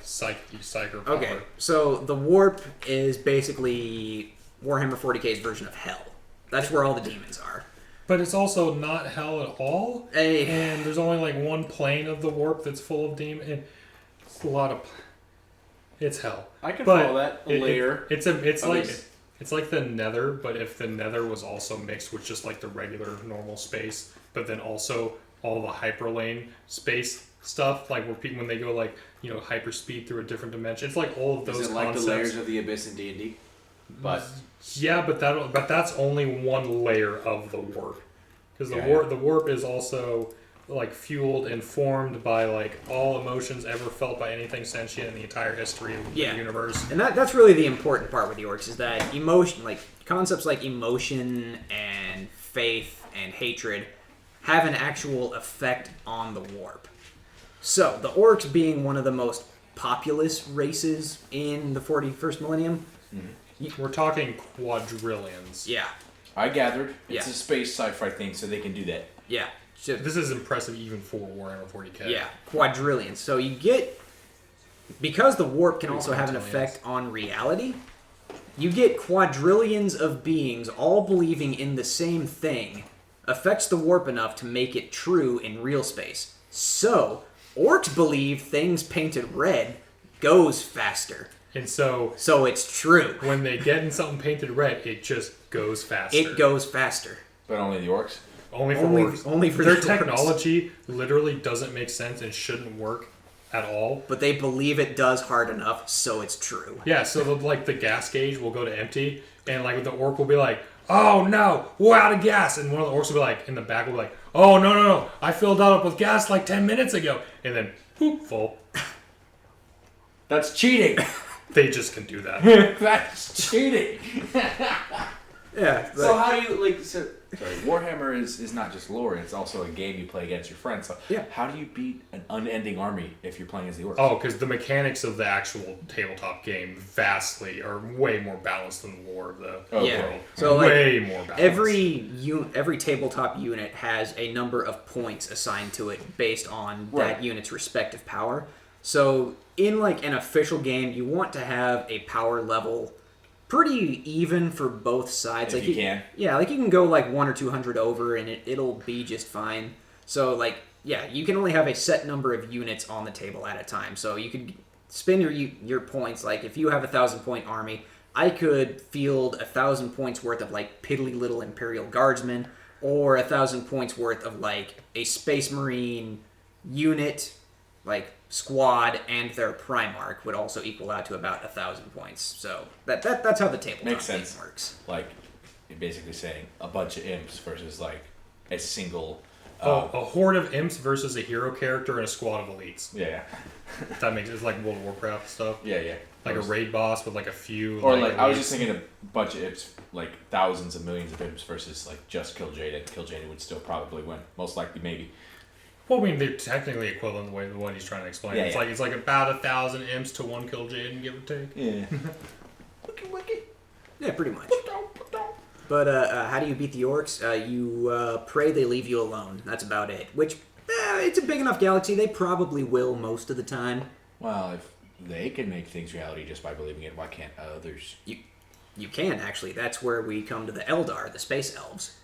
psycho power. Okay, so the warp is basically Warhammer 40k's version of hell. That's where all the demons are. But it's also not hell at all. Hey. And there's only like one plane of the warp that's full of demons. And it's a lot of. It's hell. I can But follow that. A layer. It's At like least. it's like the Nether, but if the Nether was also mixed with just like the regular normal space, but then also all the hyperlane space stuff, like where people when they go like hyperspeed through a different dimension, it's like all of those Is it like concepts. the layers of the Abyss in D&D? But Yeah, but that's only one layer of the warp, because Yeah, the warp is also like fueled and formed by like all emotions ever felt by anything sentient in the entire history of the universe. And that's really the important part with the orcs, is that emotion, like concepts like emotion and faith and hatred have an actual effect on the warp. So, the orcs being one of the most populous races in the 41st millennium. We're talking quadrillions. Yeah. I gathered it's Yeah. a space sci-fi thing, so they can do that. Yeah. So, This is impressive even for Warhammer 40k. yeah, quadrillions. So you get, because the warp can also have an Quintillions. effect on reality, you get quadrillions of beings all believing in the same thing, affects the warp enough to make it true in real space. So, orcs believe things painted red goes faster. And so So it's true. when they get in something painted red, it just goes faster. It goes faster. But only the orcs. only for Only, orcs. only for Their the orcs. technology literally doesn't make sense and shouldn't work at all. But they believe it does hard enough, so it's true. Yeah, so the gas gauge will go to empty, and like the orc will be like, "Oh no, we're out of gas," and one of the orcs will be like, in the back will be like, "Oh no, I filled that up with gas like 10 minutes ago," and then poop full. That's cheating. They just can do that. That's cheating. Yeah. So how do you like? So, sorry, Warhammer is not just lore; it's also a game you play against your friends. So Yeah. how do you beat an unending army if you're playing as the orcs? Oh, because the mechanics of the actual tabletop game vastly are way more balanced than the lore of the Okay. world. So, like, way more balanced. every tabletop unit has a number of points assigned to it based on Right. that unit's respective power. So in like an official game, you want to have a power level pretty even for both sides. If Like you can. Yeah, like you can go like 100 or 200 over, and it'll be just fine. So like, yeah, you can only have a set number of units on the table at a time. So you could spend your points. Like if you have 1,000-point army, I could field 1,000 points worth of like piddly little Imperial Guardsmen, or 1,000 points worth of like a Space Marine unit, like squad, and their Primarch would also equal out to about 1,000 points. So that's how the tabletop Makes game sense. works. Like, you're basically saying a bunch of imps versus like a single. A horde of imps versus a hero character and a squad of elites. Yeah. That makes it's like World of Warcraft stuff. Yeah. Like a raid boss with like a few. Or like I was elites. just thinking a bunch of imps, like thousands of millions of imps versus like just Kill Jada. Kill Jada would still probably win, most likely, maybe. Well, I mean, they're technically equivalent the way the one he's trying to explain. Yeah, it's yeah. like about 1,000 imps to 1 Kill Jaden, give or take. Yeah. Yeah, pretty much. But how do you beat the orcs? You pray they leave you alone. That's about it. Which, it's a big enough galaxy. They probably will most of the time. Well, if they can make things reality just by believing it, why can't others? You can, actually. That's where we come to the Eldar, the space elves.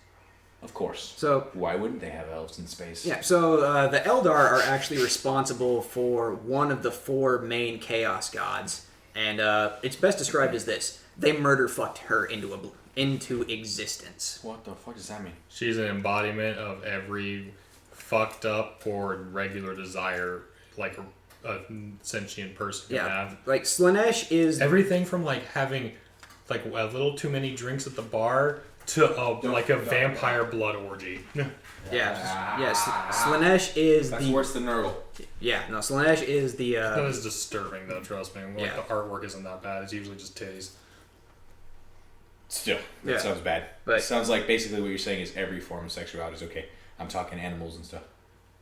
Of course. So, Why wouldn't they have elves in space? yeah, so the Eldar are actually responsible for one of the 4 main chaos gods. And it's best described as this. They murder fucked her into existence. What the fuck does that mean? She's an embodiment of every fucked up or regular desire like a sentient person can Yeah, have. like Slanesh is... Everything from like having like a little too many drinks at the bar to like a vampire blood orgy. Slanesh is That's the... worse than Nurgle. Yeah, no, Slanesh is the... That is disturbing though, trust me. Like Yeah. the artwork isn't that bad. It's usually just titties. Still, that Yeah. sounds bad. But- It sounds like basically what you're saying is every form of sexuality is okay. I'm talking animals and stuff.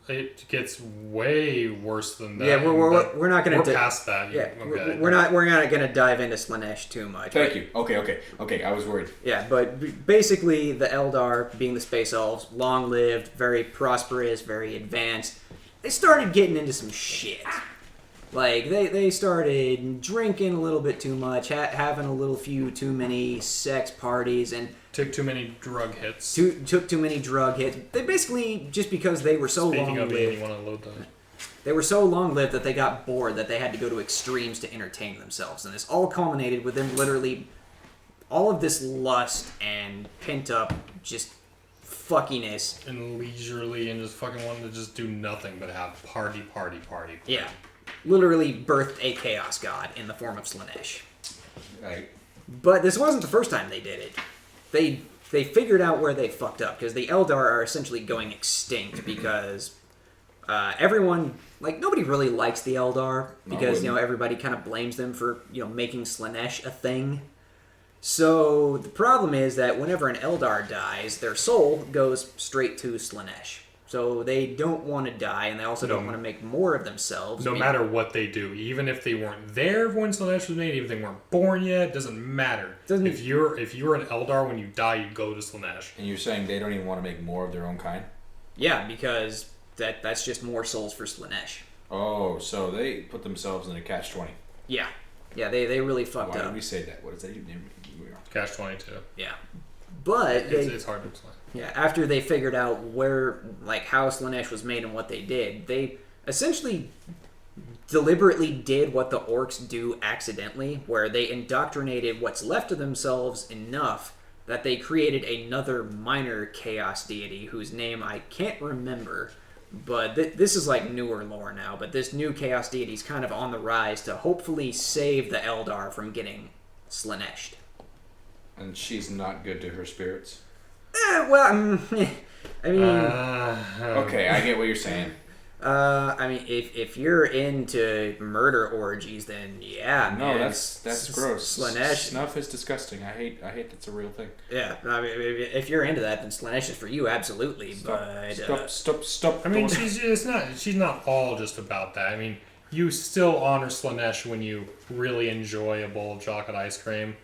It gets way worse than that. Yeah, we're not gonna We're past that. Yeah, Okay. we're not gonna dive into Slanesh too much. Thank but- you. Okay. I was worried. Yeah, but basically the Eldar, being the space elves, long-lived, very prosperous, very advanced, they started getting into some shit. Like, they started drinking a little bit too much, having a little few too many sex parties, and Took too many drug hits. took too many drug hits. They basically, just because they were so Speaking of long-lived, anyone on load that. they were so long-lived that they got bored that they had to go to extremes to entertain themselves. And this all culminated with them literally all of this lust and pent-up just fuckiness. And leisurely and just fucking wanted to just do nothing but have party. Yeah. Literally birthed a chaos god in the form of Slanesh. Right. But this wasn't the first time they did it. They figured out where they fucked up, because the Eldar are essentially going extinct because everyone, like, nobody really likes the Eldar because, everybody kind of blames them for, making Slanesh a thing. So the problem is that whenever an Eldar dies, their soul goes straight to Slanesh. So they don't want to die, and they also don't want to make more of themselves. No matter what they do, even if they weren't there when Slanesh was made, even if they weren't born yet, doesn't matter. If you're an Eldar, when you die, you go to Slanesh. And you're saying they don't even want to make more of their own kind? Yeah, because that's just more souls for Slanesh. Oh, so they put themselves in a catch-20. Yeah. Yeah, they really fucked Why up. did we say that? What does that even mean? Catch 22. Yeah. But It's hard to explain. yeah, after they figured out how Slanesh was made and what they did, they essentially deliberately did what the orcs do accidentally, where they indoctrinated what's left of themselves enough that they created another minor chaos deity whose name I can't remember. But this is like newer lore now, but this new chaos deity is kind of on the rise to hopefully save the Eldar from getting Slaneshed. And she's not good to her spirits? I mean... Okay, I get what you're saying. If you're into murder orgies, then yeah, No, man. that's gross. Slanesh. Snuff is disgusting. I hate that's a real thing. Yeah, I mean, if you're into that, then Slanesh is for you, absolutely. Stop. I mean, doing- she's not all just about that. I mean, you still honor Slanesh when you really enjoy a bowl of chocolate ice cream,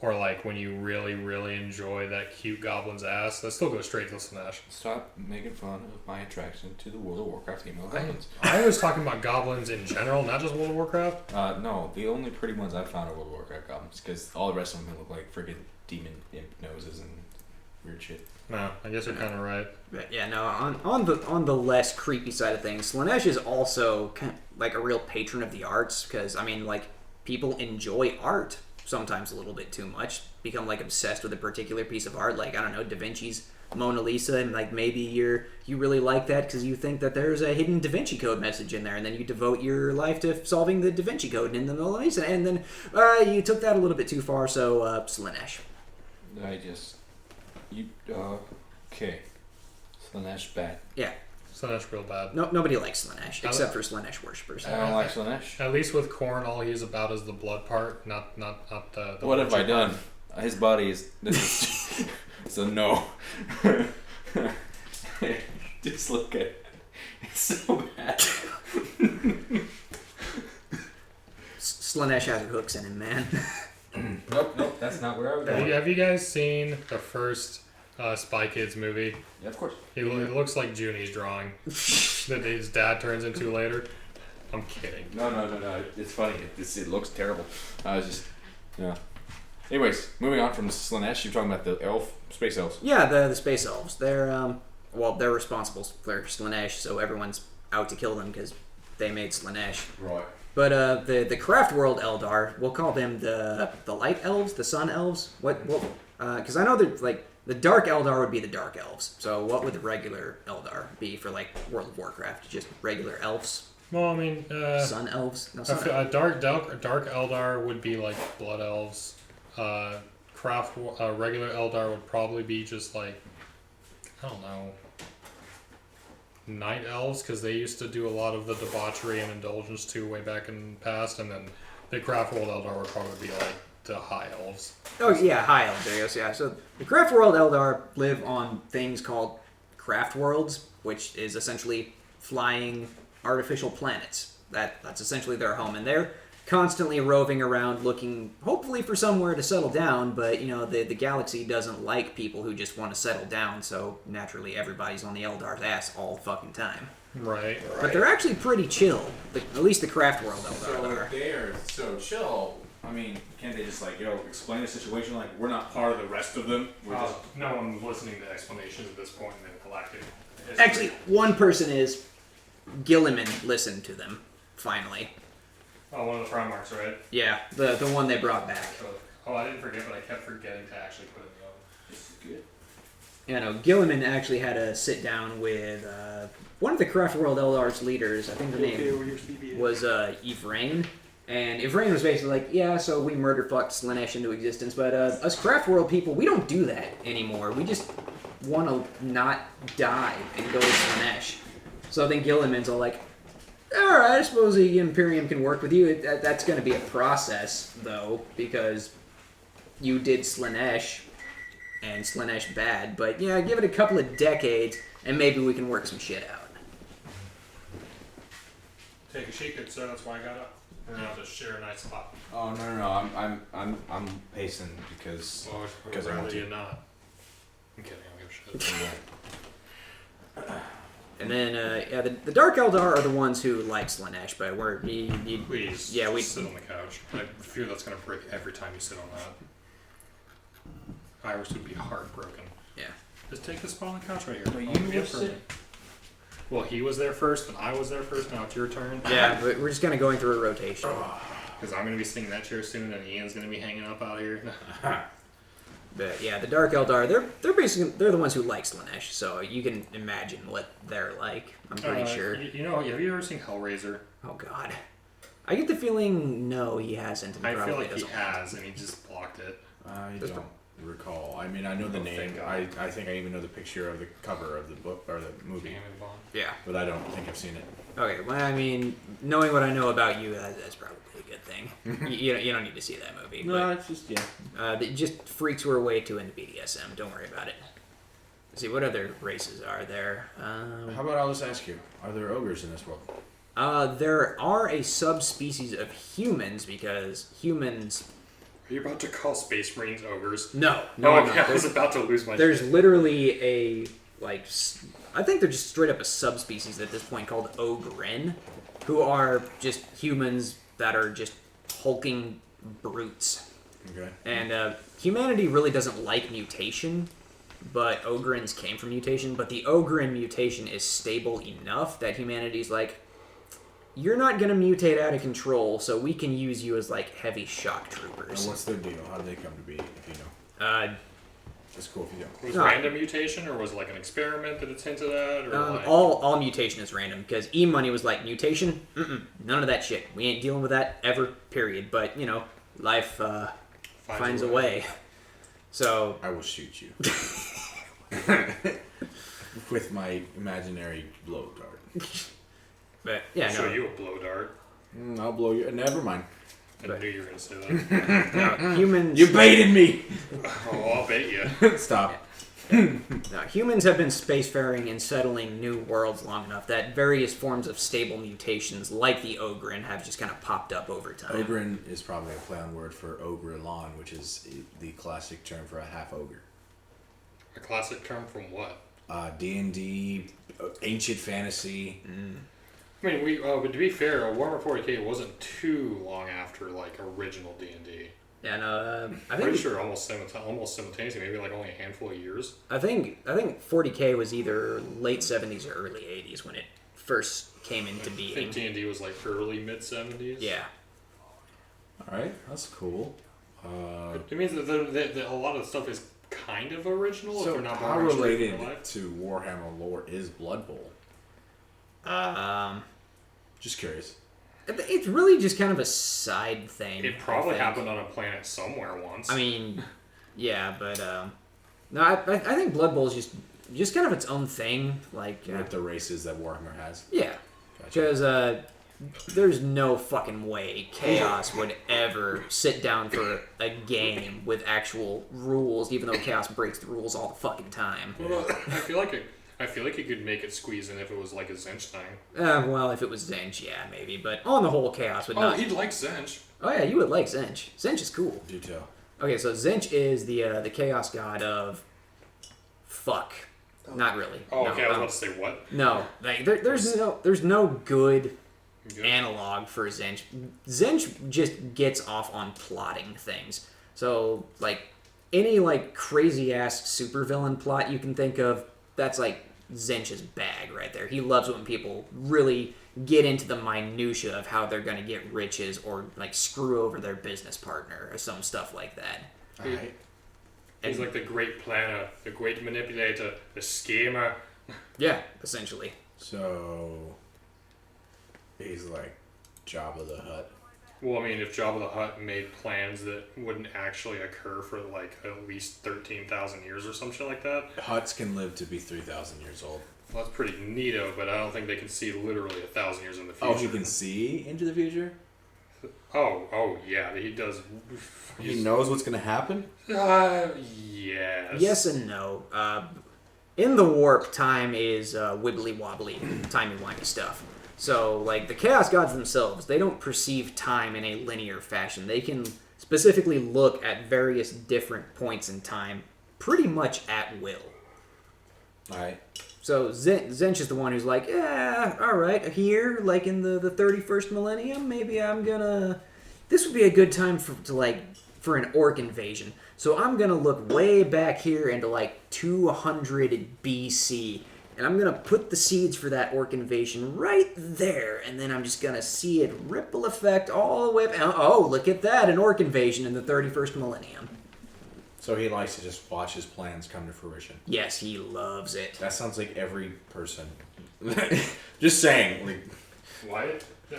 or like when you really, really enjoy that cute goblin's ass, that still goes straight to Slanesh. Stop making fun of my attraction to the World of Warcraft female goblins. I was talking about goblins in general, not just World of Warcraft. No, the only pretty ones I've found are World of Warcraft goblins, because all the rest of them look like friggin' demon imp noses and weird shit. No, I guess you're kind of right. But yeah, no. On the less creepy side of things, Slanesh is also kind of like a real patron of the arts because I mean, like people enjoy art sometimes a little bit too much, become like obsessed with a particular piece of art. Like I don't know, Da Vinci's Mona Lisa, and like maybe you really like that because you think that there's a hidden Da Vinci Code message in there, and then you devote your life to solving the Da Vinci Code in the Mona Lisa, and then you took that a little bit too far. So Slanesh. Okay. Slanesh bad. Yeah. Slanesh real bad. No, nobody likes Slanesh except for Slanesh worshippers. I don't like Slanesh. At least with Korn, all he's about is the blood part, not the What have I worship done? part. His body is. This is so no. Just look at it. It's so bad. Slanesh has hooks in him, man. Nope, that's not where I was going. Have you guys seen the first Spy Kids movie? Yeah, of course. It looks like Junie's drawing that his dad turns into later. I'm kidding. No. It's funny. It looks terrible. I was just, yeah. Anyways, moving on from Slanesh, you're talking about the space elves. Yeah, the space elves. They're they're responsible for Slanesh, so everyone's out to kill them because they made Slanesh. Right. But the craft world Eldar, we'll call them the light elves, the sun elves. What? Because I know that like the dark Eldar would be the dark elves. So what would the regular Eldar be for like World of Warcraft? Just regular elves. Well, I mean, Sun elves. No, a sun elves. dark Eldar would be like blood elves. Regular Eldar would probably be just like, I don't know, night elves, because they used to do a lot of the debauchery and indulgence too way back in the past, and then the craft world Eldar would probably be like the high elves. Oh yeah, high elves. There you go. Yeah. So the craft world Eldar live on things called craft worlds, which is essentially flying artificial planets. That's essentially their home, and they're constantly roving around looking hopefully for somewhere to settle down, but you know the galaxy doesn't like people who just want to settle down, so naturally everybody's on the Eldar's ass all the fucking time. Right. But they're actually pretty chill. At least the craft world Eldar So are. if they are so chill, I mean, can't they just like, explain the situation like we're not part of the rest of them? We're just... No one's listening to explanations at this point in the galactic history. Actually, one person is. Gilliman listened to them, finally. Oh, one of the Primarchs, right? Yeah, the one they brought back. Oh, I didn't forget, but I kept forgetting to actually put it in the oven. This is good. You know, Gilliman actually had to sit down with one of the Craft World Eldar's leaders. I think the name was Yvrain. And Yvrain was basically like, yeah, so we murder fucked Slanesh into existence, but us Craft World people, we don't do that anymore. We just want to not die and go to Slanesh. So then Gilliman's all like, alright, I suppose the Imperium can work with you. That's going to be a process, though, because you did Slanesh, and Slanesh bad. But yeah, give it a couple of decades, and maybe we can work some shit out. Take a sheet, good sir. That's why I got up. And I'll just share a nice spot. Oh no! I'm pacing because I want to. You're not. I'm kidding. I don't give a shit. And then, the Dark Eldar are the ones who like Slanesh, but Please, yeah, we sit on the couch. I fear that's going to break every time you sit on that. Iris would be heartbroken. Yeah. Just take the spot on the couch right here. But Oh, you yeah, were sitting. Well, he was there first, and I was there first. Now it's your turn. Yeah, but we're just kind of going through a rotation. Because I'm going to be sitting in that chair soon, and Ian's going to be hanging up out here. But yeah, the Dark Eldar, they're basically the ones who like Slanesh, so you can imagine what they're like. I'm pretty sure. You know, have you ever seen Hellraiser? Oh God, I get the feeling no, he hasn't. And I probably feel like he doesn't want has, and he just blocked it. I That's don't recall. I mean, I know the Oh, name. thank God. I think I even know the picture of the cover of the book or the movie, Damn it, Vaughn. to. Yeah. but I don't think I've seen it. Okay. Well, I mean, knowing what I know about you, that's probably a good thing. you don't need to see that movie. But, it's just it just freaks were way too into BDSM. Don't worry about it. Let's see, what other races are there? How about I'll just ask you: are there ogres in this world? There are a subspecies of humans because humans Are you about to call Space Marines ogres? No, Oh, I'm okay, not. I was about to lose my There's shit. literally a I think they're just straight up a subspecies at this point called ogren, who are just humans that are just hulking brutes. Okay. And humanity really doesn't like mutation, but ogrens came from mutation. But the ogren mutation is stable enough that humanity's like, you're not gonna mutate out of control, so we can use you as like heavy shock And troopers. what's their deal? How did they come to be, if you know? It's cool if you don't. Was No. random mutation, or was it like an experiment that it's hinted at? Or like... all mutation is random because E-Money was like mutation. None of that shit. We ain't dealing with that ever. Period. But you know, life finds a way. So I will shoot you. With my imaginary blow dart. but yeah, I'll show no. you a blow dart. I'll blow you. Never mind. I But- knew you were going to say that. No, humans. You baited me! Oh, I'll bait you. Stop. No, humans have been spacefaring and settling new worlds long enough that various forms of stable mutations, like the ogren, have just kind of popped up over time. Ogren is probably a play on word for ogre lawn, which is the classic term for a half ogre. A classic term from what? D&D, ancient fantasy. I mean, but to be fair, Warhammer 40k wasn't too long after like original D&D. Yeah, no, I Pretty think sure almost simultaneously, maybe like only a handful of years. I think 40k was either late 70s or early 80s when it first came into I being. think D&D was like early mid 70s. Yeah. All right, that's cool. It means that a lot of the stuff is kind of original. if So they're not how more original in related real life. to Warhammer lore is Blood Bowl? Just curious. It's really just kind of a side thing. It I probably think. happened on a planet somewhere once. I mean, yeah, but no, I think Blood Bowl is just kind of its own thing. Like, With the races that Warhammer has. yeah, Gotcha. because there's no fucking way Chaos would ever sit down for a game with actual rules, even though Chaos breaks the rules all the fucking time. Well, I feel like it could make it squeeze in if it was like a Zench thing. Well, if it was Zench, yeah, maybe. But on the whole, Chaos would Oh, not. he'd like Zench. Oh yeah, you would like Zench. Zench is cool. Do tell. Okay, so Zench is the chaos god of fuck. Not really. Oh, no, okay. I was about to say what? No, like there's no good Good. analog for Zench. Zench just gets off on plotting things. So like any like crazy ass supervillain plot you can think of, that's like Zench's bag right there. He loves when people really get into the minutia of how they're gonna get riches or like screw over their business partner or some stuff like that. All right. He's like the great planner, the great manipulator, the schemer. Yeah, essentially. So he's like Jabba the Hutt. Well, I mean, if Jabba the Hutt made plans that wouldn't actually occur for like at least 13,000 years or some shit like that, Hutts can live to be 3,000 years old. well, that's pretty neato. But I don't think they can see literally 1,000 years in the future. Oh, he can see into the future? Oh, yeah, he does. He knows what's going to happen? Yes. Yes and no. In the warp, time is wibbly wobbly, timey-wimey stuff. So, like, the Chaos Gods themselves, they don't perceive time in a linear fashion. They can specifically look at various different points in time pretty much at will. Alright. So, Zench is the one who's like, yeah, alright, here, like in the 31st millennium, maybe I'm gonna... This would be a good time for an orc invasion. So I'm gonna look way back here into like 200 BC, and I'm gonna put the seeds for that orc invasion right there, and then I'm just gonna see it ripple effect all the way. Oh, look at that, an orc invasion in the 31st millennium. So he likes to just watch his plans come to fruition. Yes, he loves it. That sounds like every person. Just saying. Like, What? No,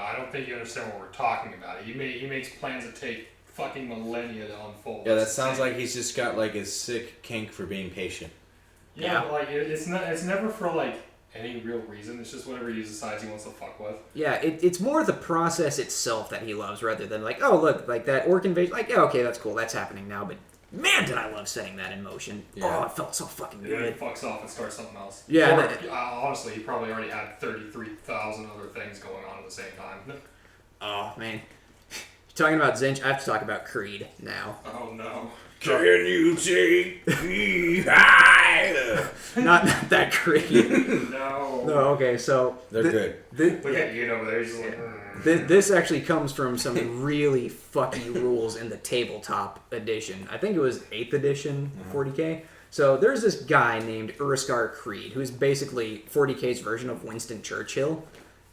I don't think you understand what we're talking about. He makes plans that take fucking millennia to unfold. yeah, that sounds like he's just got like a sick kink for being patient. Yeah, Yeah. but like it's never for like any real reason. It's just whatever he decides he wants to fuck with. Yeah, it's more the process itself that he loves rather than like, oh, look, like that orc invasion. Like, yeah, okay, that's cool, that's happening now, but man, did I love setting that in motion. Yeah. Oh, it felt so fucking And then good. he fucks off and starts something else. Yeah, Or, and honestly, he probably already had 33,000 other things going on at the same time. Oh, man. Talking about Zinch, I have to talk about Creed now. Oh no. Can you take me higher? Not that Creed. No. No, okay, so... They're good. Look at you over there. He's just like, This actually comes from some really fucky rules in the tabletop edition. I think it was 8th edition 40k. So there's this guy named Uriskar Creed, who's basically 40k's version of Winston Churchill.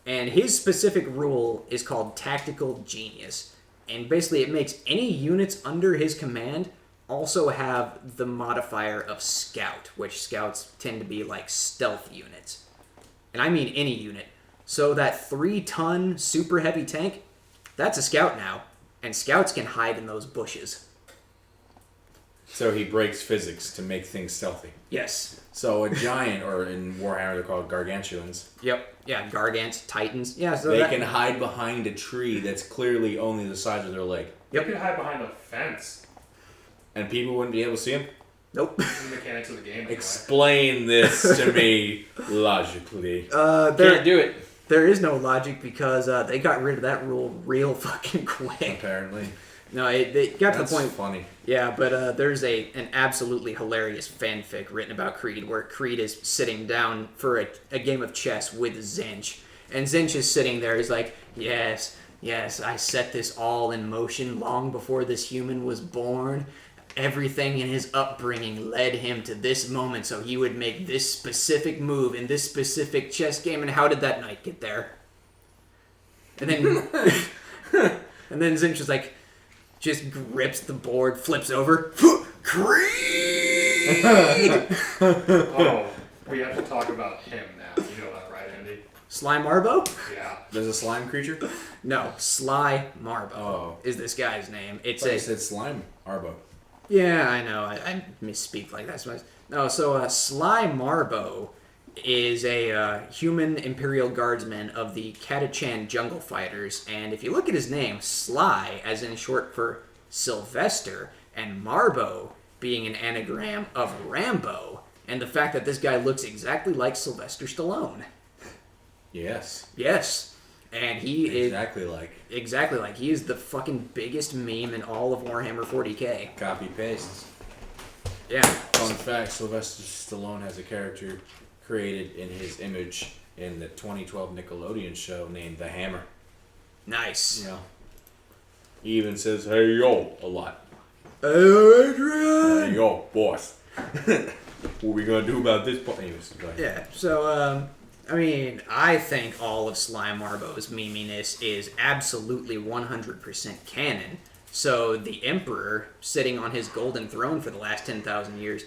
And his specific rule is called Tactical Genius. And basically it makes any units under his command also have the modifier of Scout, which Scouts tend to be like stealth units. And I mean any unit. So that 3-ton super heavy tank, that's a Scout now. And Scouts can hide in those bushes. So he breaks physics to make things stealthy. Yes. So a giant, or in Warhammer they're called gargantuans, Yep. Yeah, Gargants, Titans. Yeah, so they can hide behind a tree that's clearly only the size of their leg. you could hide behind a fence. And people wouldn't be able to see them? Nope. The mechanics of the game. Anyway. Explain this to me logically. Can't do it. There is no logic because they got rid of that rule real fucking quick. Apparently. No, it got to That's the point. funny. Yeah, but there's an absolutely hilarious fanfic written about Creed where Creed is sitting down for a game of chess with Zinch. And Zinch is sitting there. He's like, yes, I set this all in motion long before this human was born. Everything in his upbringing led him to this moment so he would make this specific move in this specific chess game. And how did that knight get there? And then, and then Zinch is like, just grips the board, flips over. Creed! Oh, we have to talk about him now. You know that, right, Andy? Sly Marbo? Yeah. There's a slime creature? No, Sly Marbo Oh. is this guy's name. It's I a said slime Arbo. yeah, I know. I misspeak like that sometimes. No, so Sly Marbo is a human Imperial Guardsman of the Catachan Jungle Fighters, and if you look at his name, Sly, as in short for Sylvester, and Marbo being an anagram of Rambo, and the fact that this guy looks exactly like Sylvester Stallone. Yes. Yes, and he Exactly like. is exactly like he is the fucking biggest meme in all of Warhammer 40k. Copy paste. Yeah. Fun fact, Sylvester Stallone has a character created in his image in the 2012 Nickelodeon show named The Hammer. Nice. Yeah. He even says, "Hey yo," a lot. Oh, Adrian! Hey yo, boss. What we gonna do about this? Anyways, go ahead. Yeah, so, I mean, I think all of Sly Marbo's meminess is absolutely 100% canon. So, the Emperor, sitting on his golden throne for the last 10,000 years,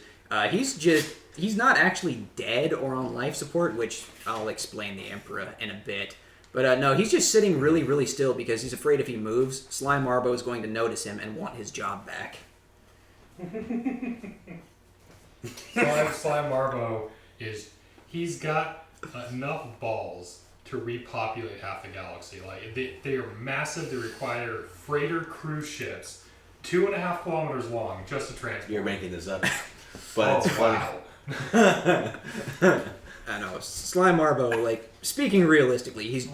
he's not actually dead or on life support, which I'll explain the Emperor in a bit. But no, he's just sitting really, really still because he's afraid if he moves, Sly Marbo is going to notice him and want his job back. Sly Marbo he's got enough balls to repopulate half the galaxy. Like they are massive. They require freighter cruise ships, 2.5 kilometers long, just to transport. You're making this up, but it's funny. Wow. I know, Sly Marbo, like, speaking realistically, he's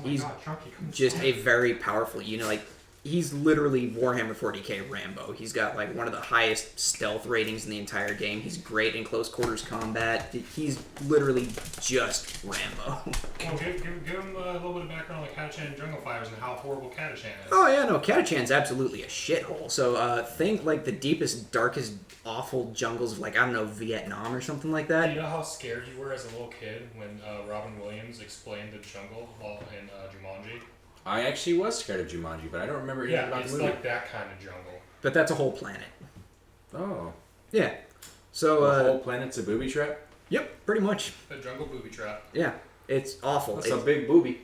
Chunky. just a very powerful, like, he's literally Warhammer 40k Rambo. He's got, like, one of the highest stealth ratings in the entire game. He's great in close quarters combat. He's literally just Rambo. Well, give him a little bit of background on the Catachan Jungle Fires and how horrible Catachan is. Oh, yeah, no, Catachan's absolutely a shithole. So, think, like, the deepest, darkest, awful jungles of, like, I don't know, Vietnam or something like Do that. you know how scared you were as a little kid when Robin Williams explained the jungle while in Jumanji? I actually was scared of Jumanji, but I don't remember anything about It's the movie. like that kind of jungle. But that's a whole planet. Oh. Yeah. So, The whole planet's a booby trap? yep, pretty much. The jungle booby trap. Yeah. It's awful. That's It's- a big booby.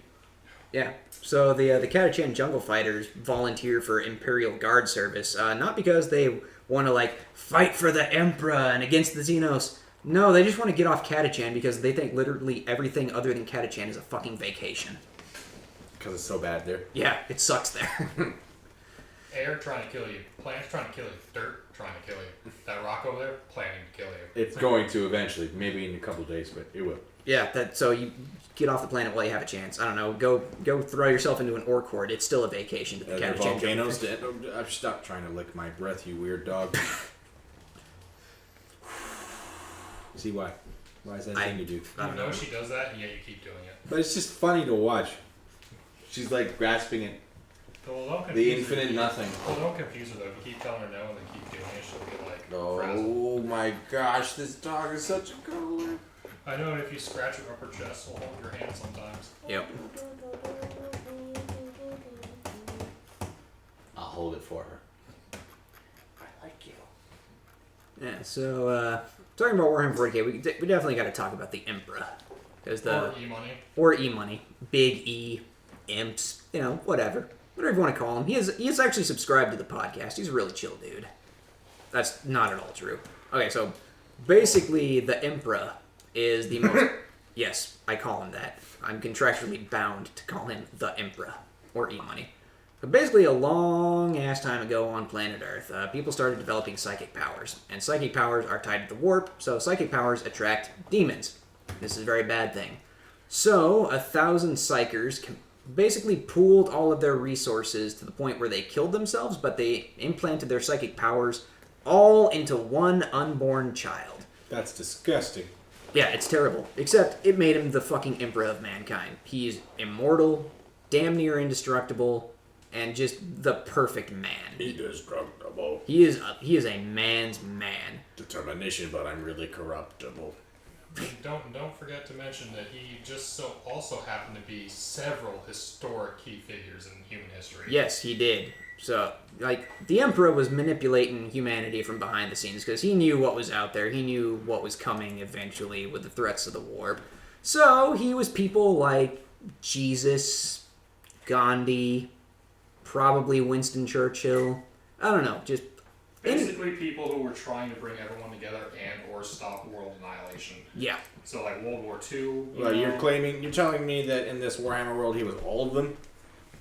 Yeah. So the Catachan Jungle Fighters volunteer for Imperial Guard service, not because they want to like fight for the Emperor and against the Xenos. No, they just want to get off Catachan because they think literally everything other than Catachan is a fucking vacation. Because it's so bad there. Yeah, it sucks there. Air trying to kill you. Plants trying to kill you. Dirt trying to kill you. That rock over there planning to kill you. It's going to eventually, maybe in a couple of days, but it will. Yeah, so you get off the planet while you have a chance. I don't know. Go throw yourself into an orc horde. It's still a vacation to the The cat volcanoes. I've stopped trying to lick my breath, you weird dog. See why? Why is that thing to do? I You don't know know. she does that, and yet you keep doing it. But it's just funny to watch. She's like grasping at Well, don't confuse the her. infinite nothing. Well, don't confuse her though. If you keep telling her no and then keep doing it, she'll get like frazzled. Oh my gosh, this dog is such a cuddler. I know if you scratch her upper chest, she'll hold your hand sometimes. Yep. I'll hold it for her. I like you. Yeah. So talking about Warhammer 40K, we definitely got to talk about the Emperor, because Or E-money. or E-money, Big E, Imps, whatever you want to call him. He is actually subscribed to the podcast. He's a really chill dude. That's not at all true. Okay, so basically the Emperor is the most... Yes, I call him that. I'm contractually bound to call him the Emperor, or E-money. But basically a long-ass time ago on planet Earth, people started developing psychic powers. And psychic powers are tied to the warp, so psychic powers attract demons. This is a very bad thing. So, 1,000 psychers basically pooled all of their resources to the point where they killed themselves, but they implanted their psychic powers all into one unborn child. That's disgusting. Yeah, it's terrible. Except it made him the fucking emperor of mankind. He's immortal, damn near indestructible, and just the perfect man. Indestructible. He is a man's man. Determination, but I'm really corruptible. Don't forget to mention that he just so also happened to be several historic key figures in human history. Yes, he did. So, the Emperor was manipulating humanity from behind the scenes because he knew what was out there. He knew what was coming eventually with the threats of the warp. So, he was people like Jesus, Gandhi, probably Winston Churchill. I don't know, just... Basically people who were trying to bring everyone together and or stop world annihilation. Yeah. So like World War II. Well, you're telling me that in this Warhammer world he was all of them?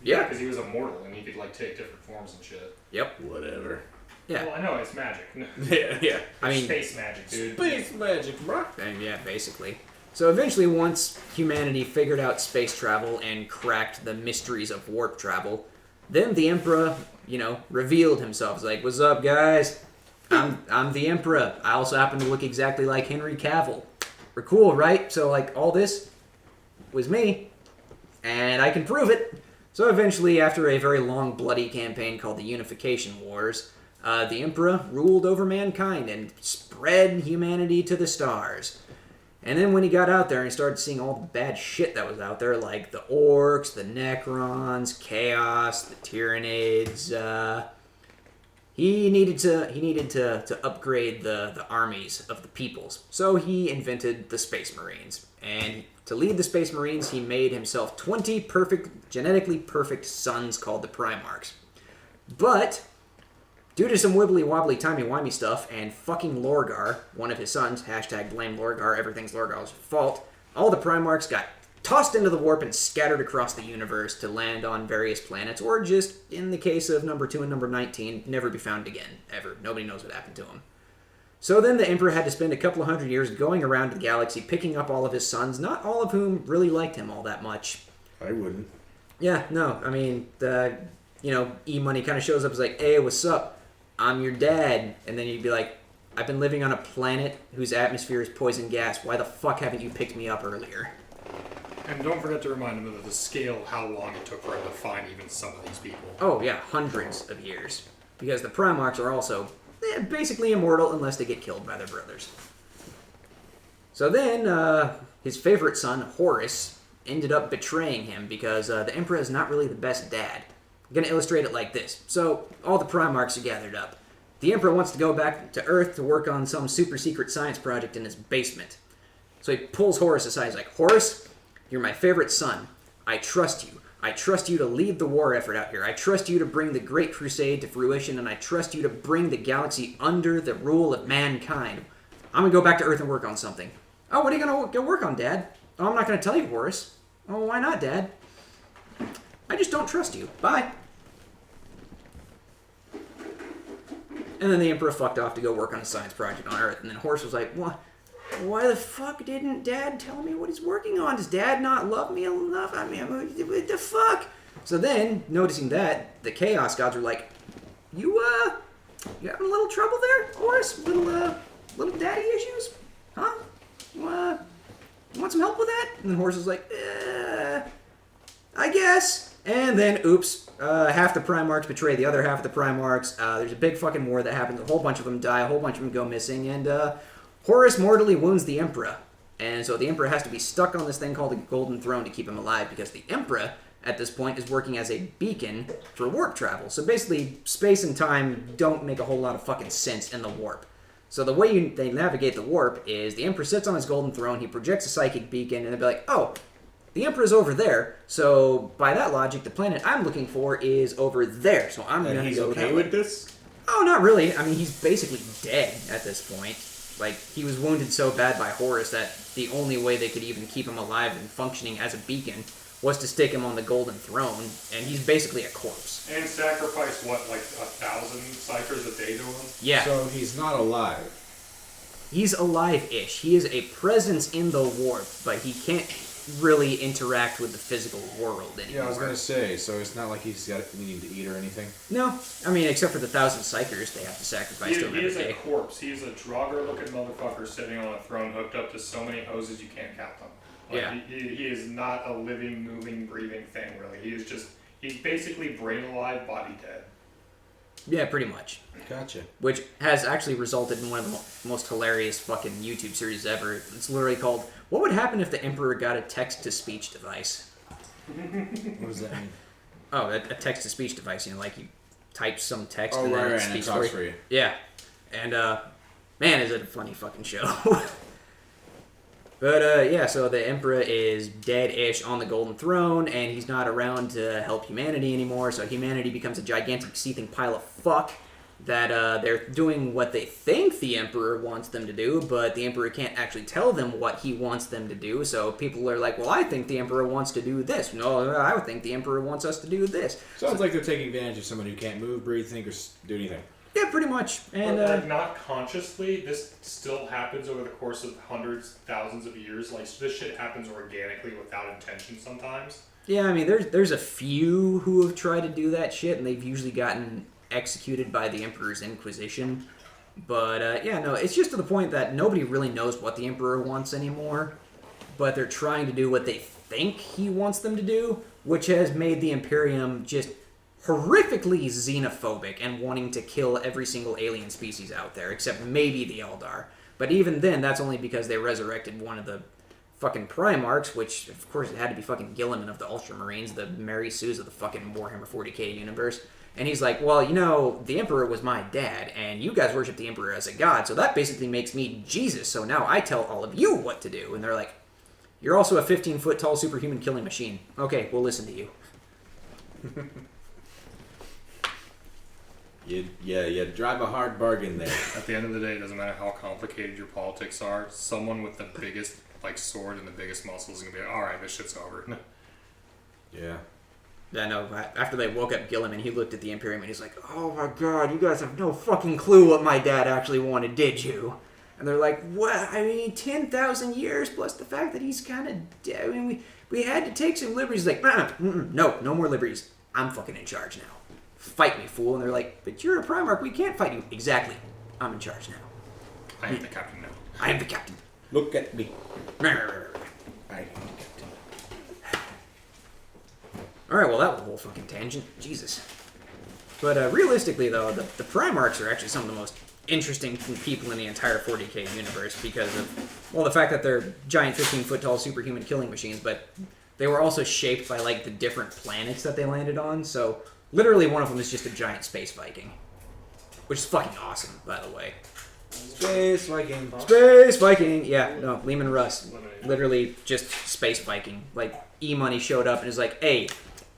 Yeah, because he was immortal and he could like take different forms and shit. Yep. Whatever. Yeah. Well, I know, it's magic. Yeah. I mean... Space magic, dude. Space magic, bro. Yeah, basically. So eventually, once humanity figured out space travel and cracked the mysteries of warp travel, then the Emperor, revealed himself. He's like, "What's up, guys? I'm the Emperor. I also happen to look exactly like Henry Cavill. We're cool, right? So, all this was me, and I can prove it." So eventually, after a very long, bloody campaign called the Unification Wars, the Emperor ruled over mankind and spread humanity to the stars. And then when he got out there and he started seeing all the bad shit that was out there, like the orcs, the Necrons, Chaos, the Tyranids, he needed to upgrade the armies of the peoples. So he invented the Space Marines. And to lead the Space Marines, he made himself 20 genetically perfect sons called the Primarchs. But due to some wibbly-wobbly, timey-wimey stuff, and fucking Lorgar, one of his sons, #blame Lorgar, everything's Lorgar's fault, all the Primarchs got tossed into the warp and scattered across the universe to land on various planets, or just, in the case of number 2 and number 19, never be found again, ever. Nobody knows what happened to them. So then the Emperor had to spend a couple of hundred years going around the galaxy, picking up all of his sons, not all of whom really liked him all that much. I wouldn't. Yeah, no, I mean, E-Money kind of shows up as like, "Hey, what's up? I'm your dad." And then you'd be like, "I've been living on a planet whose atmosphere is poison gas. Why the fuck haven't you picked me up earlier?" And don't forget to remind him of the scale of how long it took for him to find even some of these people. Oh, yeah, hundreds of years. Because the Primarchs are also basically immortal unless they get killed by their brothers. So then, his favorite son, Horus, ended up betraying him because the Emperor is not really the best dad. I'm going to illustrate it like this. So, all the Primarchs are gathered up. The Emperor wants to go back to Earth to work on some super secret science project in his basement. So he pulls Horus aside. He's like, "Horus, you're my favorite son. I trust you. I trust you to lead the war effort out here. I trust you to bring the Great Crusade to fruition, and I trust you to bring the galaxy under the rule of mankind. I'm going to go back to Earth and work on something." "Oh, what are you going to go work on, Dad?" "Oh, I'm not going to tell you, Horus." "Oh, why not, Dad?" "I just don't trust you. Bye." And then the Emperor fucked off to go work on a science project on Earth. And then Horus was like, what? Why the fuck didn't Dad tell me what he's working on? Does Dad not love me enough? I mean, what the fuck? So then, noticing that, the Chaos Gods were like, you having a little trouble there, Horus? Little daddy issues? Huh? You want some help with that? And then Horus was like, I guess. And then, oops, half the Primarchs betray the other half of the Primarchs. There's a big fucking war that happens. A whole bunch of them die. A whole bunch of them go missing. And Horus mortally wounds the Emperor. And so the Emperor has to be stuck on this thing called the Golden Throne to keep him alive because the Emperor, at this point, is working as a beacon for warp travel. So basically, space and time don't make a whole lot of fucking sense in the warp. So the way they navigate the warp is the Emperor sits on his golden throne, he projects a psychic beacon, and they'll be like, oh, the Emperor's over there, so by that logic, the planet I'm looking for is over there, so I'm going to he's go okay that way. with this? Oh, not really. I mean, he's basically dead at this point. Like, he was wounded so bad by Horus that the only way they could even keep him alive and functioning as a beacon was to stick him on the golden throne, and he's basically a corpse. And sacrifice, what, like 1,000 psychers a day to him? Yeah. So he's not alive. He's alive-ish. He is a presence in the warp, but he can't really interact with the physical world anymore. Yeah, I was gonna say, so it's not like he's got needing to eat or anything? No. I mean, except for the 1,000 psychers they have to sacrifice to him He every is a day. corpse. He is a Draugr-looking motherfucker sitting on a throne hooked up to so many hoses you can't count them. Like, Yeah. He is not a living, moving, breathing thing, really. He's basically brain alive, body dead. Yeah, pretty much. Gotcha. Which has actually resulted in one of the most hilarious fucking YouTube series ever. It's literally called, What Would Happen If the Emperor Got a Text-to-Speech Device? What does that mean? Oh, a text-to-speech device, you know, like you type some text Oh, and then right, it and it speaks talks for for you. you. Yeah. And, man, is it a funny fucking show. But, yeah, so the Emperor is dead-ish on the Golden Throne, and he's not around to help humanity anymore, so humanity becomes a gigantic seething pile of fuck that they're doing what they think the Emperor wants them to do, but the Emperor can't actually tell them what he wants them to do, so people are like, well, I think the Emperor wants to do this. No, I would think the Emperor wants us to do this. Sounds like they're taking advantage of someone who can't move, breathe, think, or do anything. Yeah, pretty much. And But like, not consciously, this still happens over the course of hundreds, thousands of years. Like, this shit happens organically without intention sometimes. yeah, I mean, there's a few who have tried to do that shit, and they've usually gotten executed by the Emperor's Inquisition. But, yeah, no, it's just to the point that nobody really knows what the Emperor wants anymore, but they're trying to do what they think he wants them to do, which has made the Imperium just horrifically xenophobic and wanting to kill every single alien species out there, except maybe the Eldar. But even then, that's only because they resurrected one of the fucking Primarchs, which, of course, it had to be fucking Gilliman of the Ultramarines, the Mary Sues of the fucking Warhammer 40k universe. And he's like, well, you know, the Emperor was my dad, and you guys worship the Emperor as a god, so that basically makes me Jesus, so now I tell all of you what to do. And they're like, you're also a 15-foot tall superhuman killing machine. Okay, we'll listen to you. You drive a hard bargain there. At the end of the day, it doesn't matter how complicated your politics are. Someone with the biggest sword and the biggest muscles is gonna be like, all right, this shit's over. Yeah. Yeah, no, after they woke up Gilliman, he looked at the Imperium and he's like, oh my god, you guys have no fucking clue what my dad actually wanted, did you? And they're like, what? I mean, 10,000 years plus the fact that he's kind of dead. I mean, we had to take some liberties. He's like, no more liberties. I'm fucking in charge now. Fight me, fool. And they're like, but you're a Primarch. We can't fight you. Exactly. I'm in charge now. I am the captain now. I am the captain. Look at me. All I am captain. right, well, that was a whole fucking tangent. Jesus. But realistically, though, the Primarchs are actually some of the most interesting people in the entire 40k universe because of, well, the fact that they're giant 15-foot tall superhuman killing machines, but they were also shaped by, like, the different planets that they landed on, so literally one of them is just a giant space Viking. Which is fucking awesome, by the way. Space Viking. Space Viking! Yeah, no, Lehman Russ. Literally just Space Viking. Like, E-Money showed up and is like, hey,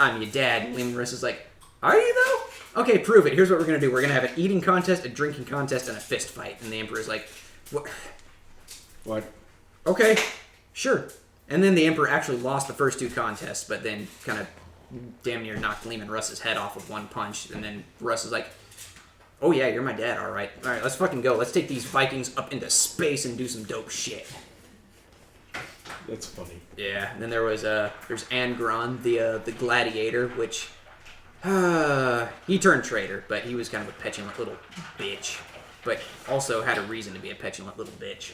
I'm your dad. Lehman Russ is like, are you though? Okay, prove it. Here's what we're gonna do. We're gonna have an eating contest, a drinking contest, and a fist fight. And the Emperor's like, What? okay, sure. And then the Emperor actually lost the first two contests, but then kind of damn near knocked Lehman Russ's head off with one punch. And then Russ is like, oh yeah, you're my dad, alright. Alright, let's fucking go. Let's take these Vikings up into space and do some dope shit. That's funny. Yeah, and then there's Angron, the gladiator, which he turned traitor, but he was kind of a petulant little bitch, but also had a reason to be a petulant little bitch.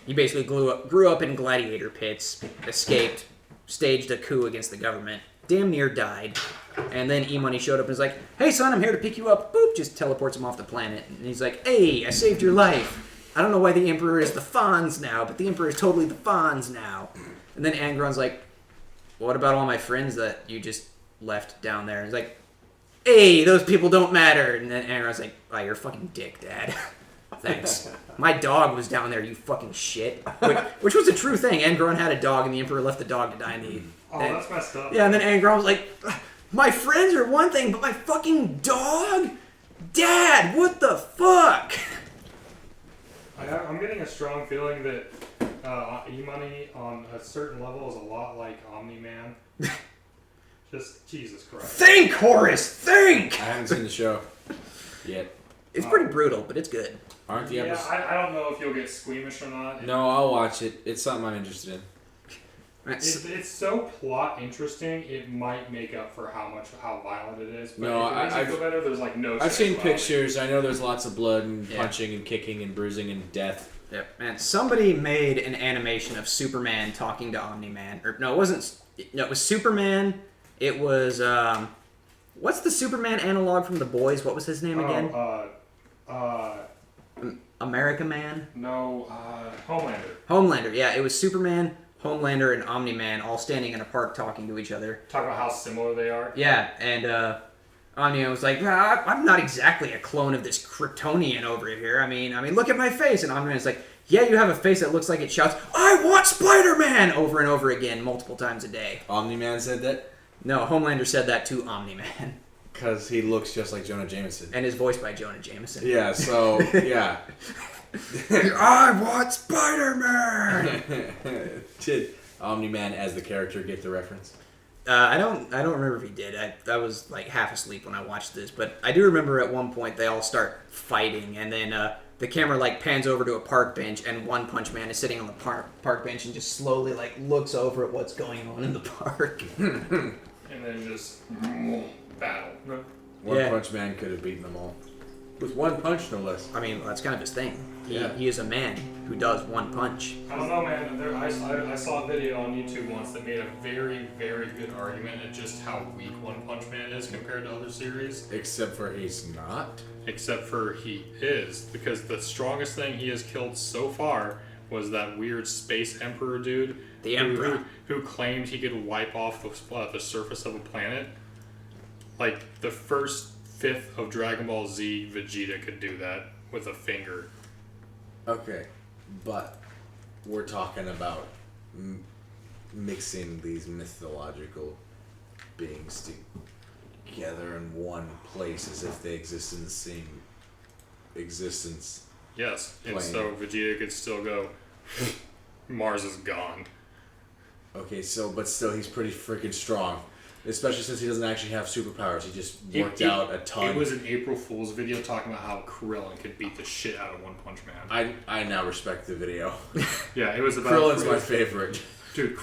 He basically grew up in gladiator pits, escaped, staged a coup against the government, damn near died, and then E-Money showed up and was like, "Hey son, I'm here to pick you up." Boop, just teleports him off the planet, and he's like, "Hey, I saved your life. I don't know why the Emperor is the Fonz now, but the Emperor is totally the Fonz now." And then Angron's like, "What about all my friends that you just left down there?" And he's like, "Hey, those people don't matter." And then Angron's like, "Oh, you're a fucking dick, Dad." Thanks. My dog was down there, you fucking shit. Which was a true thing. Angron had a dog, and the Emperor left the dog to die in the... Oh, that's messed up. Yeah, and then Angron was like, "My friends are one thing, but my fucking dog? Dad, what the fuck?" I'm getting a strong feeling that E-Money on a certain level is a lot like Omni-Man. Just, Jesus Christ. Think, Horace, think! I haven't seen the show yet. It's pretty brutal, but it's good. Aren't the Yeah, episodes? I don't know if you'll get squeamish or not. No, I'll watch it. It's something I'm interested in. It's so plot interesting, it might make up for how violent it is. But No, if it makes you feel better, there's like no I've seen sexuality. pictures. I know there's lots of blood and Yeah. punching and kicking and bruising and death. Yep, man. Somebody made an animation of Superman talking to Omni-Man. Or, no, it wasn't... No, it was Superman. It was, what's the Superman analog from The Boys? What was his name again? America Man? No, Homelander. Homelander, yeah. It was Superman, Homelander, and Omni-Man all standing in a park talking to each other. Talk about how similar they are. Yeah, and Omni-Man was like, I'm not exactly a clone of this Kryptonian over here. I mean, look at my face. And Omni-Man's like, yeah, you have a face that looks like it shouts, "I want Spider-Man!" over and over again, multiple times a day. Omni-Man said that? No, Homelander said that to Omni-Man. Because he looks just like Jonah Jameson. And is voiced by Jonah Jameson. Yeah, so, yeah. I want Spider-Man! Did Omni-Man as the character get the reference? I don't remember if he did. I was like half asleep when I watched this, but I do remember at one point they all start fighting, and then the camera like pans over to a park bench, and One Punch Man is sitting on the park bench and just slowly like looks over at what's going on in the park. And then just battle. One Punch Man could have beaten them all. With one punch, no less. I mean, that's kind of his thing. Yeah. He is a man who does one punch. I don't know, man. I saw a video on YouTube once that made a very, very good argument at just how weak One Punch Man is compared to other series. Except for he's not. Except for he is, because the strongest thing he has killed so far was that weird space emperor dude. The Emperor. Who claimed he could wipe off the surface of a planet. Like, the first fifth of Dragon Ball Z, Vegeta could do that with a finger. Okay, but we're talking about mixing these mythological beings together in one place as if they exist in the same existence. Yes, and Plane. so Vegeta could still go, Mars is gone. Okay, but still he's pretty freaking strong. Especially since he doesn't actually have superpowers. He just worked out a ton. It was an April Fool's video talking about how Krillin could beat the shit out of One Punch Man. I now respect the video. Yeah, it was about... Krillin's my favorite. Dude,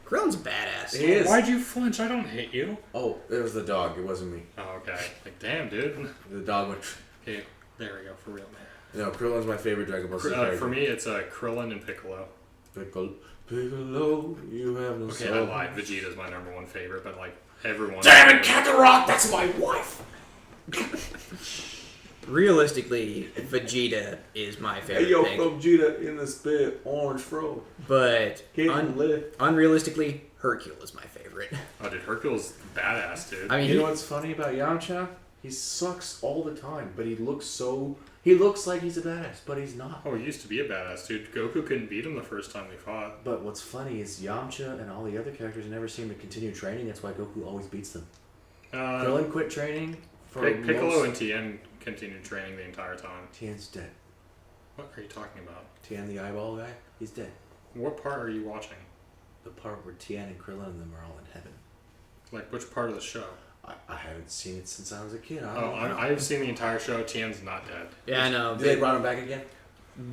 Krillin's a badass. He is. Why'd you flinch? I don't hate you. Oh, it was the dog. It wasn't me. Oh, okay. Like, damn, dude. The dog went... Okay, there we go, for real, man. No, Krillin's my favorite Dragon Ball Z character. For me, it's Krillin and Piccolo. Piccolo, you have no Okay, soul. I lied. Vegeta's my number one favorite, but like everyone. Damn it, Kakarot, that's my wife! Realistically, Vegeta is my favorite Hey, yo, pick. from Vegeta in the spit, orange fro. But Lift. unrealistically, Hercule is my favorite. Oh, dude, Hercule's badass, dude. I mean, You know what's funny about Yamcha? He sucks all the time, but he looks like he's a badass, but he's not. Oh, he used to be a badass, dude. Goku couldn't beat him the first time they fought. But what's funny is Yamcha and all the other characters never seem to continue training. That's why Goku always beats them. Krillin quit training for Piccolo and Tien continued training the entire time. Tien's dead. What are you talking about? Tien, the eyeball guy, he's dead. What part are you watching? The part where Tien and Krillin and them are all in heaven. Like, which part of the show? I haven't seen it since I was a kid. I've seen the entire show. Tien's not dead. Yeah, I know. Did they brought him back again?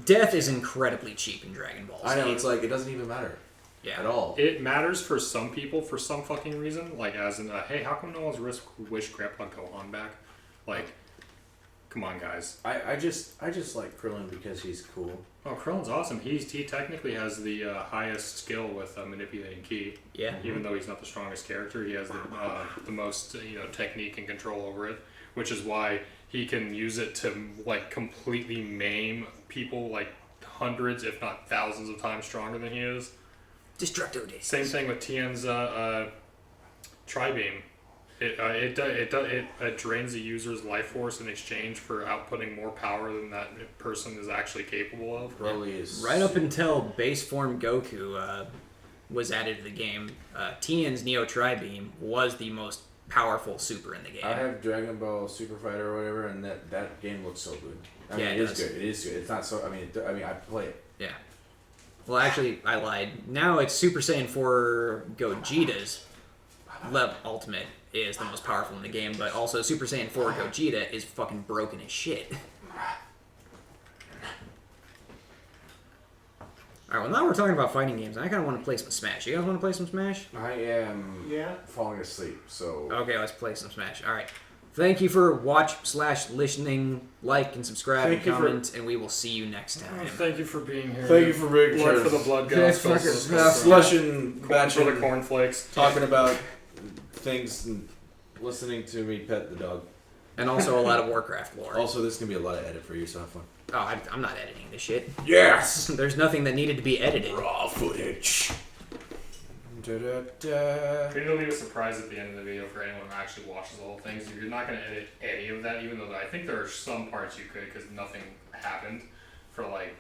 Death is incredibly cheap in Dragon Ball Z. I know, it's like, it doesn't even matter. Yeah. At all. It matters for some people for some fucking reason. Like, as in, hey, how come no one's wished Grandpa Gohan back? Like, come on, guys. I just like Krillin because he's cool. Oh, Krillin's awesome. He technically has the highest skill with manipulating ki. Yeah. Even though he's not the strongest character, he has the most technique and control over it, which is why he can use it to like completely maim people like hundreds, if not thousands, of times stronger than he is. Destructo Days. Same thing with Tien's Tri-Beam. It drains the user's life force in exchange for outputting more power than that person is actually capable of. Broly is Right up until base form Goku was added to the game, Tien's Neo Tri-Beam was the most powerful super in the game. I have Dragon Ball Super Fighter or whatever, and that game looks so good. I mean, Yeah, it it is does. good. It is good. It's not so. I mean, I play it. Yeah. Well, actually, I lied. Now it's Super Saiyan 4 Gogeta's Ultimate is the most powerful in the game, but also Super Saiyan 4 Gogeta is fucking broken as shit. Alright, well now we're talking about fighting games, and I kind of want to play some Smash. You guys want to play some Smash? I am Yeah. falling asleep, so Okay, let's play some Smash. Alright. Thank you for listening, like, and subscribe, Thank and you for- comment, and we will see you next time. Thank you for being here. Thank you for being Blood here. for the blood Yeah, gods. fucking Goes slushing, corn for the batching, cornflakes. talking about things and listening to me pet the dog. And also a lot of Warcraft lore. Also, this is gonna be a lot of edit for you, so have fun. Oh, I'm not editing this shit. Yes. There's nothing that needed to be edited. Raw footage. It'll be a surprise at the end of the video for anyone who actually watches the whole thing. So you're not going to edit any of that, even though I think there are some parts you could, because nothing happened for like